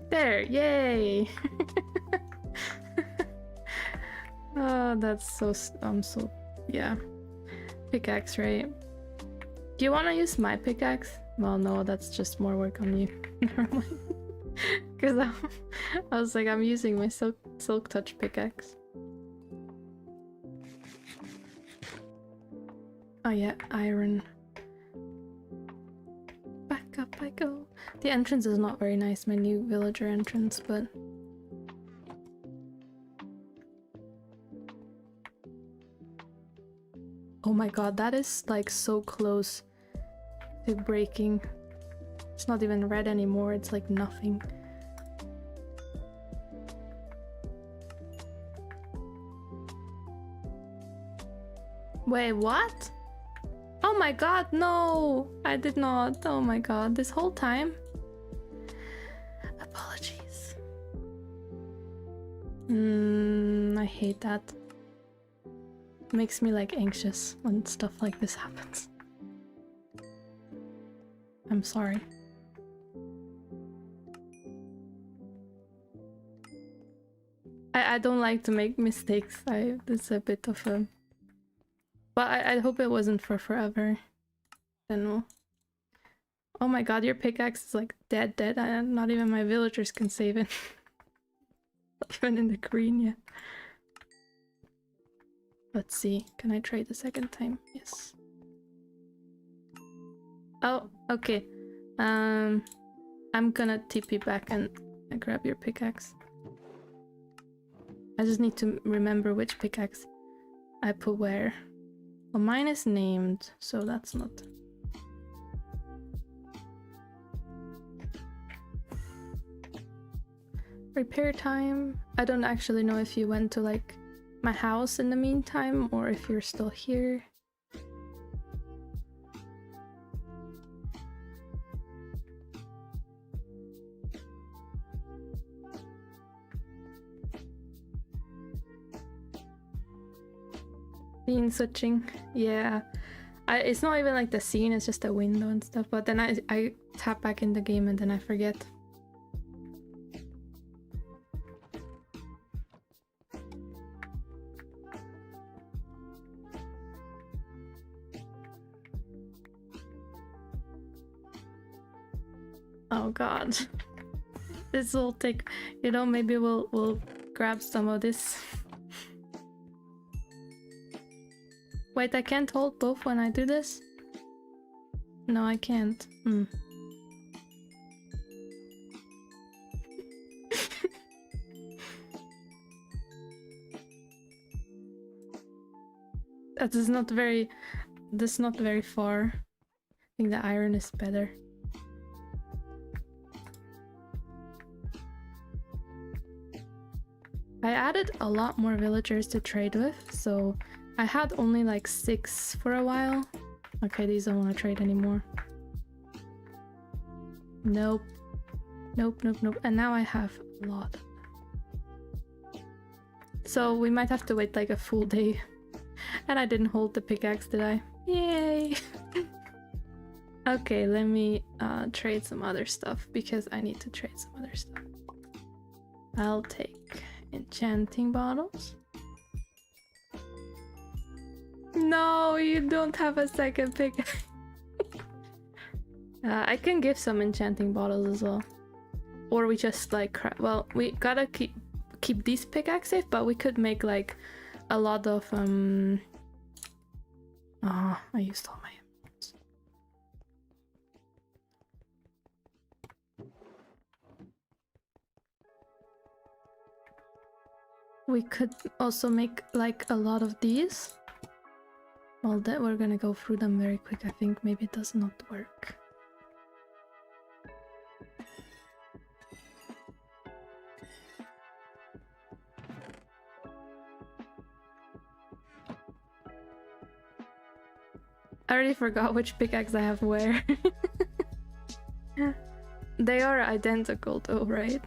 There, yay! Oh, that's so, yeah. Pickaxe, right? Do you want to use my pickaxe? Well, no, that's just more work on you. Never mind. Because I was like, I'm using my silk touch pickaxe. Oh yeah, iron. Back up I go. The entrance is not very nice, my new villager entrance, but... Oh my god, that is like so close to breaking. It's not even red anymore, it's like nothing. Wait, what? Oh my god, no! I did not. Oh my god, this whole time? Apologies. I hate that. It makes me like anxious when stuff like this happens. I'm sorry. I don't like to make mistakes. It's a bit of a... But I hope it wasn't for forever. I don't know. Oh my god, your pickaxe is like dead. Not even my villagers can save it. Not even in the green yet. Let's see. Can I trade the second time? Yes. Oh, okay. I'm gonna TP back and I grab your pickaxe. I just need to remember which pickaxe I put where. Well, mine is named, so that's not... Repair time. I don't actually know if you went to like my house in the meantime or if you're still here. Scene switching. Yeah. It's not even like the scene, it's just a window and stuff. But then I tap back in the game and then I forget. Oh god. This will take, you know, maybe we'll grab some of this. Wait, I can't hold both when I do this? No, I can't. That is not very... That's not very far. I think the iron is better. I added a lot more villagers to trade with, so I had only like 6 for a while. Okay, these don't want to trade anymore. Nope. Nope, nope, nope. And now I have a lot. So we might have to wait like a full day. And I didn't hold the pickaxe, did I? Yay! Okay, let me trade some other stuff because I need to trade some other stuff. I'll take enchanting bottles. No, you don't have a second pickaxe. I can give some enchanting bottles as well. Or we just like... Well, we gotta keep these pickaxes, but we could make like a lot of... Oh, I used all my... We could also make like a lot of these. Well, that we're gonna go through them very quick. I think maybe it does not work. I already forgot which pickaxe I have where. They are identical though, right?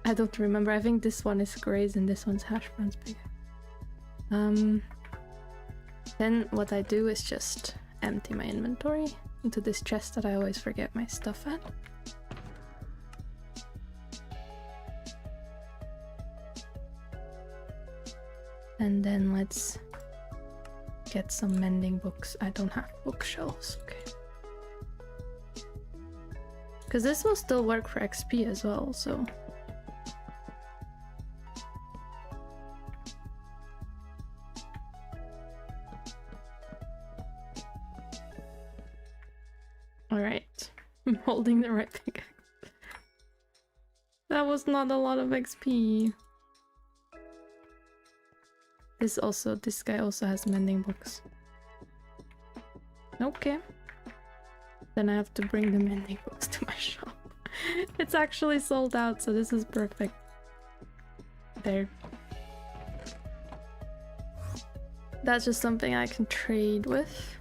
I don't remember. I think this one is Gray's and this one's Hash Brown's pickaxe. Then what I do is just empty my inventory into this chest that I always forget my stuff at. And then let's get some mending books. I don't have bookshelves, okay. Because this will still work for XP as well, so... Alright, I'm holding the right pickaxe. That was not a lot of XP. This guy also has mending books. Okay. Then I have to bring the mending books to my shop. It's actually sold out, so this is perfect. There. That's just something I can trade with.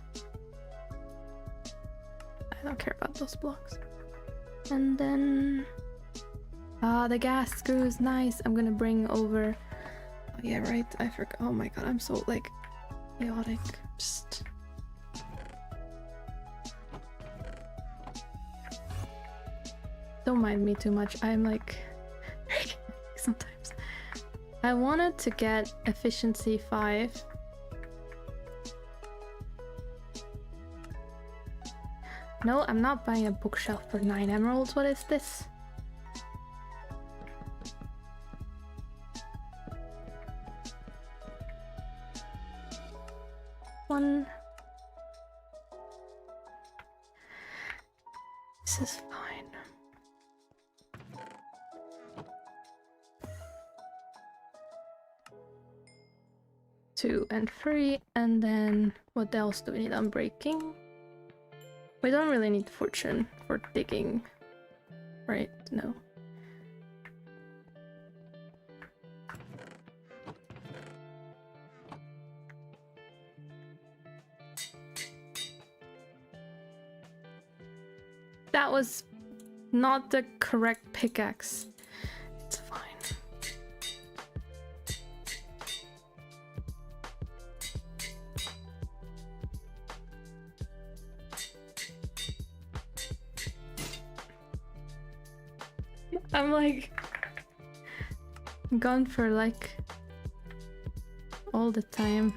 I don't care about those blocks. And then... the gas screws, nice. I'm gonna bring over... Oh yeah, right, I forgot. Oh my god, I'm so, like, chaotic. Just... Don't mind me too much. I'm, like... sometimes. I wanted to get efficiency 5. No, I'm not buying a bookshelf for 9 emeralds. What is this? One. This is fine. 2 and 3, and then what else do we need? Unbreaking. We don't really need fortune for digging, right? No. That was not the correct pickaxe. It's fine. I'm like gone for like all the time.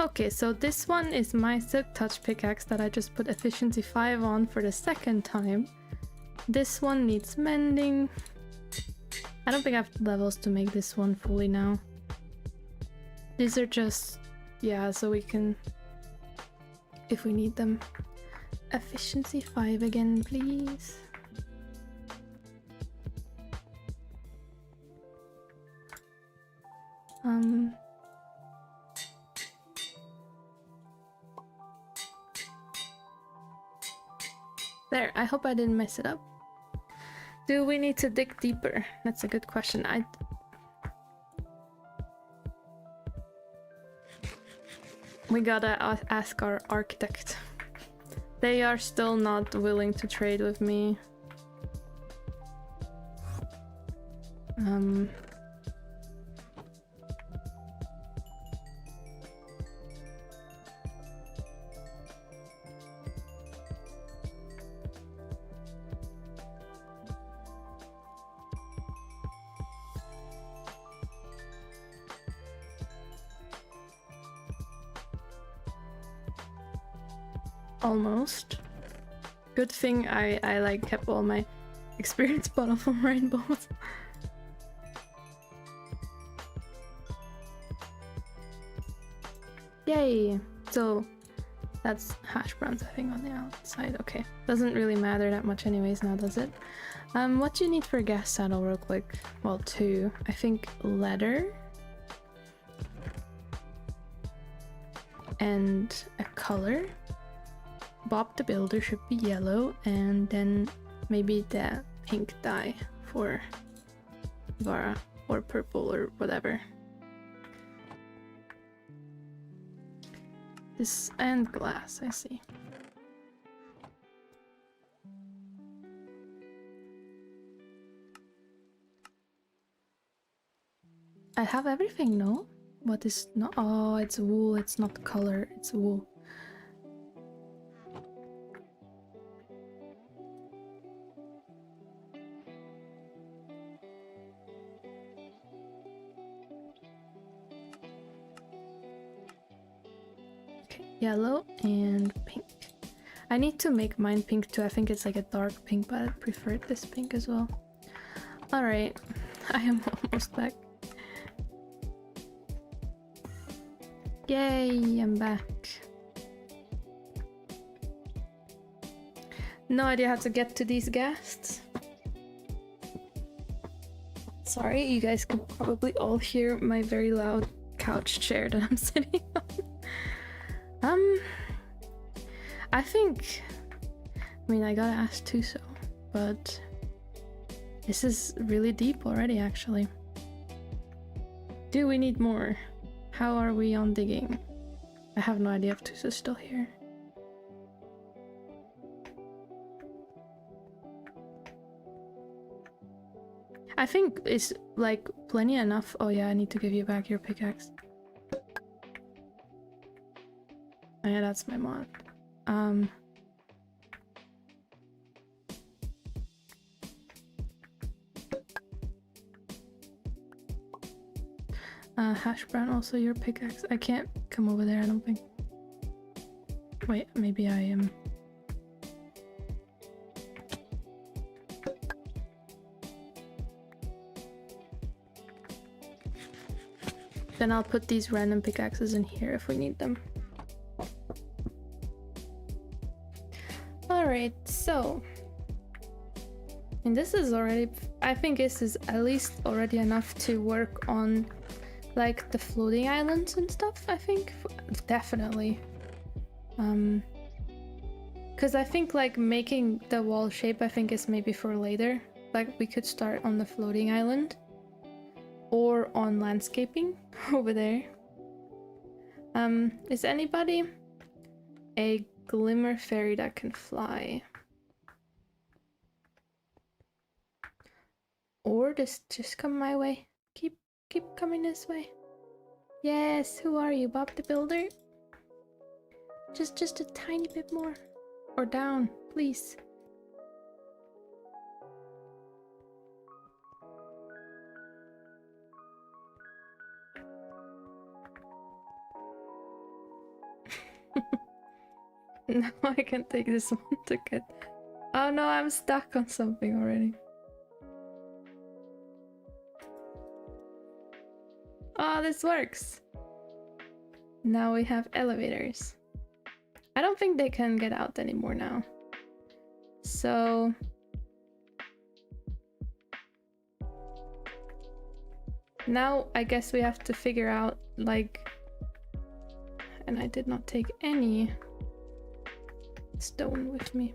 Okay, so this one is my Silk Touch pickaxe that I just put efficiency 5 on for the second time. This one needs mending. I don't think I have levels to make this one fully now. These are just, yeah, so we can, if we need them. Efficiency 5 again, please. There, I hope I didn't mess it up. Do we need to dig deeper? That's a good question. We gotta ask our architect. They are still not willing to trade with me. Almost. Good thing I like kept all my experience bottle from rainbows. Yay! So that's hash browns, I think, on the outside. Okay, doesn't really matter that much anyways now, does it? What do you need for a gas saddle real quick? Well, 2. I think leather and a color. Bob the Builder should be yellow, and then maybe the pink dye for Vara, or purple, or whatever. This and glass, I see. I have everything, no? What is not? Oh, it's wool, it's not color, it's wool. Yellow and pink. I need to make mine pink too. I think it's like a dark pink, but I prefer this pink as well. Alright, I am almost back. Yay, I'm back. No idea how to get to these ghasts. Sorry, you guys can probably all hear my very loud couch chair that I'm sitting on. I think, I mean, I gotta ask Tuso, but this is really deep already, actually. Do we need more? How are we on digging? I have no idea if Tuso's still here. I think it's like plenty enough. Oh yeah, I need to give you back your pickaxe. Oh yeah, that's my mod. Hash brown, also your pickaxe. I can't come over there, I don't think. Wait, maybe I am. Then I'll put these random pickaxes in here if we need them. Alright, so And this is already, I think this is at least already enough to work on like the floating islands and stuff, I think. Definitely. Because I think like making the wall shape, I think is maybe for later. Like we could start on the floating island or on landscaping over there. Is anybody a glimmer fairy that can fly? Or just come my way. Keep coming this way. Yes, who are you, Bob the Builder? Just a tiny bit more. Or down, please. No, I can't take this one to get. Oh no, I'm stuck on something already. Oh, this works. Now we have elevators. I don't think they can get out anymore now. So now I guess we have to figure out like, and I did not take any stone with me.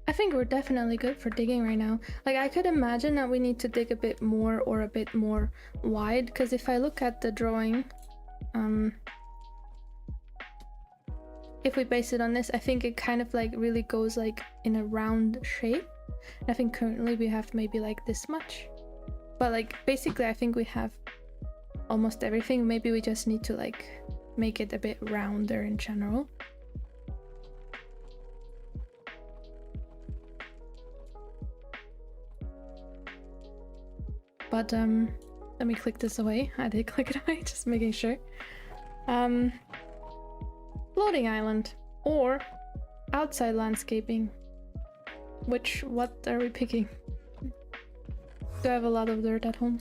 I think we're definitely good for digging right now. Like I could imagine that we need to dig a bit more or a bit more wide, because if I look at the drawing, if we base it on this, I think it kind of like really goes like in a round shape. I think currently we have maybe like this much, but like basically I think we have almost everything. Maybe we just need to like make it a bit rounder in general. But let me click this away. I did click it away, just making sure. Floating island or outside landscaping. What are we picking? Do I have a lot of dirt at home?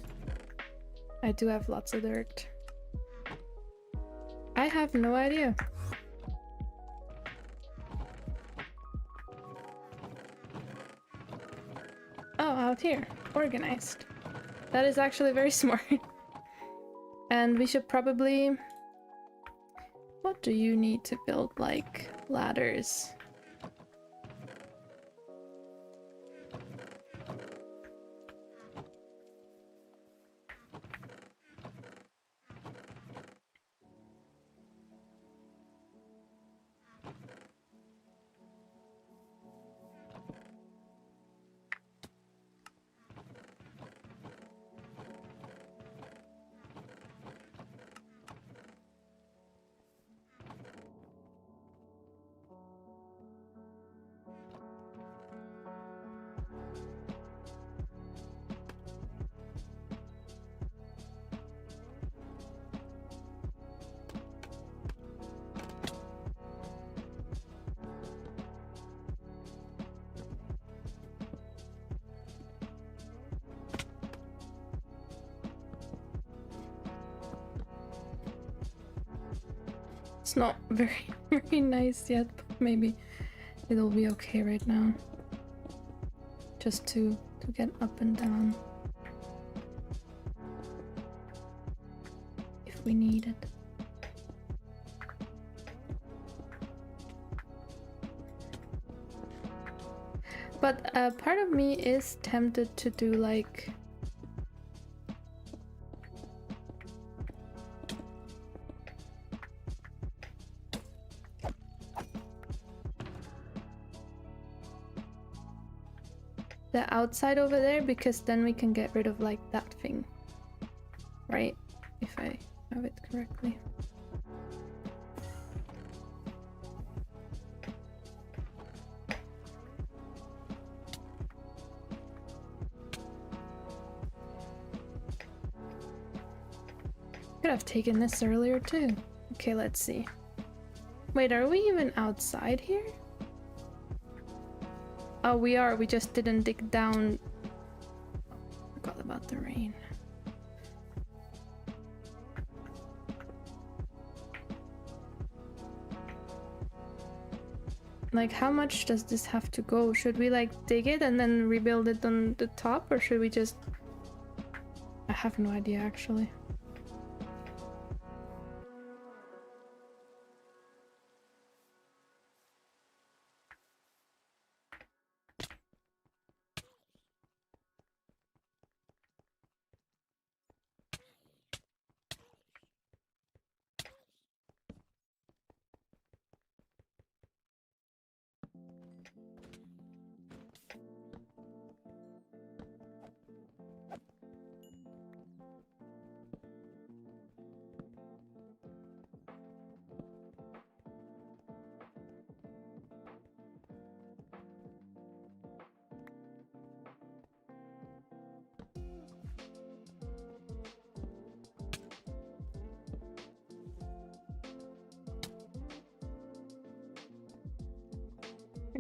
I do have lots of dirt. I have no idea. Oh, out here. Organized. That is actually very smart. And we should probably... What do you need to build, like, ladders? It's not very nice yet, but maybe it'll be okay right now. Just to get up and down. If we need it. But part of me is tempted to do like... the outside over there, because then we can get rid of like that thing, right? If I have it correctly. Could have taken this earlier too. Okay, let's see. Wait, are we even outside here? Oh, we are. We just didn't dig down. Forgot about the rain. Like, how much does this have to go? Should we like dig it and then rebuild it on the top, or should we just... I have no idea actually.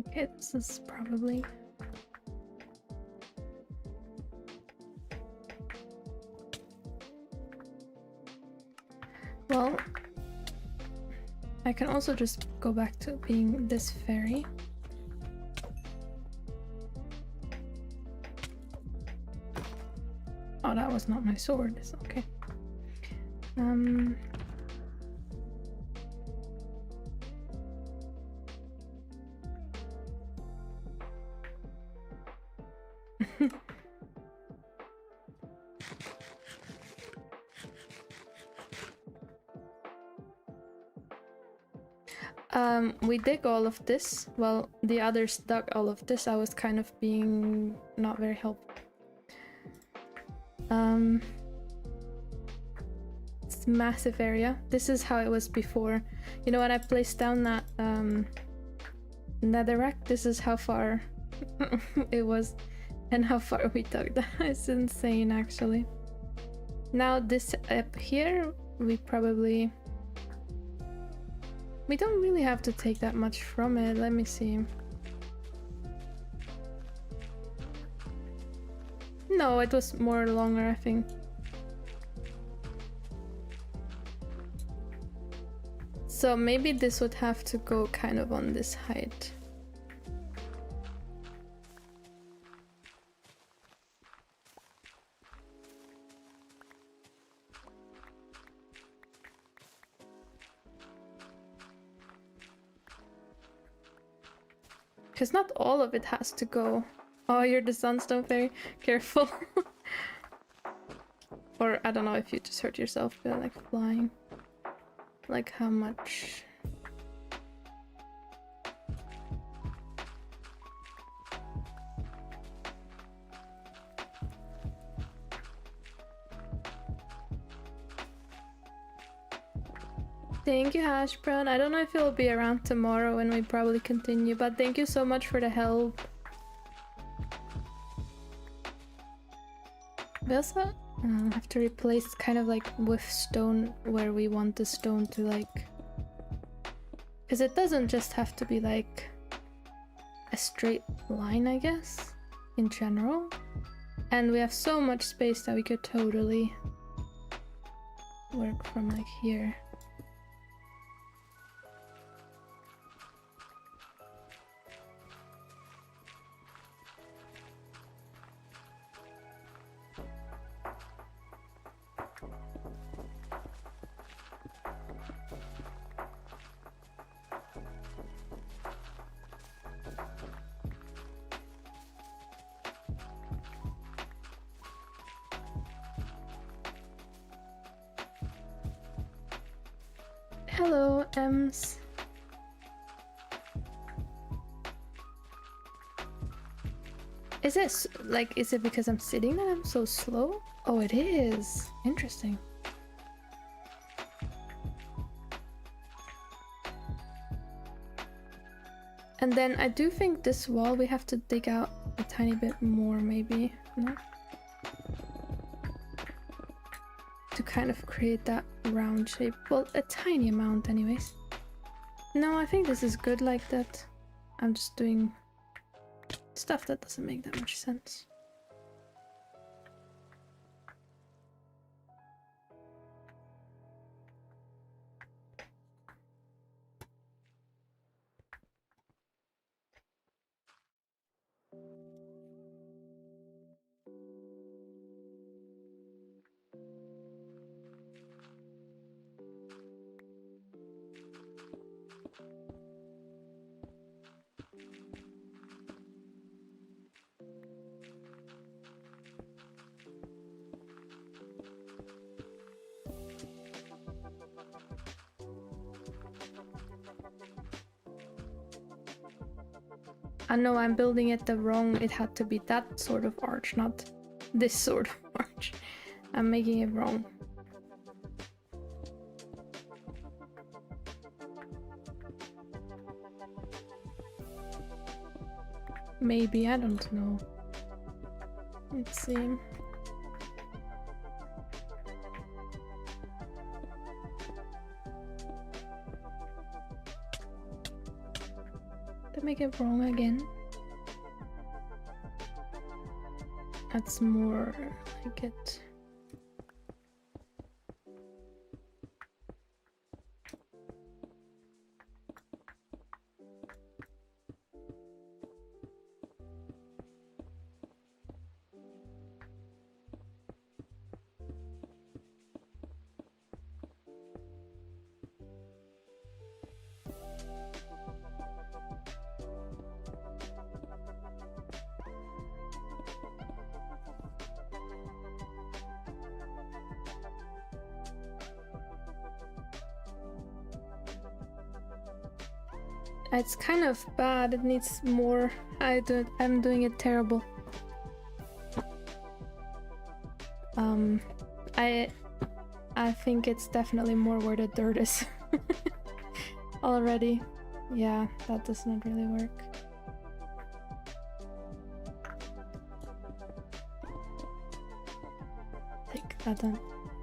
Okay, this is probably... Well, I can also just go back to being this fairy. Oh, that was not my sword. It's okay. We dig all of this. Well, the others dug all of this. I was kind of being not very helpful. It's a massive area. This is how it was before. You know, when I placed down that netherrack, this is how far it was and how far we dug that. It's insane, actually. Now this up here, we probably... We don't really have to take that much from it. Let me see. No, it was more longer, I think. So maybe this would have to go kind of on this height. Because not all of it has to go. Oh, you're the sunstone fairy. Careful. Or I don't know if you just hurt yourself by like flying. Like how much? Thank you, Hash Brown. I don't know if it'll be around tomorrow when we probably continue, but thank you so much for the help. We also have to replace kind of like with stone where we want the stone to like... Because it doesn't just have to be like a straight line, I guess, in general. And we have so much space that we could totally work from like here. Hello, Ems. Is it like, is it because I'm sitting that I'm so slow? Oh, it is. Interesting. And then I do think this wall we have to dig out a tiny bit more, maybe, no? To kind of create that round shape. Well, a tiny amount anyways. No, I think this is good like that. I'm just doing stuff that doesn't make that much sense. I know I'm building it the wrong. It had to be that sort of arch, not this sort of arch. I'm making it wrong. Maybe, I don't know. Let's see. Did I make it wrong again? That's more like it. It's kind of bad. It needs more. I'm doing it terrible. I think it's definitely more where the dirt is already. Yeah, that does not really work. Take that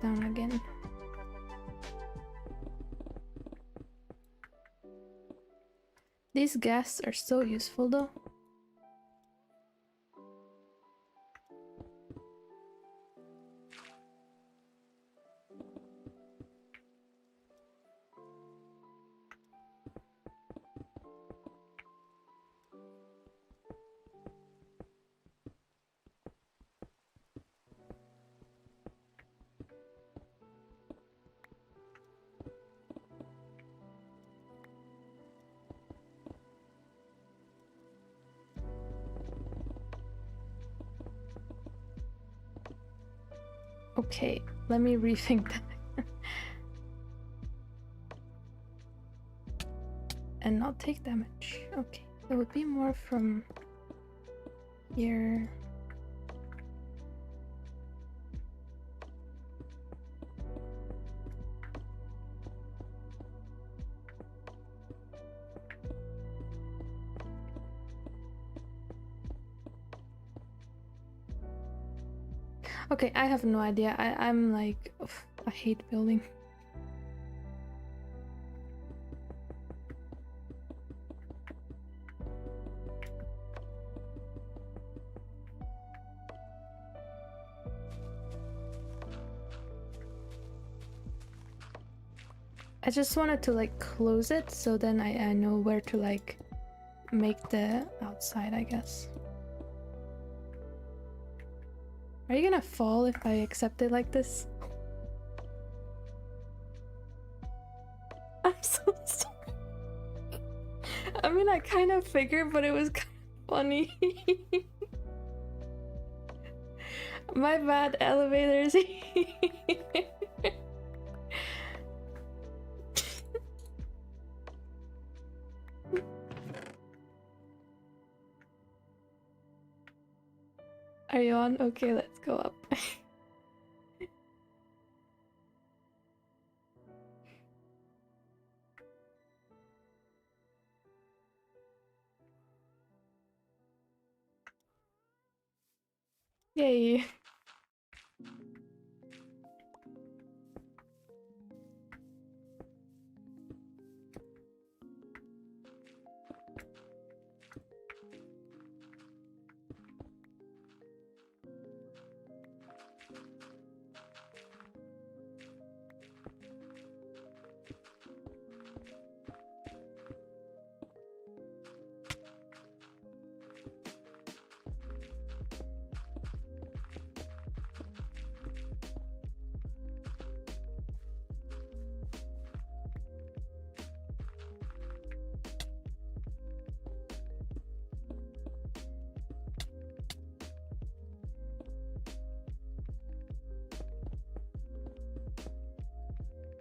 down again. These ghasts are so useful though. Okay, let me rethink that. And not take damage. Okay, it would be more from here. Okay, I have no idea. I'm like, I hate building. I just wanted to like close it so then I know where to like make the outside, I guess. Are you gonna fall if I accept it like this? I'm so sorry. I mean, I kind of figured, but it was kind of funny. My bad, elevators. Are you on? Okay, let's go up. Yay.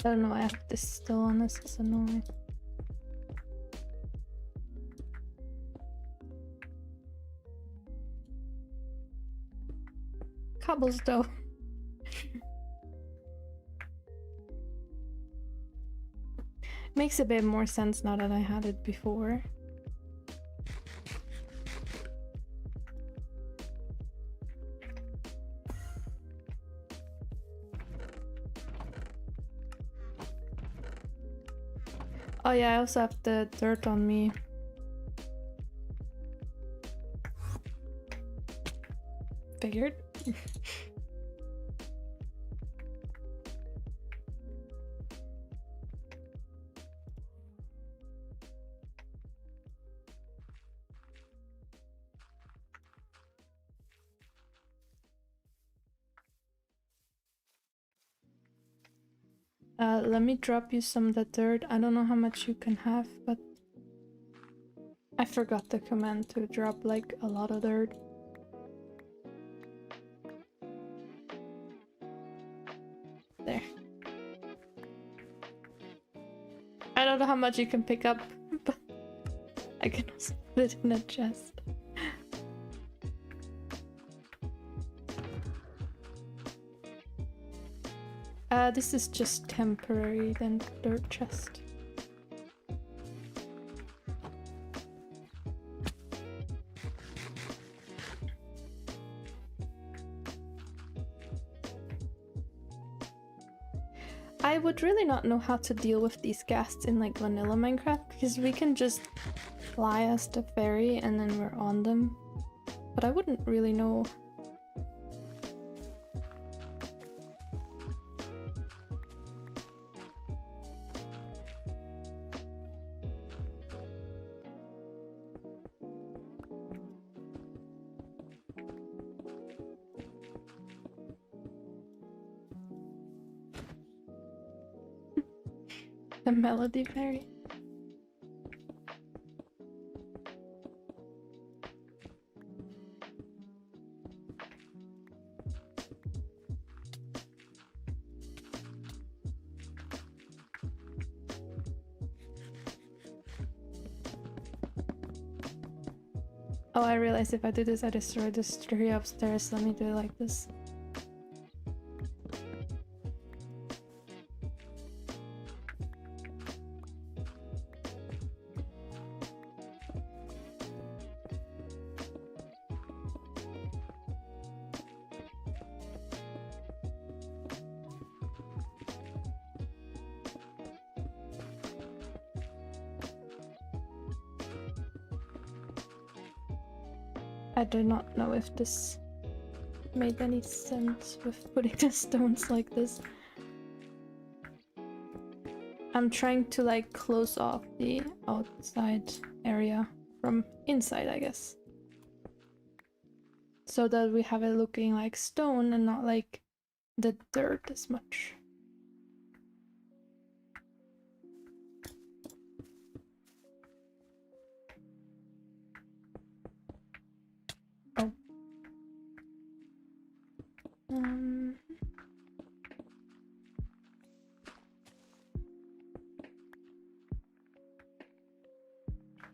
I don't know, I have this still on, this is annoying. Cobblestone. Makes a bit more sense now that I had it before. Oh yeah, I also have the dirt on me. Figured. Let me drop you some of the dirt. I don't know how much you can have, but I forgot the command to drop like a lot of dirt. There. I don't know how much you can pick up, but I can also put it in a chest. This is just temporary, then dirt chest. I would really not know how to deal with these ghasts in like vanilla Minecraft, because we can just fly as the fairy and then we're on them. But I wouldn't really know. The melody fairy. Oh, I realized if I do this, I destroy the tree upstairs. Let me do it like this. I do not know if this made any sense with putting the stones like this. I'm trying to like close off the outside area from inside, I guess. So that we have it looking like stone and not like the dirt as much. Oh.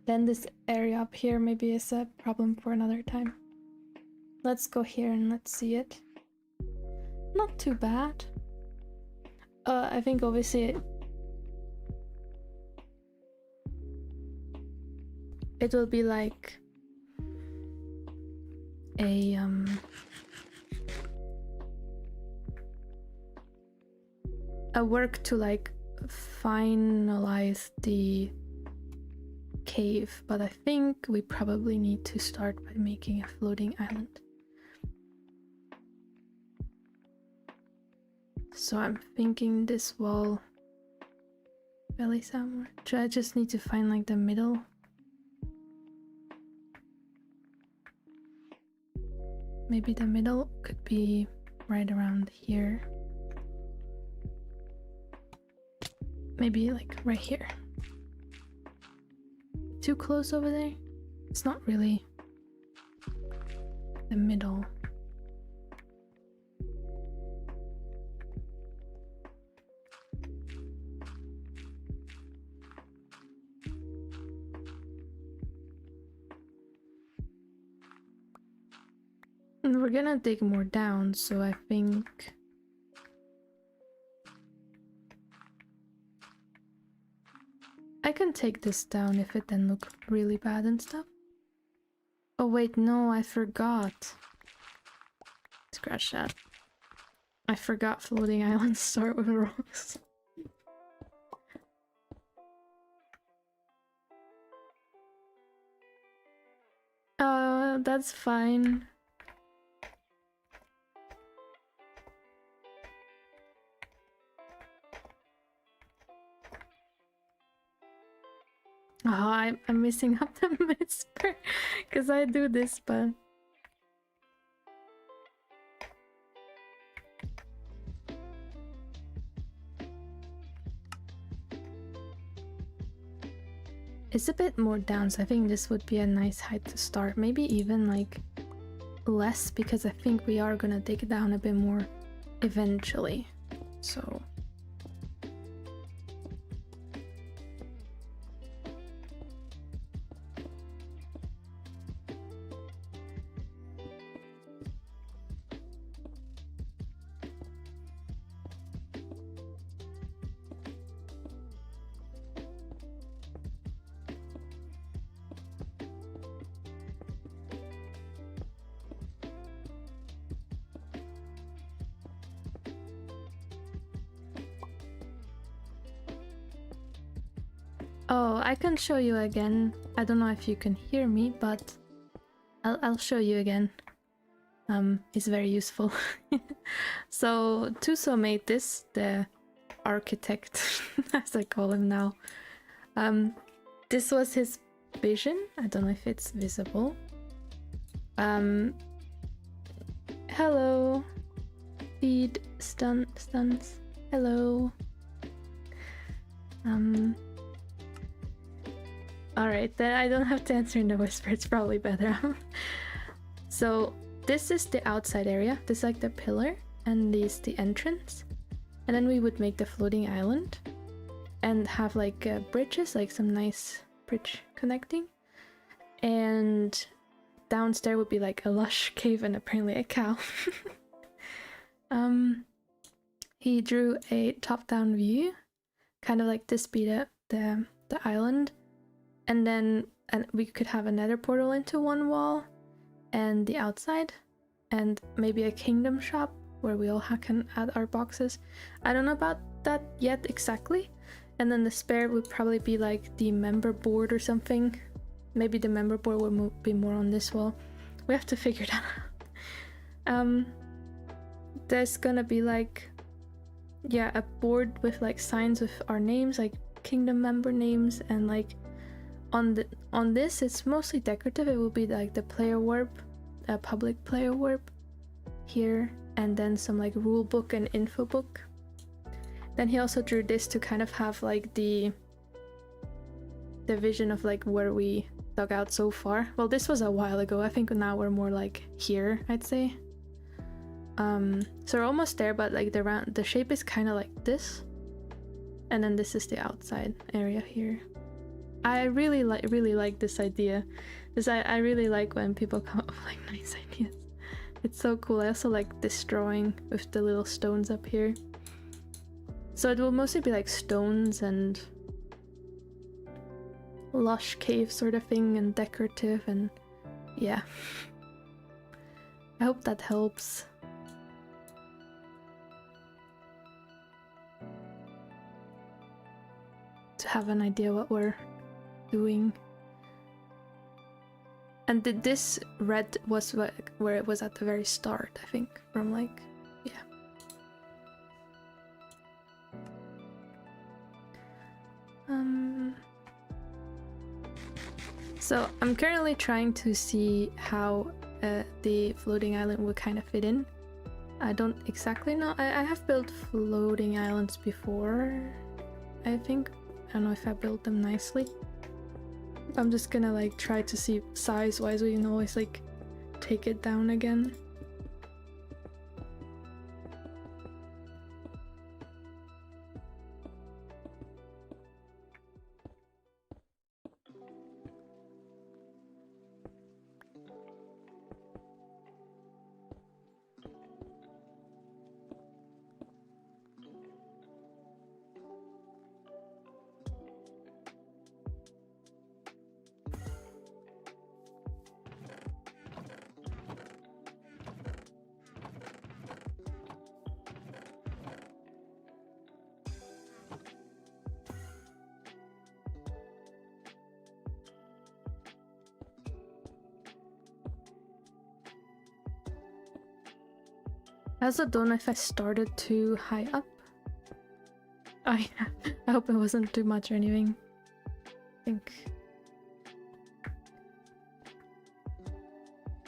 Then this area up here maybe is a problem for another time. Let's go here and let's see it. Not too bad. I think obviously it will be like a work to like finalize the cave, but I think we probably need to start by making a floating island. So I'm thinking this wall belly somewhere. I just need to find like the middle. Maybe the middle could be right around here. Maybe like right here. Too close over there? It's not really the middle. And we're gonna dig more down, so I think... I can take this down if it then look really bad and stuff. Oh wait, no, I forgot. Scratch that. I forgot floating islands start with rocks. That's fine. Oh, I'm missing up the whisper because I do this, but... It's a bit more down, so I think this would be a nice height to start. Maybe even like less, because I think we are gonna dig down a bit more eventually. So... Oh, I can show you again. I don't know if you can hear me, but I'll show you again. It's very useful. So Tuso made this, the architect, as I call him now. This was his vision. I don't know if it's visible. Hello. Feed stuns. Hello. Alright, then I don't have to answer in the whisper, it's probably better. So this is the outside area, this is like the pillar, and this the entrance. And then we would make the floating island and have like bridges, like some nice bridge connecting. And downstairs would be like a lush cave and apparently a cow. He drew a top-down view, kind of like this be the island. And then we could have a nether portal into one wall and the outside, and maybe a kingdom shop where we all can add our boxes. I don't know about that yet exactly. And then the spare would probably be like the member board or something. Maybe the member board will be more on this wall. We have to figure that out. There's gonna be like, yeah, a board with like signs with our names, like kingdom member names, and like on this it's mostly decorative. It will be like the player warp, a public player warp here, and then some like rule book and info book. Then he also drew this to kind of have like the vision of like where we dug out so far. Well, this was a while ago. I think now we're more like here, I'd say. So we're almost there, but like the shape is kind of like this, and then this is the outside area here. I really like this idea. I really like when people come up with like nice ideas. It's so cool. I also like this drawing with the little stones up here. So it will mostly be like stones and lush cave sort of thing, and decorative, and yeah. I hope that helps. To have an idea what we're doing. And this red was where it was at the very start, I think, from like, yeah. So I'm currently trying to see how the floating island would kind of fit in. I don't exactly know. I have built floating islands before, I think. I don't know if I built them nicely. I'm just gonna like try to see size-wise. We can always like take it down again. I also don't know if I started too high up. Oh yeah, I hope it wasn't too much or anything. I think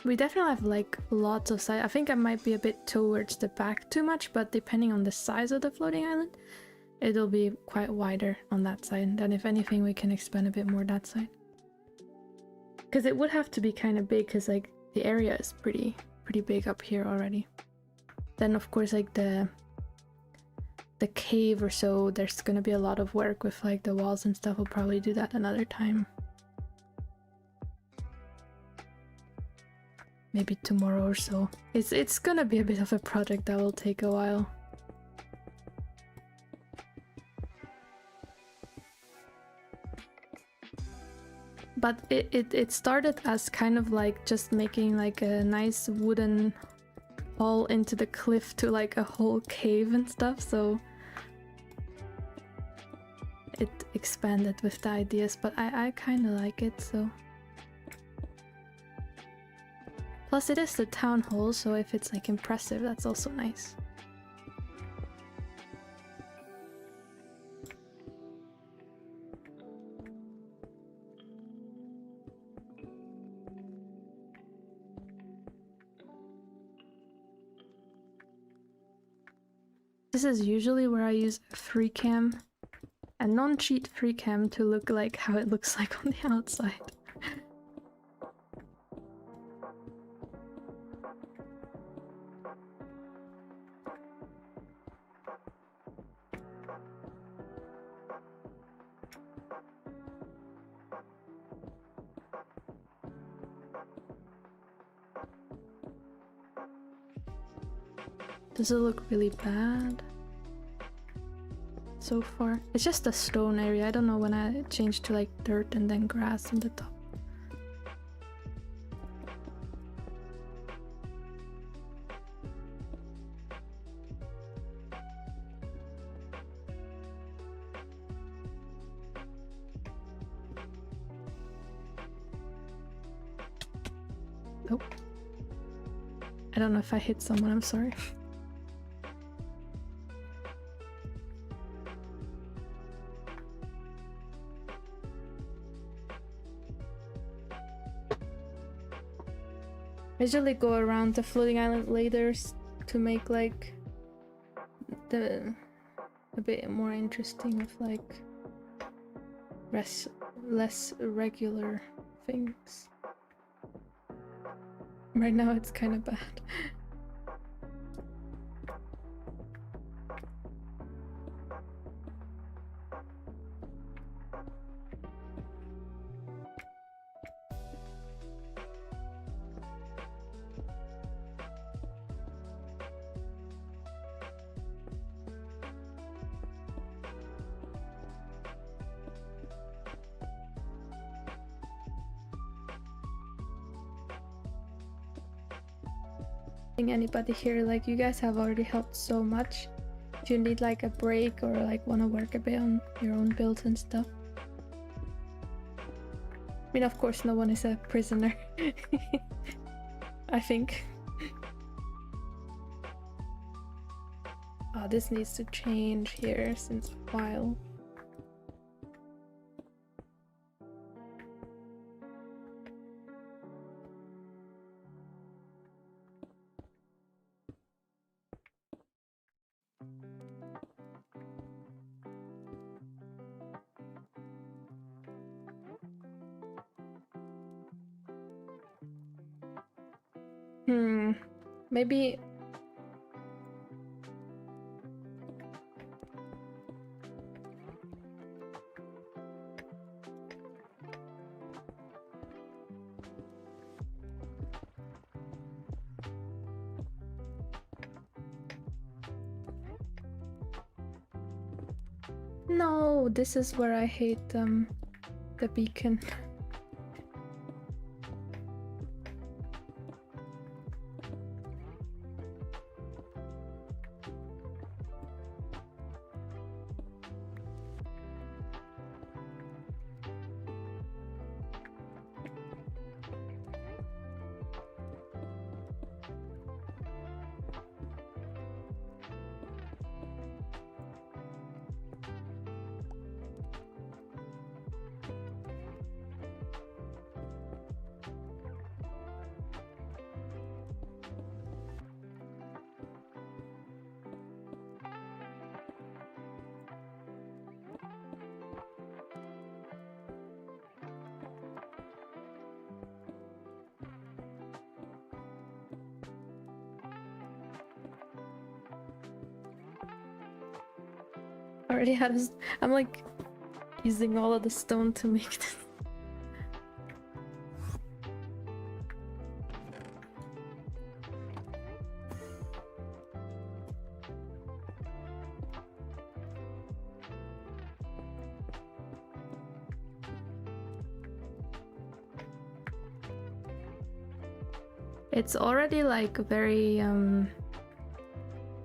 we definitely have like lots of size. I think I might be a bit towards the back too much, but depending on the size of the floating island, it'll be quite wider on that side. Then if anything, we can expand a bit more that side. Because it would have to be kind of big, because like the area is pretty big up here already. Then of course like the cave or so, there's gonna be a lot of work with like the walls and stuff. We'll probably do that another time. Maybe tomorrow or so. It's gonna be a bit of a project that will take a while. But it started as kind of like just making like a nice wooden hall into the cliff to like a whole cave and stuff, so it expanded with the ideas, but I kind of like it, so. Plus it is the town hall, so if it's like impressive, that's also nice. This is usually where I use free cam, a non-cheat free cam, to look like how it looks like on the outside. Does it look really bad so far? It's just a stone area. I don't know when I changed to like dirt and then grass on the top. Oh. I don't know if I hit someone, I'm sorry. I usually go around the floating island later to make like a bit more interesting with like less regular things. Right now it's kind of bad. Anybody here, like, you guys have already helped so much. If you need like a break or like want to work a bit on your own builds and stuff. I mean, of course no one is a prisoner. I think. Oh, this needs to change here since a while. Maybe no, this is where I hate the beacon. already had a... I'm like using all of the stone to make this. It's already like very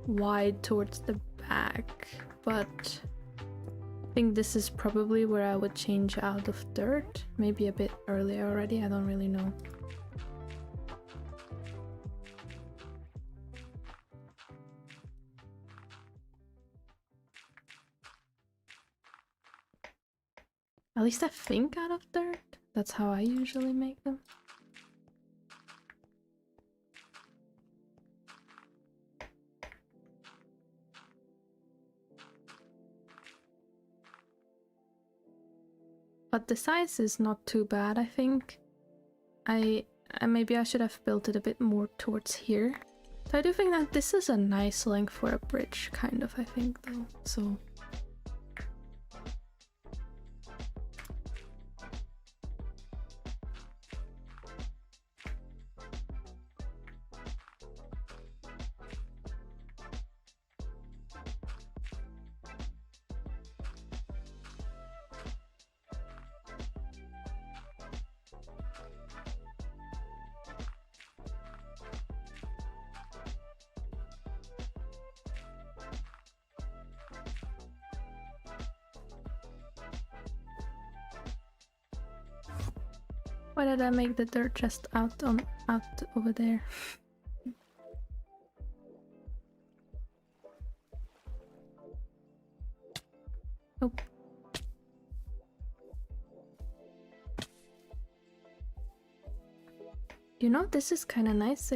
wide towards the back, but I think this is probably where I would change out of dirt. Maybe a bit earlier already, I don't really know. At least I think out of dirt. That's how I usually make them. But the size is not too bad, I think. Maybe I should have built it a bit more towards here. So I do think that this is a nice length for a bridge, kind of, I think, though. So... Why did I make the dirt just out over there? Oh. You know, this is kind of nice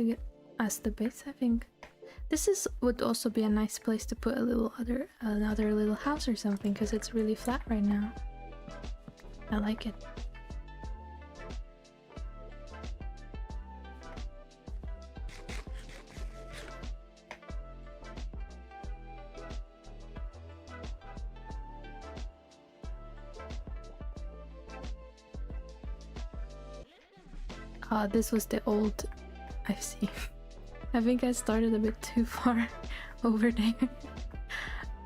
as the base, I think. This would also be a nice place to put another little house or something, because it's really flat right now. I like it. This was the old... I see. I think I started a bit too far over there.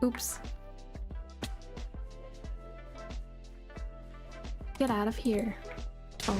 Oops. Get out of here. Oh.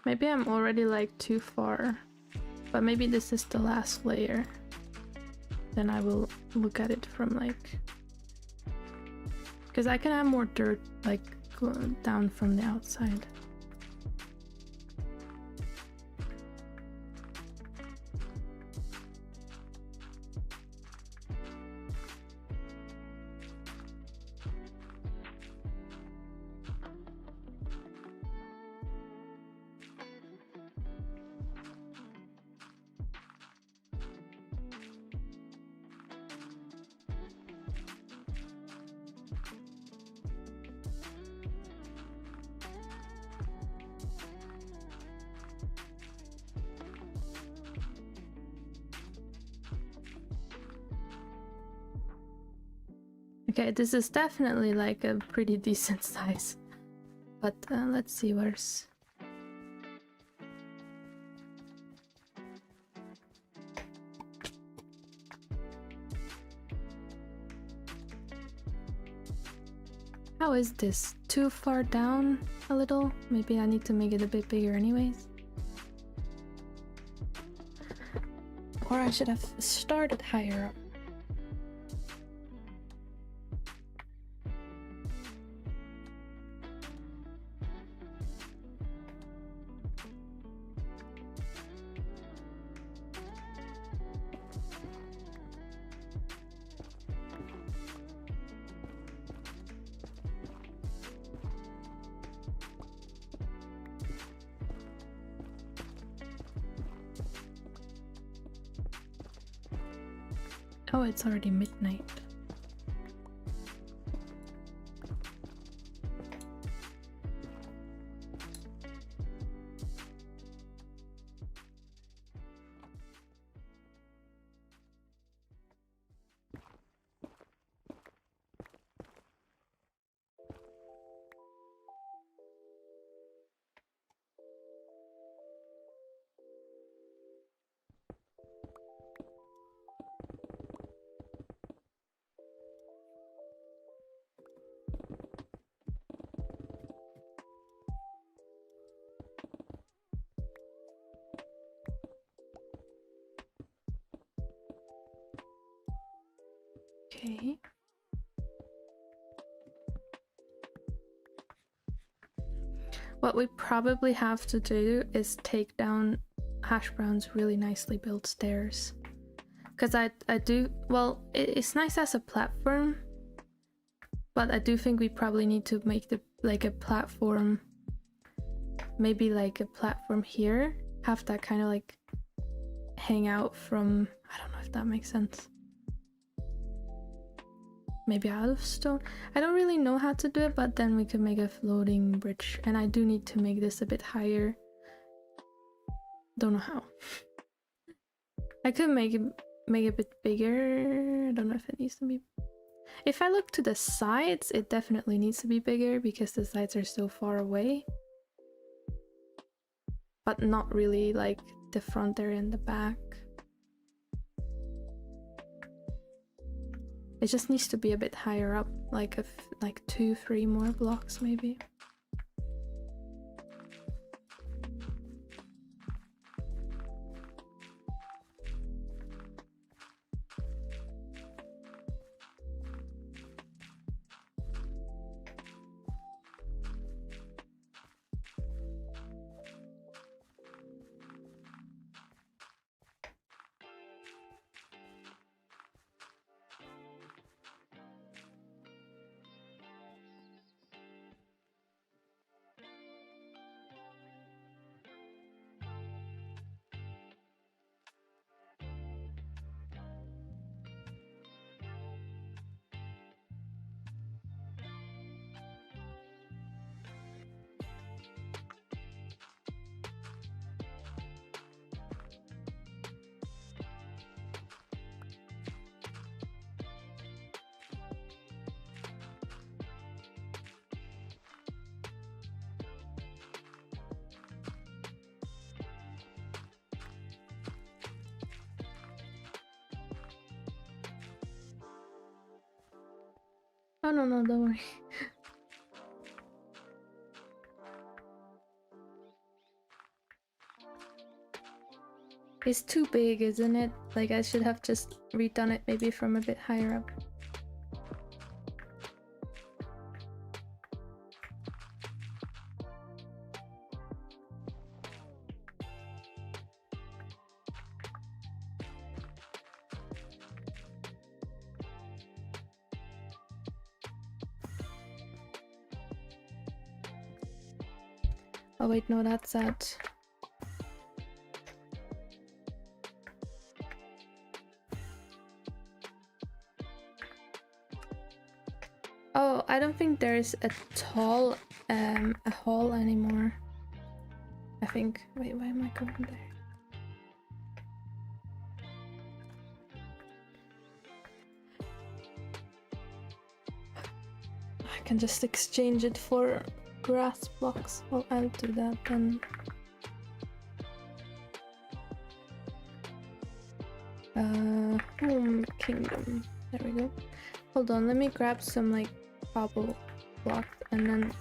Maybe I'm already like too far, but maybe this is the last layer. Then I will look at it from like... Because I can have more dirt like going down from the outside. Okay, this is definitely like a pretty decent size, but let's see where's... How is this? Too far down a little? Maybe I need to make it a bit bigger anyways. Or I should have started higher up. Oh, it's already midnight. Okay. What we probably have to do is take down Hash Brown's really nicely built stairs. Because I do, well, it's nice as a platform, but I do think we probably need to make the like a platform, maybe like a platform here, have that kind of like hang out from, I don't know if that makes sense. Maybe out of stone. I don't really know how to do it, but then we could make a floating bridge, and I do need to make this a bit higher. Don't know how. I could make it a bit bigger. I don't know if it needs to be. If I look to the sides, it definitely needs to be bigger because the sides are so far away. But not really like the front area and the back. It just needs to be a bit higher up, like like 2-3 more blocks maybe. Oh no, don't worry. It's too big, isn't it? Like I should have just redone it maybe from a bit higher up. Oh wait, no, that's that. Oh, I don't think there's a hall anymore. I think. Wait, why am I going there? I can just exchange it for grass blocks. Well, I'll do that then. Home kingdom. There we go. Hold on, let me grab some like cobble block and then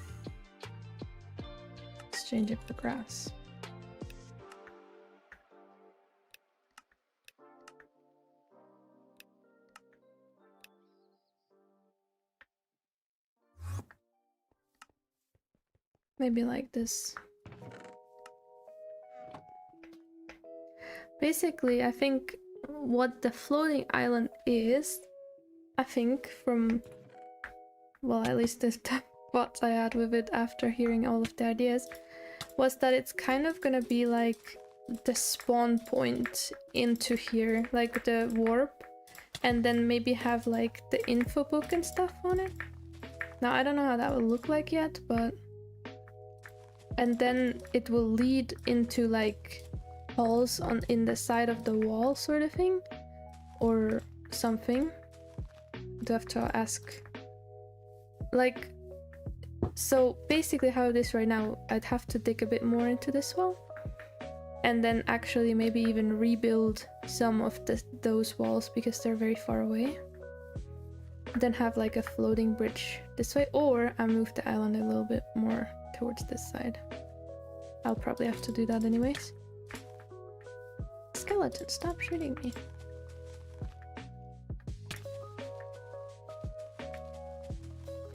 exchange it for grass. Maybe like this. Basically, I think what the floating island is, I think from, well, at least the thoughts I had with it after hearing all of the ideas, was that it's kind of gonna be like the spawn point into here, like the warp. and then maybe have like the info book and stuff on it. Now I don't know how that will look like yet, but and then it will lead into like halls in the side of the wall sort of thing, or something. Do I have to ask? Like, so basically how it is right now, I'd have to dig a bit more into this wall, and then actually maybe even rebuild some of those walls because they're very far away. Then have like a floating bridge this way, or I move the island a little bit more towards this side. I'll probably have to do that anyways. Skeleton, stop shooting me.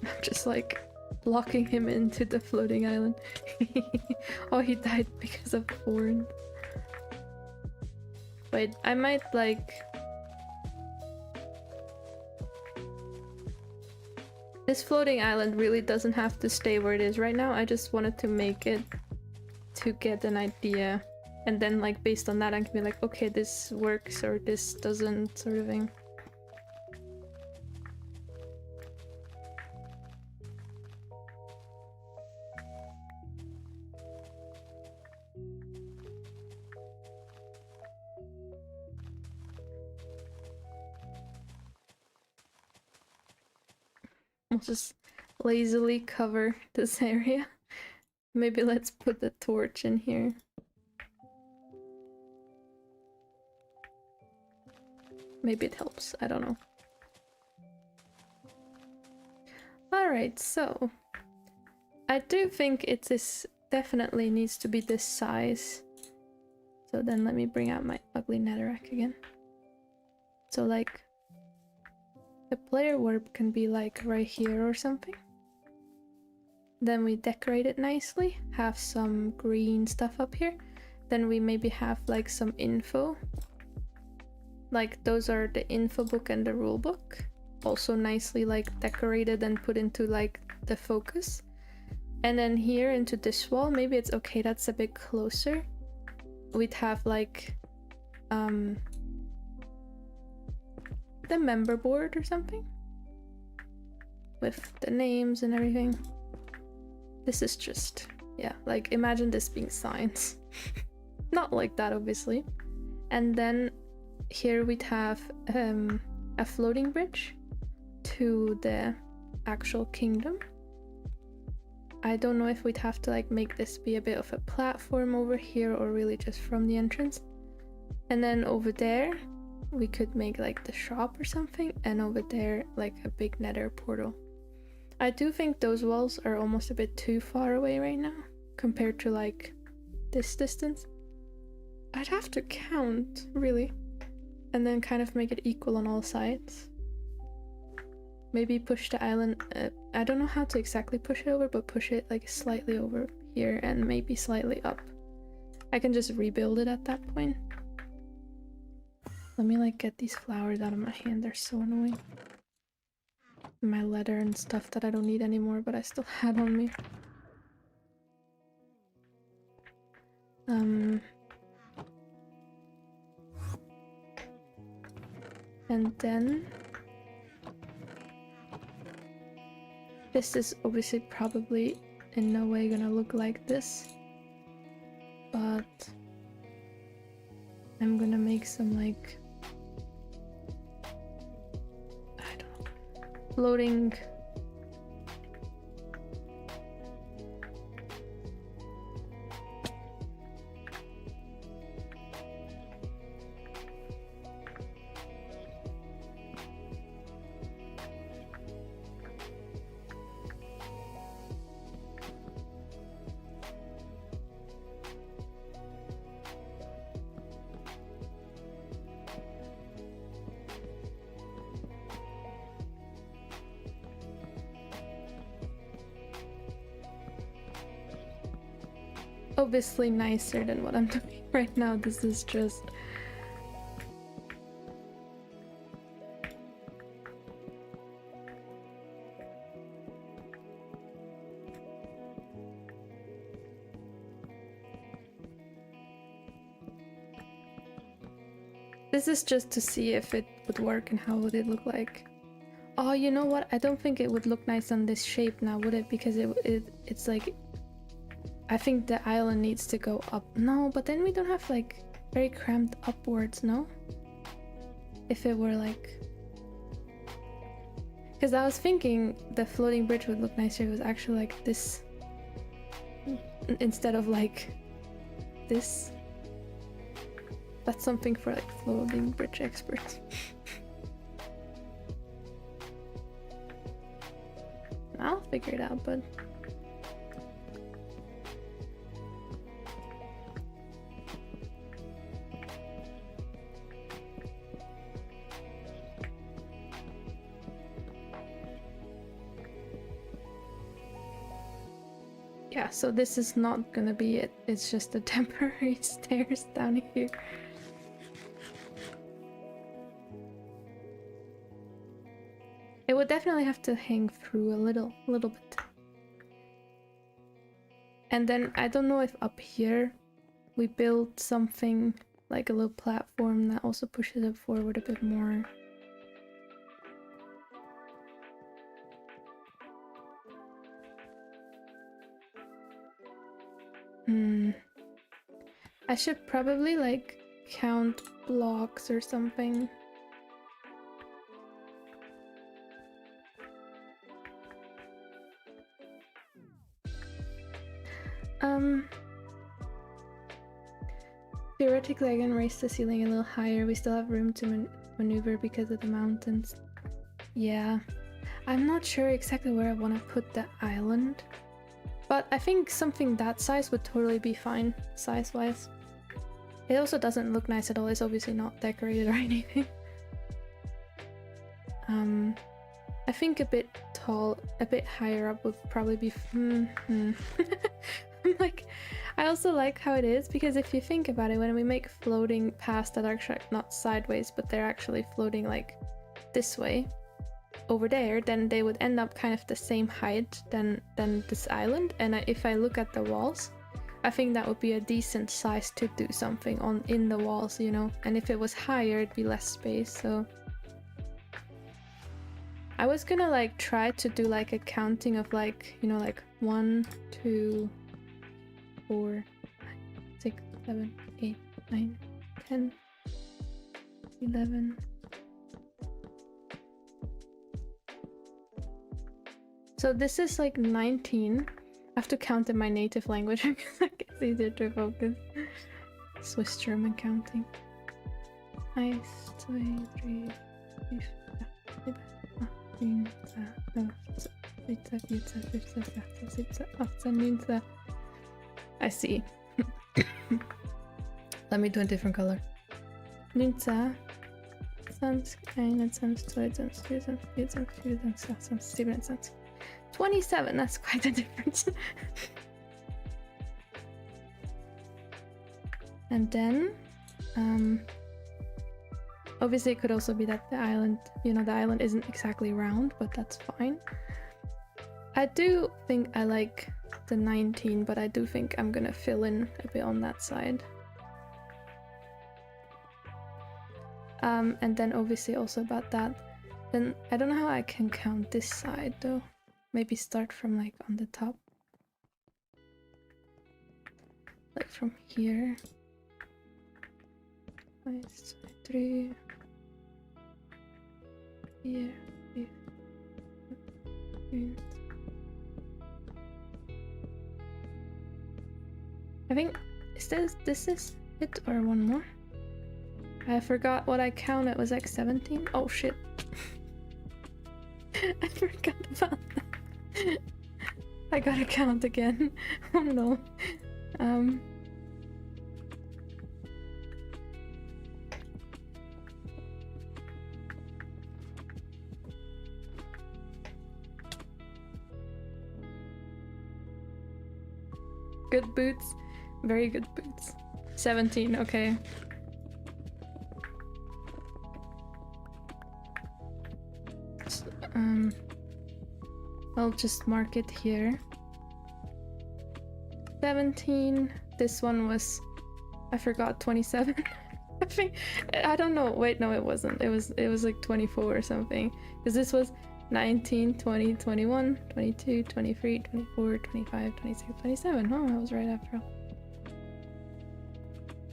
I'm just like locking him into the floating island. Oh, he died because of thorns. Wait, I might like... This floating island really doesn't have to stay where it is right now. I just wanted to make it to get an idea. And then like based on that I can be like, okay, this works or this doesn't, sort of thing. We'll just lazily cover this area. Maybe let's put the torch in here. Maybe it helps, I don't know. Alright, so I do think it is definitely needs to be this size. So then let me bring out my ugly netherrack again. So like the player warp can be like right here or something. Then we decorate it nicely, have some green stuff up here. Then we maybe have like some info. Like those are the info book and the rule book. Also nicely like decorated and put into like the focus. And then here into this wall, maybe it's okay, that's a bit closer. We'd have like the member board or something with the names and everything. This is just, yeah, like imagine this being signs. Not like that obviously. And then here we'd have a floating bridge to the actual kingdom. I don't know if we'd have to like make this be a bit of a platform over here or really just from the entrance. And then over there we could make like the shop or something, and over there like a big nether portal. I do think those walls are almost a bit too far away right now compared to like this distance. I'd have to count really, and then kind of make it equal on all sides. Maybe push the island, I don't know how to exactly push it over, but push it like slightly over here and maybe slightly up. I can just rebuild it at that point. Let me like get these flowers out of my hand, they're so annoying. My leather and stuff that I don't need anymore, but I still had on me. And then this is obviously probably in no way gonna look like this, but I'm gonna make some like, I don't know, floating obviously nicer than what I'm doing right now. This is just This is just to see if it would work and how would it look like. Oh, you know what? I don't think it would look nice on this shape now, would it? Because it's like... I think the island needs to go up. No, but then we don't have like very cramped upwards, no? If it were like... Because I was thinking the floating bridge would look nicer if it was actually like this. Instead of like this. That's something for like floating bridge experts. I'll figure it out, but... Yeah, so this is not gonna be it. It's just the temporary stairs down here. It would definitely have to hang through a little bit. And then I don't know if up here we build something like a little platform that also pushes it forward a bit more. I should probably like count blocks or something. Theoretically I can raise the ceiling a little higher. We still have room to maneuver because of the mountains. Yeah, I'm not sure exactly where I want to put the island, but I think something that size would totally be fine, size-wise. It also doesn't look nice at all. It's obviously not decorated or anything. I think a bit tall, a bit higher up would probably be... Like, I also like how it is, because if you think about it, when we make floating paths that are actually not sideways, but they're actually floating like this way over there, then they would end up kind of the same height than this island. And if I look at the walls, I think that would be a decent size to do something on in the walls, you know. And if it was higher, it'd be less space. So I was gonna like try to do like a counting of like, you know, like 1, 2, 4, 6, 7, 8, 9, 10, 11. So this is like 19. I have to count in my native language because it's easier to focus. Swiss German counting. 1, 2, 3, 4, 5, 6, 7, 8, 9, I see. Let me do a different color. 19, 27, that's quite a difference. And then, obviously it could also be that the island, you know, the island isn't exactly round, but that's fine. I do think I like the 19, but I do think I'm gonna fill in a bit on that side. And then obviously also about that, then I don't know how I can count this side though. Maybe start from like on the top. Like from here. 1, 2, 3. Here. I think this is it, or one more? I forgot what I counted. Was like 17? Oh shit. I forgot about that. I gotta count again. Oh no. Good boots. Very good boots. 17, okay. So, I'll just mark it here. 17. This one was... I forgot, 27. I think, I don't know. Wait, no, it wasn't. It was like 24 or something. Because this was 19, 20, 21, 22, 23, 24, 25, 26, 27. Oh, I was right after all.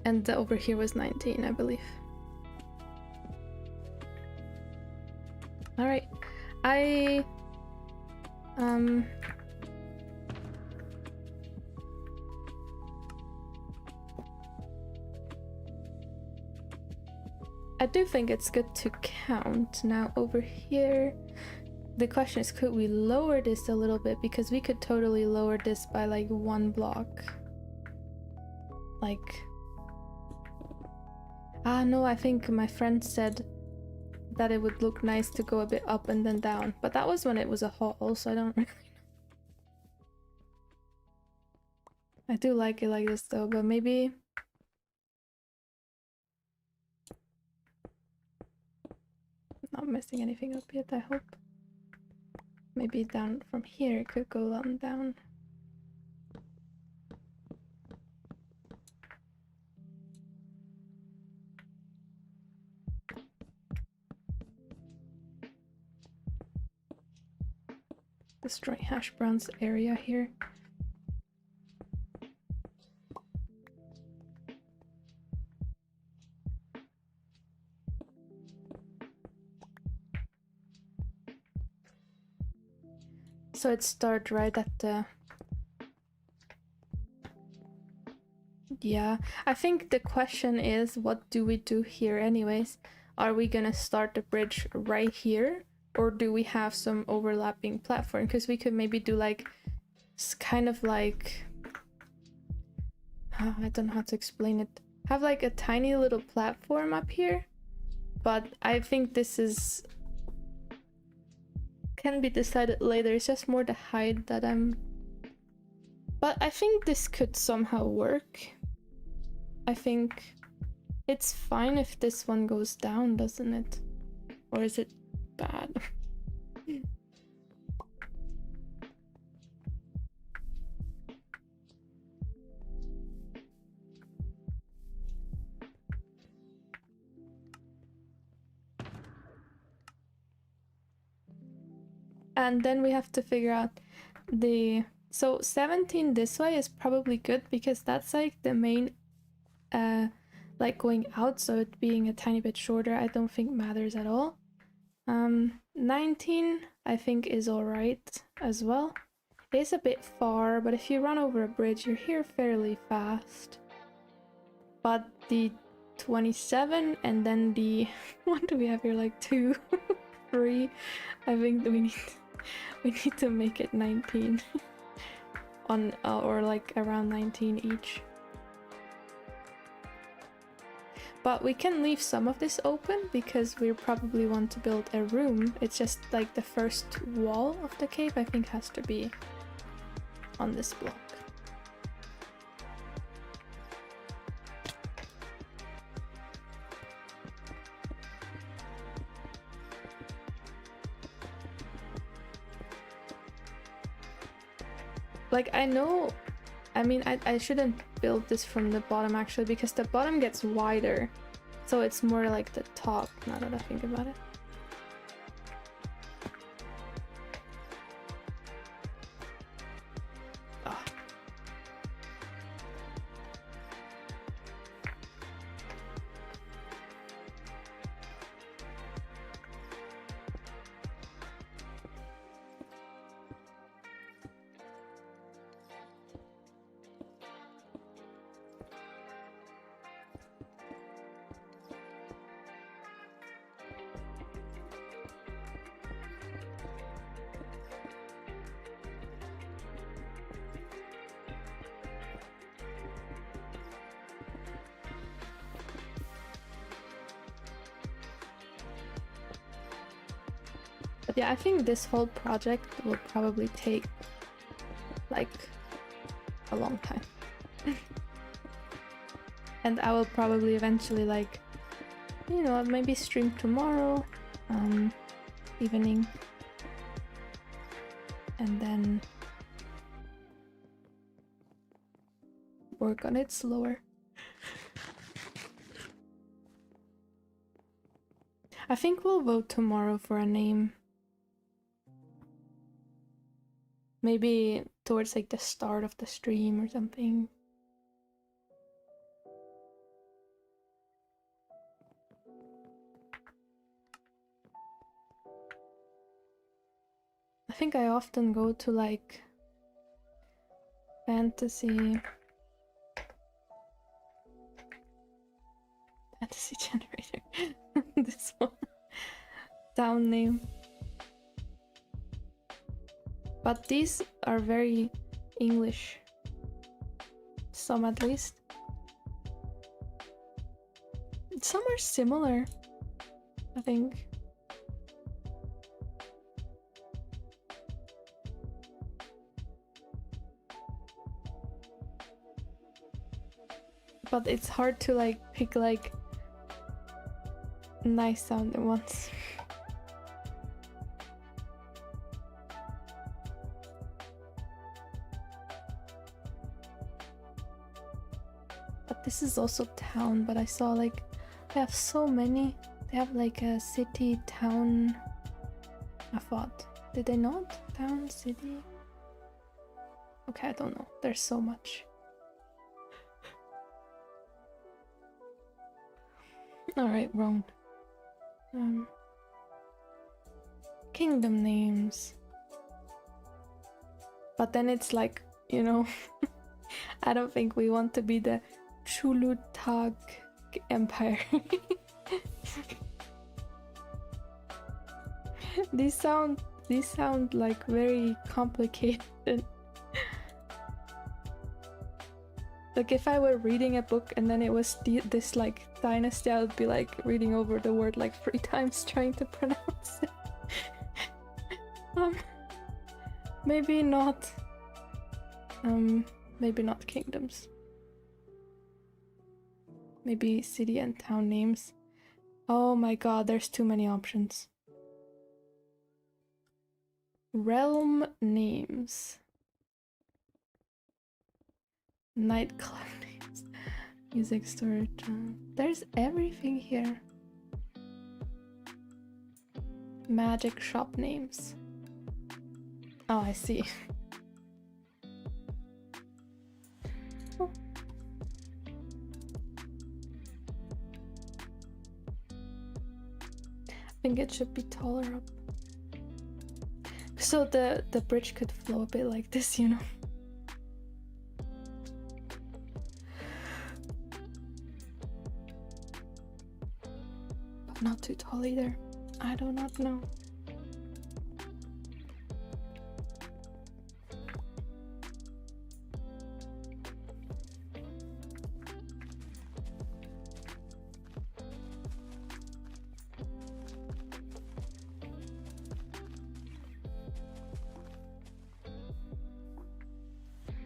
And over here was 19, I believe. All right. I do think it's good to count. Now over here, the question is, could we lower this a little bit? Because we could totally lower this by like 1 block. Like, no, I think my friend said that it would look nice to go a bit up and then down, but that was when it was a hall, so I don't really know. I do like it like this though, but maybe not messing anything up yet, I hope. Maybe down from here it could go on down. Destroy hash browns area here. So it starts right at the... Yeah, I think the question is, what do we do here anyways? Are we gonna start the bridge right here? Or do we have some overlapping platform? Because we could maybe do like, kind of like... I don't know how to explain it. Have like a tiny little platform up here. But I think this is... can be decided later. It's just more the height that I'm... But I think this could somehow work. I think it's fine if this one goes down, doesn't it? Or is it bad? And then we have to figure out the... So 17 this way is probably good because that's like the main like going out, so it being a tiny bit shorter I don't think matters at all. 19 I think is alright as well. It is a bit far, but if you run over a bridge you're here fairly fast. But the 27 and then the... what do we have here, like 2 3? I think that we need to make it 19 on or like around 19 each. But we can leave some of this open because we probably want to build a room. It's just like the first wall of the cave I think has to be on this block. Like, I know, I mean, I shouldn't build this from the bottom actually, because the bottom gets wider. So it's more like the top, now that I think about it. Oh. But yeah, I think this whole project will probably take like a long time. And I will probably eventually, like, you know, maybe stream tomorrow evening, and then work on it slower. I think we'll vote tomorrow for a name. Maybe towards like the start of the stream or something. I think I often go to like fantasy generator. This one. Town name. But these are very English. Some at least. Some are similar, I think. But it's hard to like pick like nice sounding ones. But this is also town, but I saw like they have so many. They have like a city, town. I thought. Did they not? Town, city? Okay, I don't know. There's so much. Alright, wrong. Kingdom names. But then it's like, you know, I don't think we want to be the Chulutag Empire. These sound like very complicated. Like if I were reading a book and then it was this like dynasty, I would be like reading over the word like 3 times trying to pronounce it. Maybe not. Maybe not kingdoms. Maybe city and town names. Oh my god, there's too many options. Realm names. Nightclub names. Music store. There's everything here. Magic shop names. Oh, I see. Oh. I think it should be taller up. So the bridge could flow a bit like this, you know? But not too tall either. I do not know.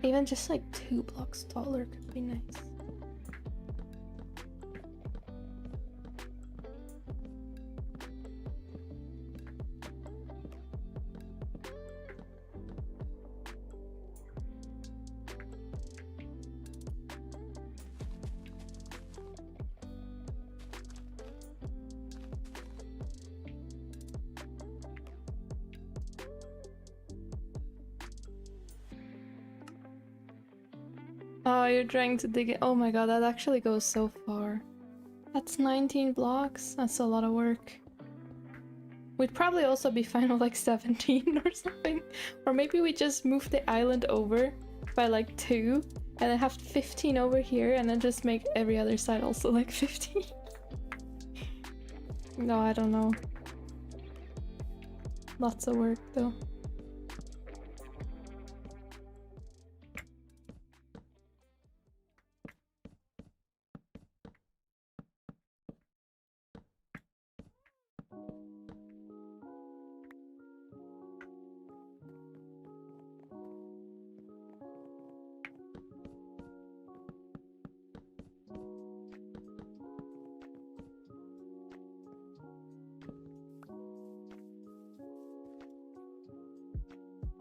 Even just like 2 blocks taller could be nice. Oh, you're trying to dig it. Oh my god, that actually goes so far. That's 19 blocks. That's a lot of work. We'd probably also be fine with like 17 or something. Or maybe we just move the island over by like 2 and then have 15 over here and then just make every other side also like 15. No, I don't know. Lots of work though.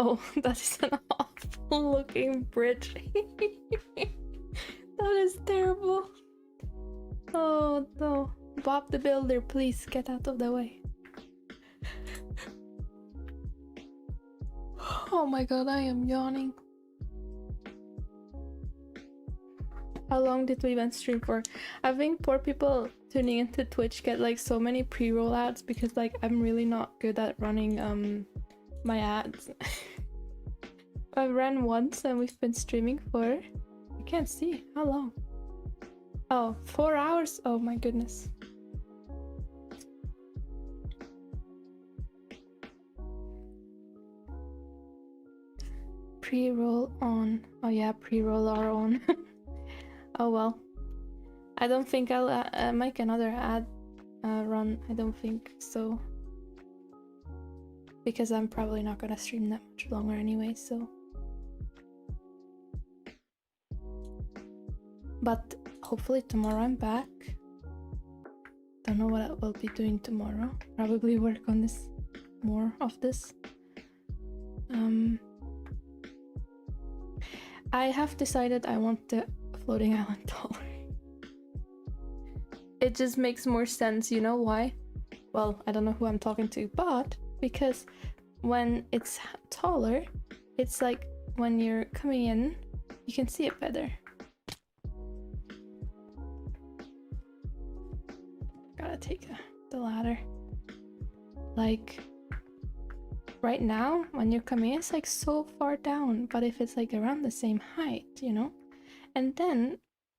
Oh, that is an awful looking bridge. That is terrible. Oh no, Bob the Builder, please get out of the way. Oh my god, I am yawning. How long did we even stream for? I think poor people tuning into Twitch get like so many pre-roll ads because like I'm really not good at running my ads. I ran once and we've been streaming for, I can't see, how long? Oh, 4 hours? Oh my goodness. Pre-roll on. Oh yeah, pre-roll are on. Oh well. I don't think I'll make another ad run. I don't think so. Because I'm probably not gonna stream that much longer anyway, so. But hopefully tomorrow I'm back. Don't know what I will be doing tomorrow. Probably work on this, more of this. I have decided I want the floating island taller. It just makes more sense, you know why? Well, I don't know who I'm talking to, but because when it's taller, it's like when you're coming in, you can see it better. Gotta take the ladder. Like, right now, when you're coming in, it's like so far down, but if it's like around the same height, you know? And then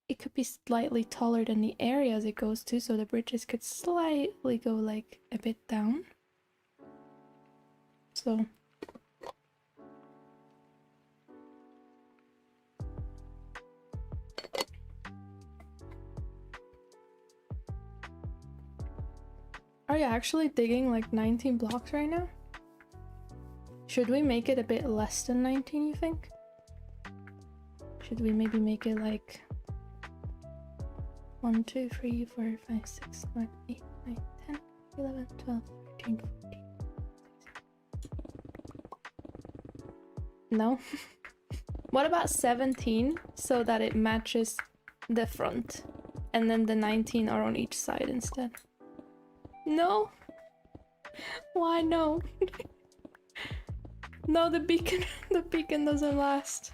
it could be slightly taller than the areas it goes to, so the bridges could slightly go like a bit down. So are you actually digging like 19 blocks right now? Should we make it a bit less than 19, you think? Should we maybe make it like 1, 2, 3, 4, 5, 6, 7, 8, 9, 10, 11, 12, 13, 14. No? What about 17 so that it matches the front and then the 19 are on each side instead? No? Why no? No, the beacon doesn't last.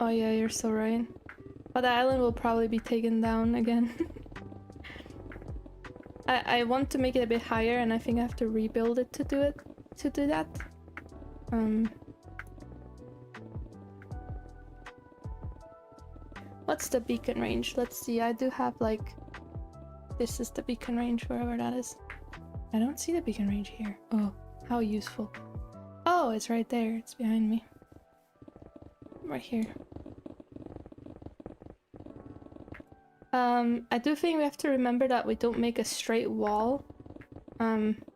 Oh yeah, you're so right. But the island will probably be taken down again. I want to make it a bit higher, and I think I have to rebuild it to do that. What's the beacon range? Let's see. I do have like, this is the beacon range, wherever that is. I don't see the beacon range here. Oh, how useful. Oh, it's right there. It's behind me. Right here. I do think we have to remember that we don't make a straight wall,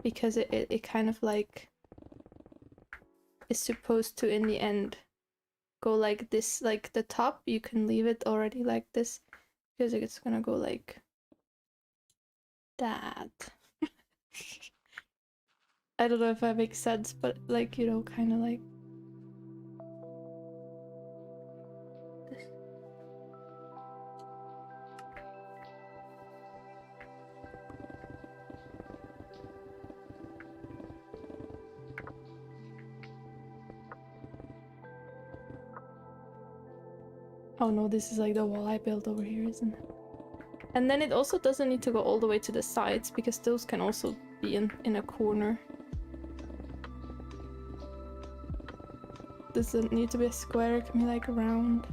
because it kind of like is supposed to, in the end, go like this. Like the top, you can leave it already like this, because it's gonna go like that. I don't know if that makes sense, but like, you know, kind of like this. Oh no, this is like the wall I built over here, isn't it? And then it also doesn't need to go all the way to the sides, because those can also be in a corner. Doesn't need to be a square, it can be like round.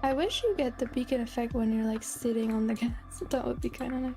I wish you get the beacon effect when you're like sitting on the gas. That would be kind of nice.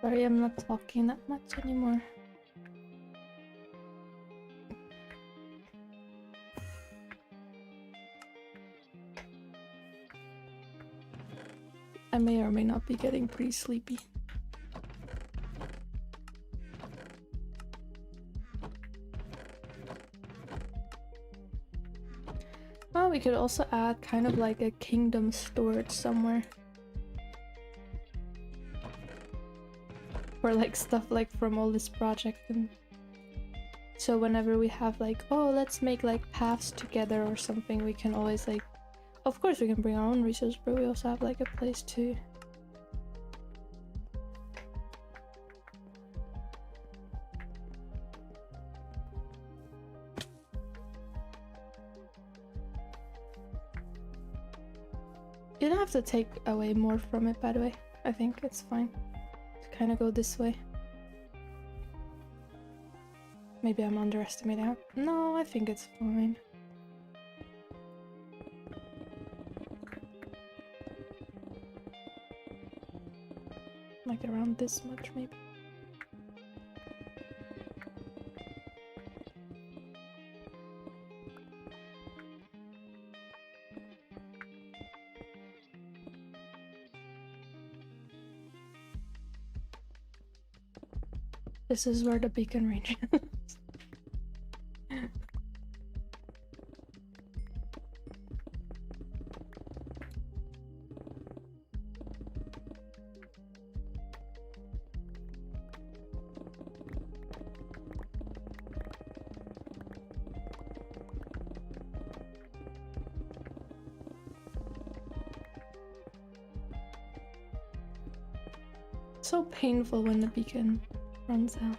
Sorry, I'm not talking that much anymore. I may or may not be getting pretty sleepy. Oh, we could also add kind of like a kingdom storage somewhere. For like stuff like from all this project, and so whenever we have like, oh, let's make like paths together or something, we can always like, of course we can bring our own resources, but we also have like a place to you don't have to take away more from it, by the way. I think it's fine to kind of go this way. Maybe I'm underestimating it. No, I think it's fine. Like around this much, maybe. This is where the beacon range is. So painful when the beacon runs out.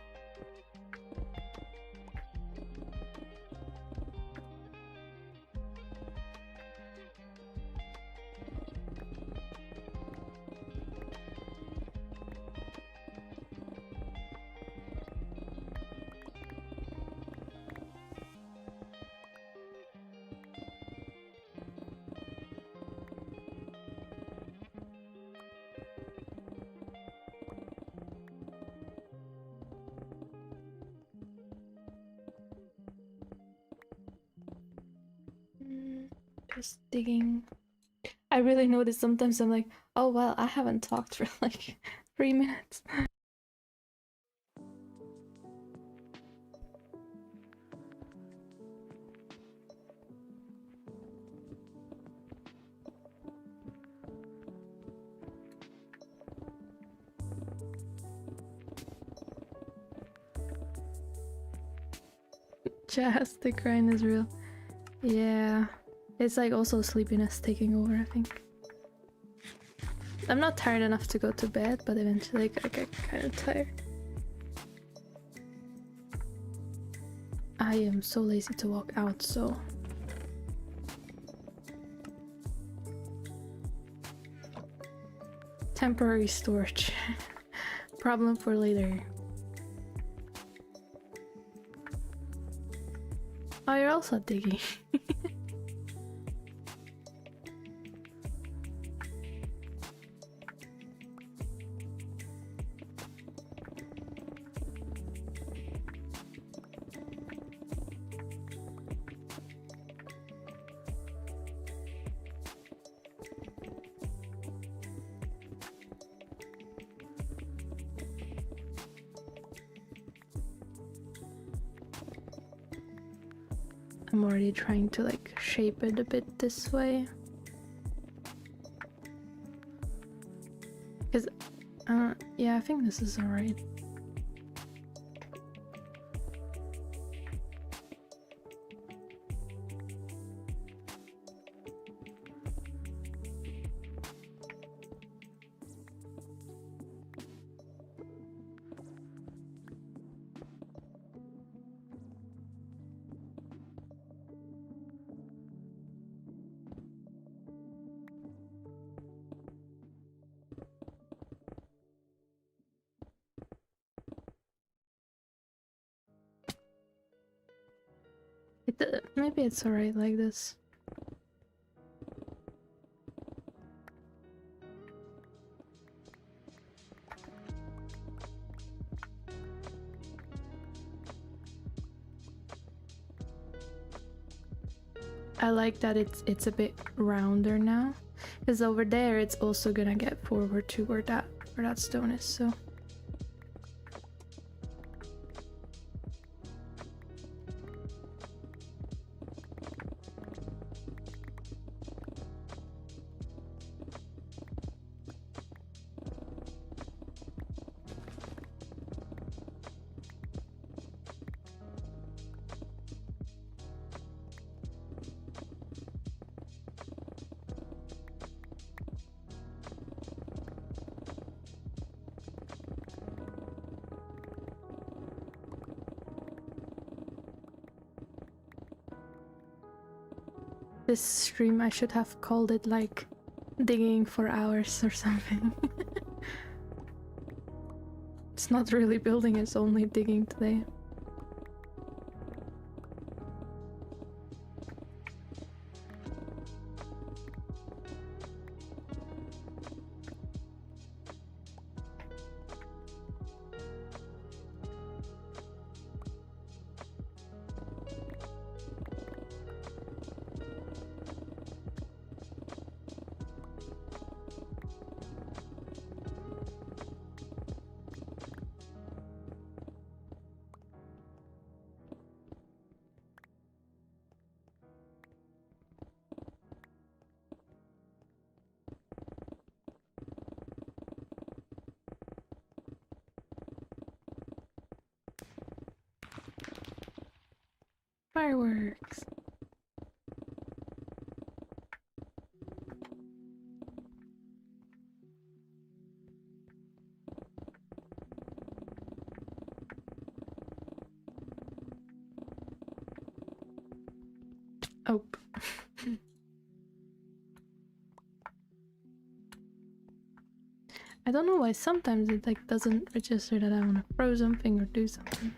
Just digging. I really notice sometimes I'm like, oh well, I haven't talked for like 3 minutes. Just the grind is real. Yeah. It's like also sleepiness taking over, I think. I'm not tired enough to go to bed, but eventually I get kind of tired. I am so lazy to walk out, so... Temporary storage. Problem for later. Oh, you're also digging. I'm already trying to like shape it a bit this way. Because, yeah, I think this is alright. Maybe it's alright like this. I like that it's a bit rounder now, because over there it's also gonna get forward to where that stone is. So. This stream, I should have called it like digging for hours or something. It's not really building, it's only digging today. Fireworks. Oh. I don't know why sometimes it like doesn't register that I want to throw something or do something.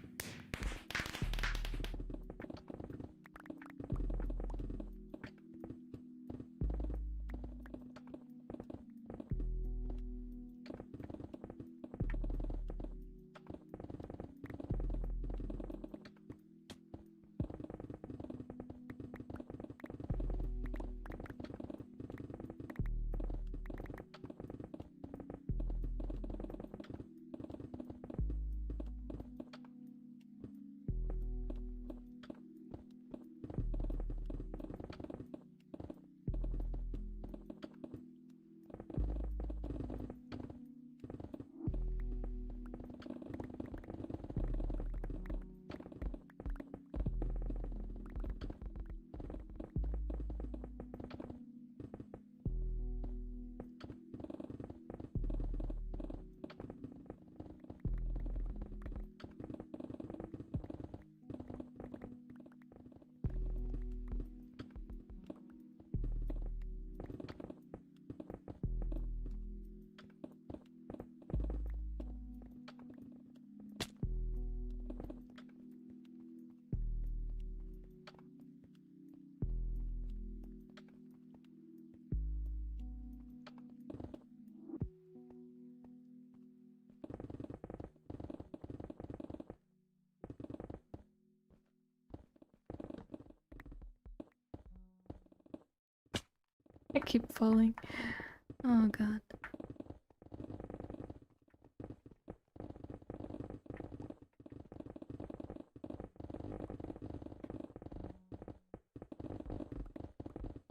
I keep falling. Oh god.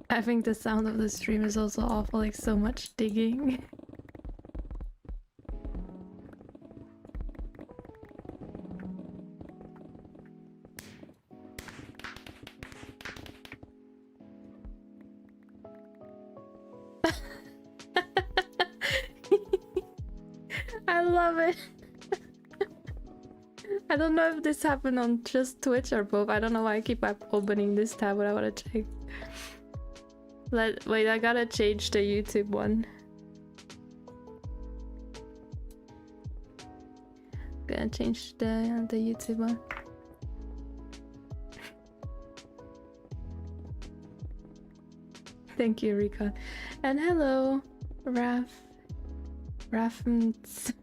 I think the sound of the stream is also awful, like so much digging. I love it. I don't know if this happened on just Twitch or both. I don't know why I keep opening this tab, but I want to check. Wait, I gotta change the YouTube one. Gonna change the YouTube one. Thank you, Recon. And hello, Raffens.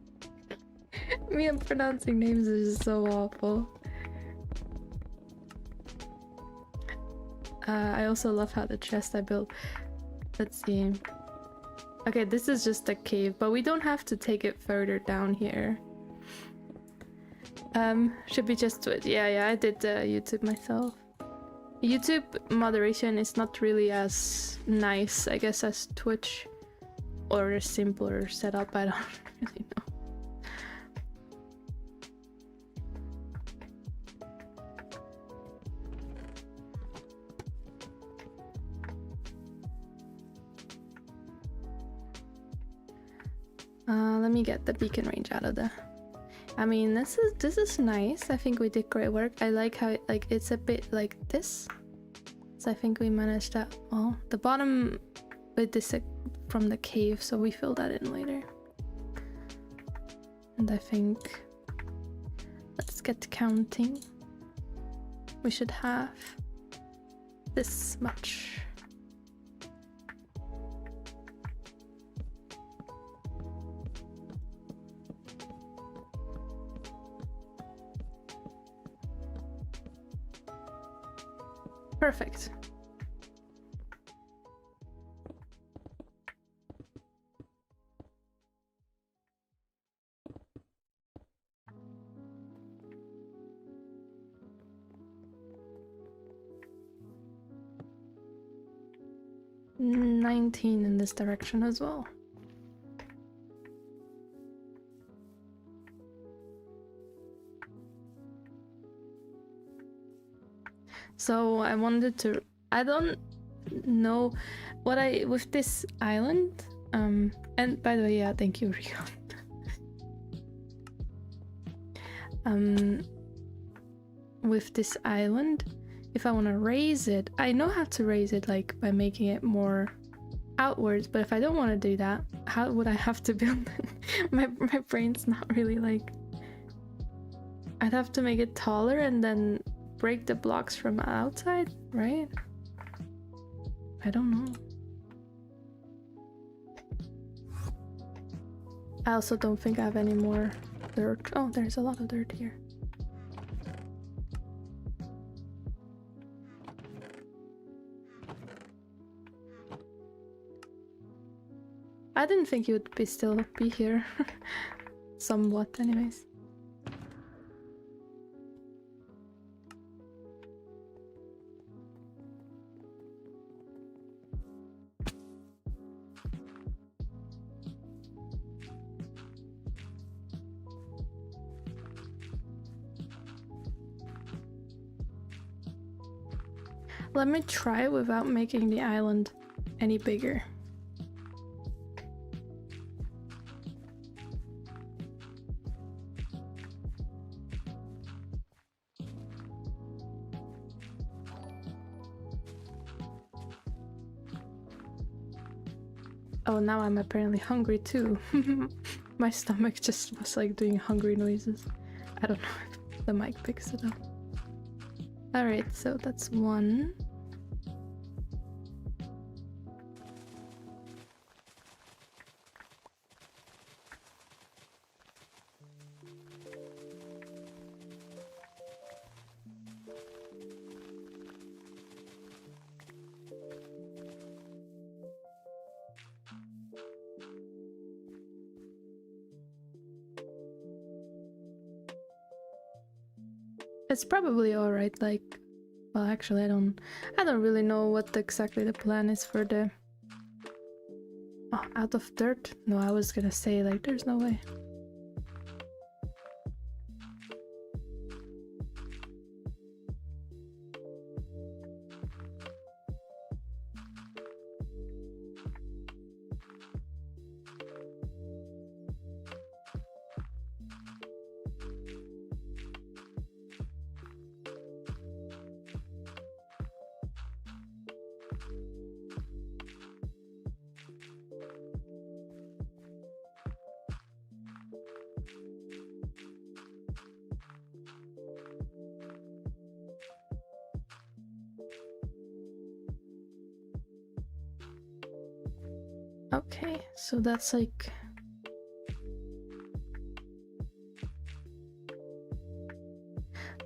Me and pronouncing names is so awful. I also love how the chest I built. Let's see. Okay, this is just a cave, but we don't have to take it further down here. Should we just do it? Yeah, I did YouTube myself. YouTube moderation is not really as nice, I guess, as Twitch, or a simpler setup. I don't really know. Let me get the beacon range out of the... I mean, this is nice. I think we did great work. I like how it's a bit like this. So I think we managed that well. The bottom bit is from the cave, so we fill that in later. And I think... let's get counting. We should have this much. Perfect. $19 in this direction as well. So I wanted to... I don't know what I... with this island... and by the way, yeah, thank you, Rico. With this island, if I want to raise it, I know how to raise it, like, by making it more outwards, but if I don't want to do that, how would I have to build it? my brain's not really, like... I'd have to make it taller and then break the blocks from outside, right? I don't know. I also don't think I have any more dirt. Oh, there's a lot of dirt here. I didn't think you would still be here. Somewhat, anyways. Let me try without making the island any bigger. Oh, now I'm apparently hungry too. My stomach just was like doing hungry noises. I don't know if the mic picks it up. Alright, so that's one. It's probably alright, like... Well, actually, I don't really know what exactly the plan is for the... Oh, out of dirt? No, I was gonna say, like, there's no way. Okay, so that's like...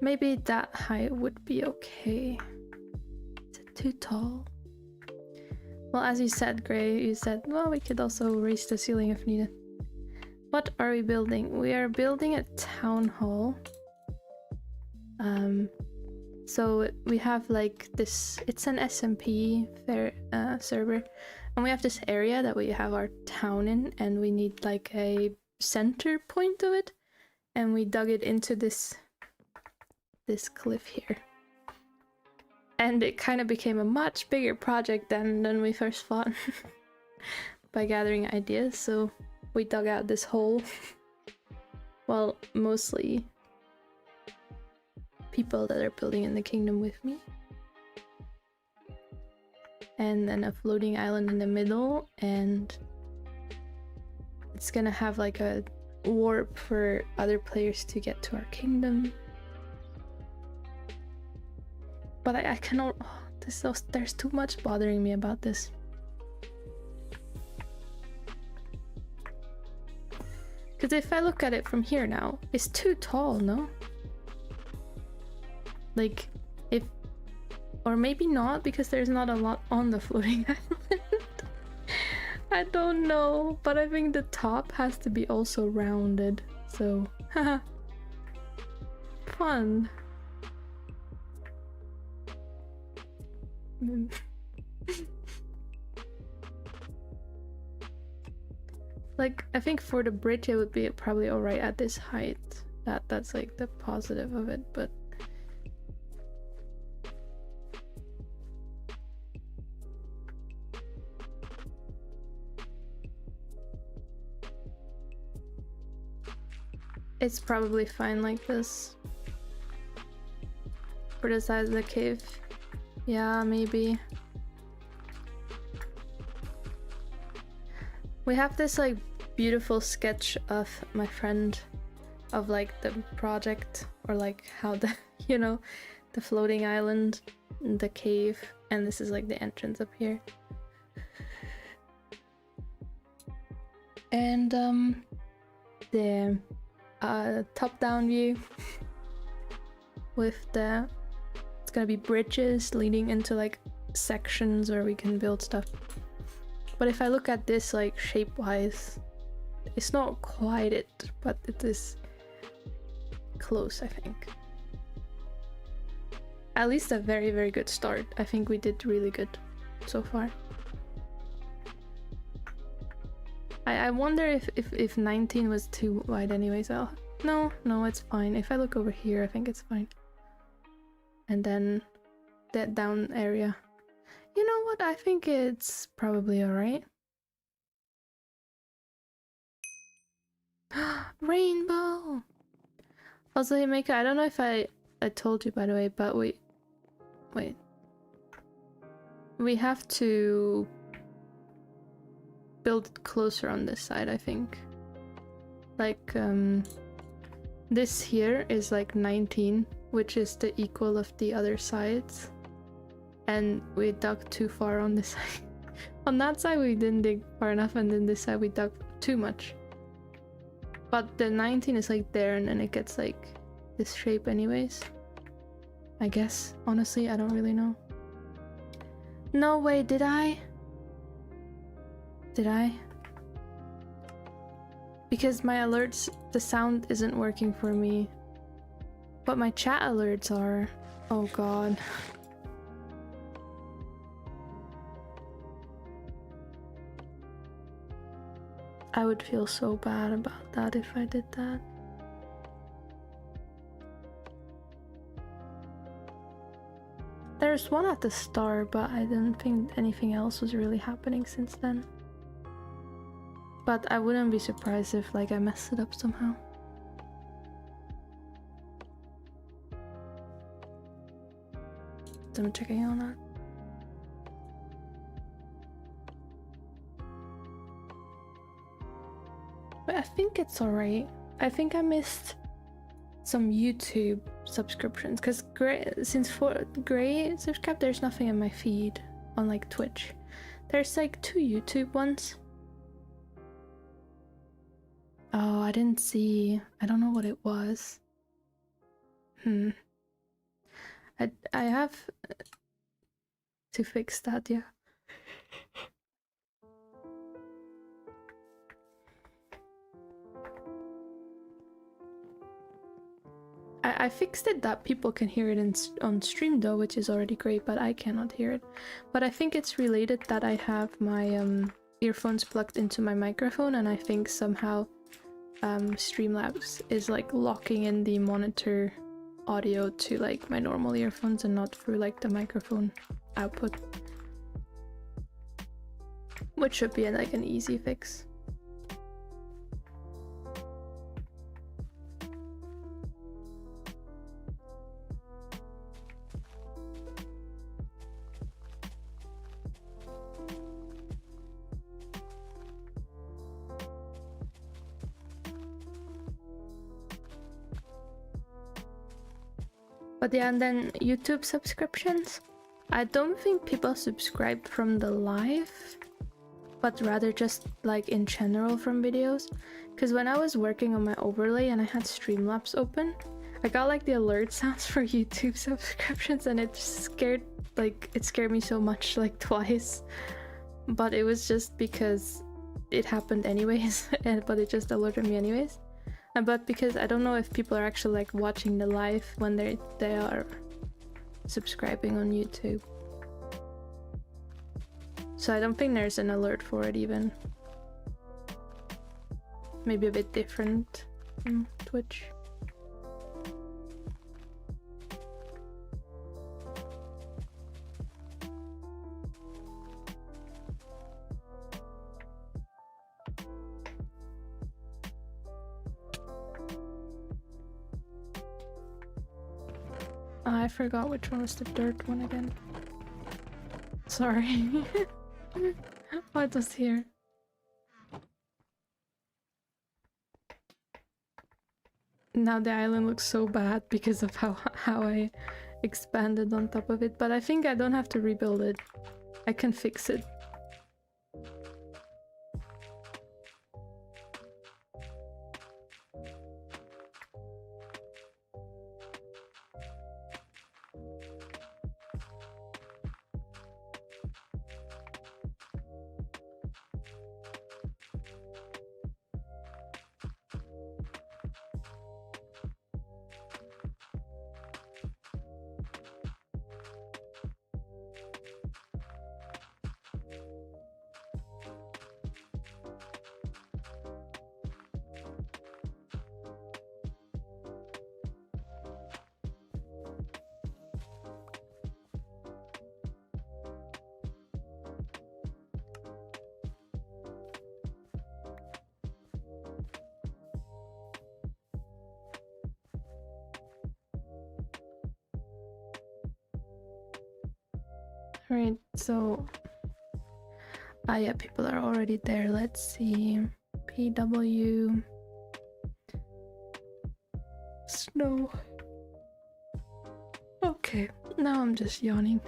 Maybe that height would be okay. Is it too tall. Well, as you said, Gray, you said, well, we could also raise the ceiling if needed. What are we building? We are building a town hall. So we have like this, it's an SMP server, and we have this area that we have our town in, and we need like a center point of it, and we dug it into this cliff here. And it kind of became a much bigger project than we first thought by gathering ideas, so we dug out this hole. Well, mostly people that are building in the kingdom with me. And then a floating island in the middle, and it's gonna have like a warp for other players to get to our kingdom. But I cannot... Oh, there's too much bothering me about this. Because if I look at it from here now, it's too tall, no? Like, if... Or maybe not, because there's not a lot on the floating island. I don't know, but I think the top has to be also rounded, so... Haha. Fun. Like, I think for the bridge it would be probably alright at this height. That's like the positive of it, but... It's probably fine like this. For the size of the cave. Yeah, maybe. We have this like beautiful sketch of my friend of like the project, or like how the, you know, the floating island, the cave, and this is like the entrance up here. And the top-down view with the... It's gonna be bridges leading into like sections where we can build stuff. But if I look at this like shape-wise, it's not quite it, but it is close, I think. At least a very, very good start. I think we did really good so far. I wonder if 19 was too wide anyways. No, it's fine. If I look over here, I think it's fine. And then that down area. You know what? I think it's probably alright. Rainbow! Also, Himeka, I don't know if I told you, by the way, but wait. We have to build it closer on this side, I think. Like, this here is like 19, which is the equal of the other sides. And we dug too far on this side. On that side we didn't dig far enough, and then this side we dug too much. But the 19 is like there, and then it gets like this shape anyways. I guess. Honestly, I don't really know. No way, did I? Did I? Because my alerts, the sound isn't working for me. But my chat alerts are. Oh god. I would feel so bad about that if I did that. There's one at the start, but I didn't think anything else was really happening since then. But I wouldn't be surprised if like I messed it up somehow. So I'm checking on that. But I think it's alright. I think I missed some YouTube subscriptions, because since for Gray subscribe, there's nothing in my feed on like Twitch. There's like 2 YouTube ones. Oh, I didn't see. I don't know what it was. I have to fix that, yeah. I fixed it that people can hear it on stream though, which is already great, but I cannot hear it. But I think it's related that I have my earphones plugged into my microphone, and I think somehow Streamlabs is like locking in the monitor audio to like my normal earphones and not through like the microphone output. Which should be like an easy fix. But yeah, and then YouTube subscriptions. I don't think people subscribe from the live, but rather just like in general from videos. Because when I was working on my overlay and I had Streamlabs open, I got like the alert sounds for YouTube subscriptions, and it scared me so much, like twice. But it was just because it happened anyways, but it just alerted me anyways. But because I don't know if people are actually like watching the live when they are subscribing on YouTube. So I don't think there's an alert for it even. Maybe a bit different from Twitch. I forgot which one was the dirt one again. Sorry. What was here? Now the island looks so bad because of how I expanded on top of it, but I think I don't have to rebuild it. I can fix it. Right, so yeah, people are already there. Let's see. PW snow. Okay, now I'm just yawning.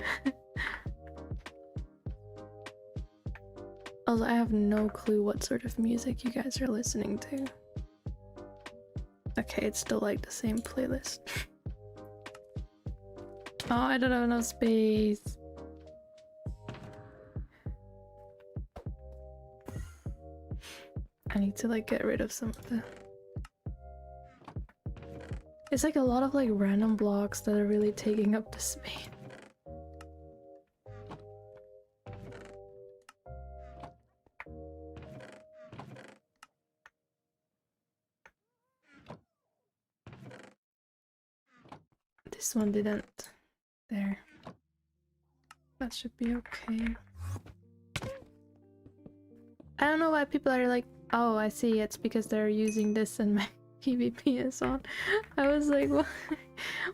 Also, I have no clue what sort of music you guys are listening to. Okay, it's still like the same playlist. Oh, I don't have enough space. I need to like get rid of some of the... It's like a lot of like random blocks that are really taking up the space. This one didn't. There. That should be okay. I don't know why people are like, oh, I see, it's because they're using this and my PvP is on. I was like, what?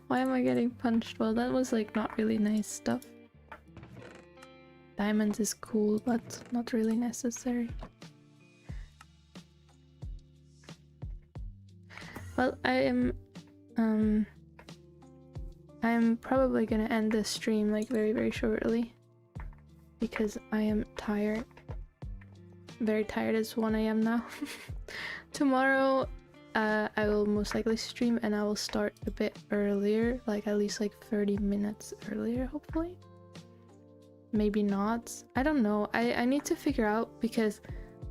Why am I getting punched? Well, that was like not really nice stuff. Diamonds is cool, but not really necessary. Well, I'm probably gonna end this stream like very shortly because I am tired. Very tired. It's 1 AM now. Tomorrow I will most likely stream and I will start a bit earlier, like at least like 30 minutes earlier, hopefully. maybe not. I don't know. I need to figure out, because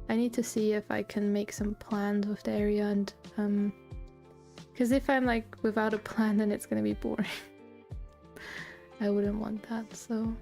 I need to see if I can make some plans with the area, and because if I'm like without a plan, then it's gonna be boring. I wouldn't want that, so.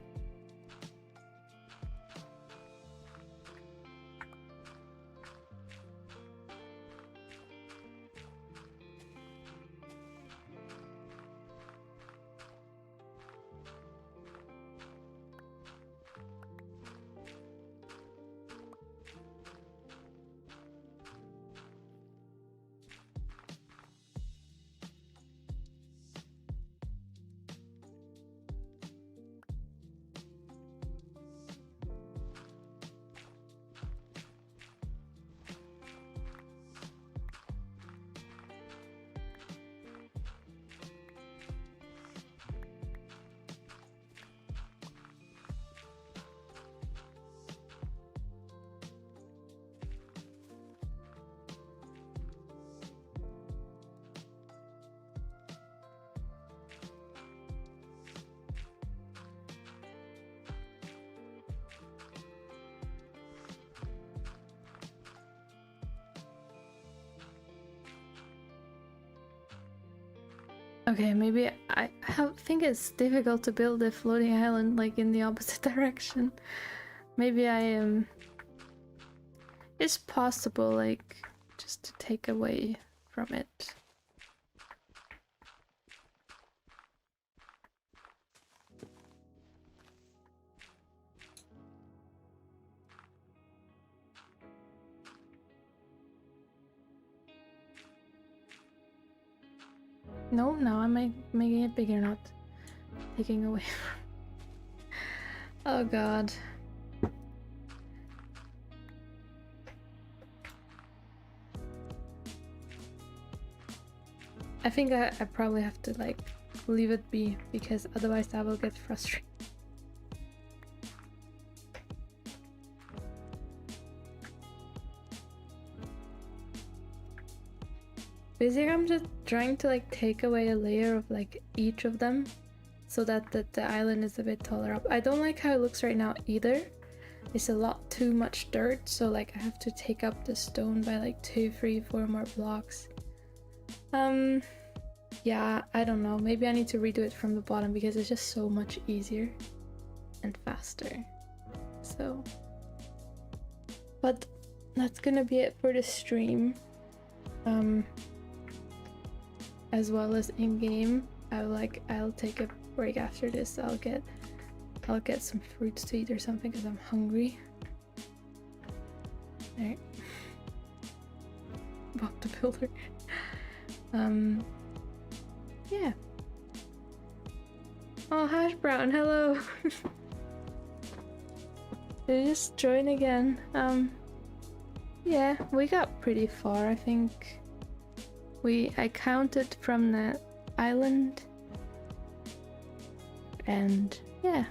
Okay, maybe I think it's difficult to build a floating island like in the opposite direction. Maybe I am. It's possible, like, just to take away from it. No, now I'm making it bigger, not taking away from. Oh god. I think I probably have to like leave it be, because otherwise I will get frustrated. Basically, I'm just trying to like take away a layer of like each of them, so that the island is a bit taller up. I don't like how it looks right now either. It's a lot too much dirt, so like I have to take up the stone by like 2, 3, 4 more blocks. Yeah, I don't know. Maybe I need to redo it from the bottom, because it's just so much easier and faster. So, but that's gonna be it for the stream. As well as in game, I'll take a break after this. I'll get some fruits to eat or something, because I'm hungry. Alright. Bob the Builder. Yeah. Oh, Hash Brown, hello. Did you just join again? Yeah, we got pretty far, I think. I counted from the island, and yeah.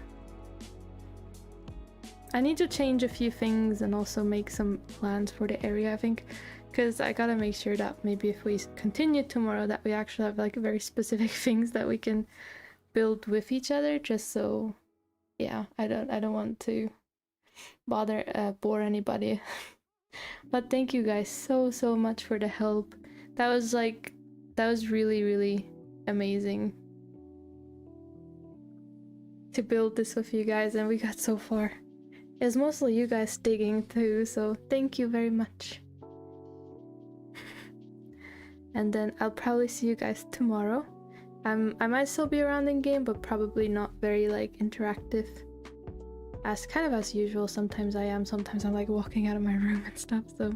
I need to change a few things and also make some plans for the area, I think, because I gotta make sure that maybe if we continue tomorrow that we actually have like very specific things that we can build with each other, just so, yeah, I don't want to bore anybody. But thank you guys so much for the help. That was really amazing to build this with you guys, and we got so far. It's mostly you guys digging too, so thank you very much. And then I'll probably see you guys tomorrow. I might still be around in game, but probably not very like interactive. As usual. Sometimes I am, sometimes I'm like walking out of my room and stuff, so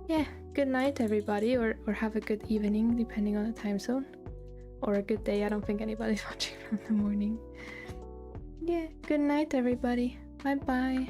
yeah. Good night everybody, or have a good evening depending on the time zone, or a good day. I don't think anybody's watching from the morning. Yeah, good night everybody. Bye bye.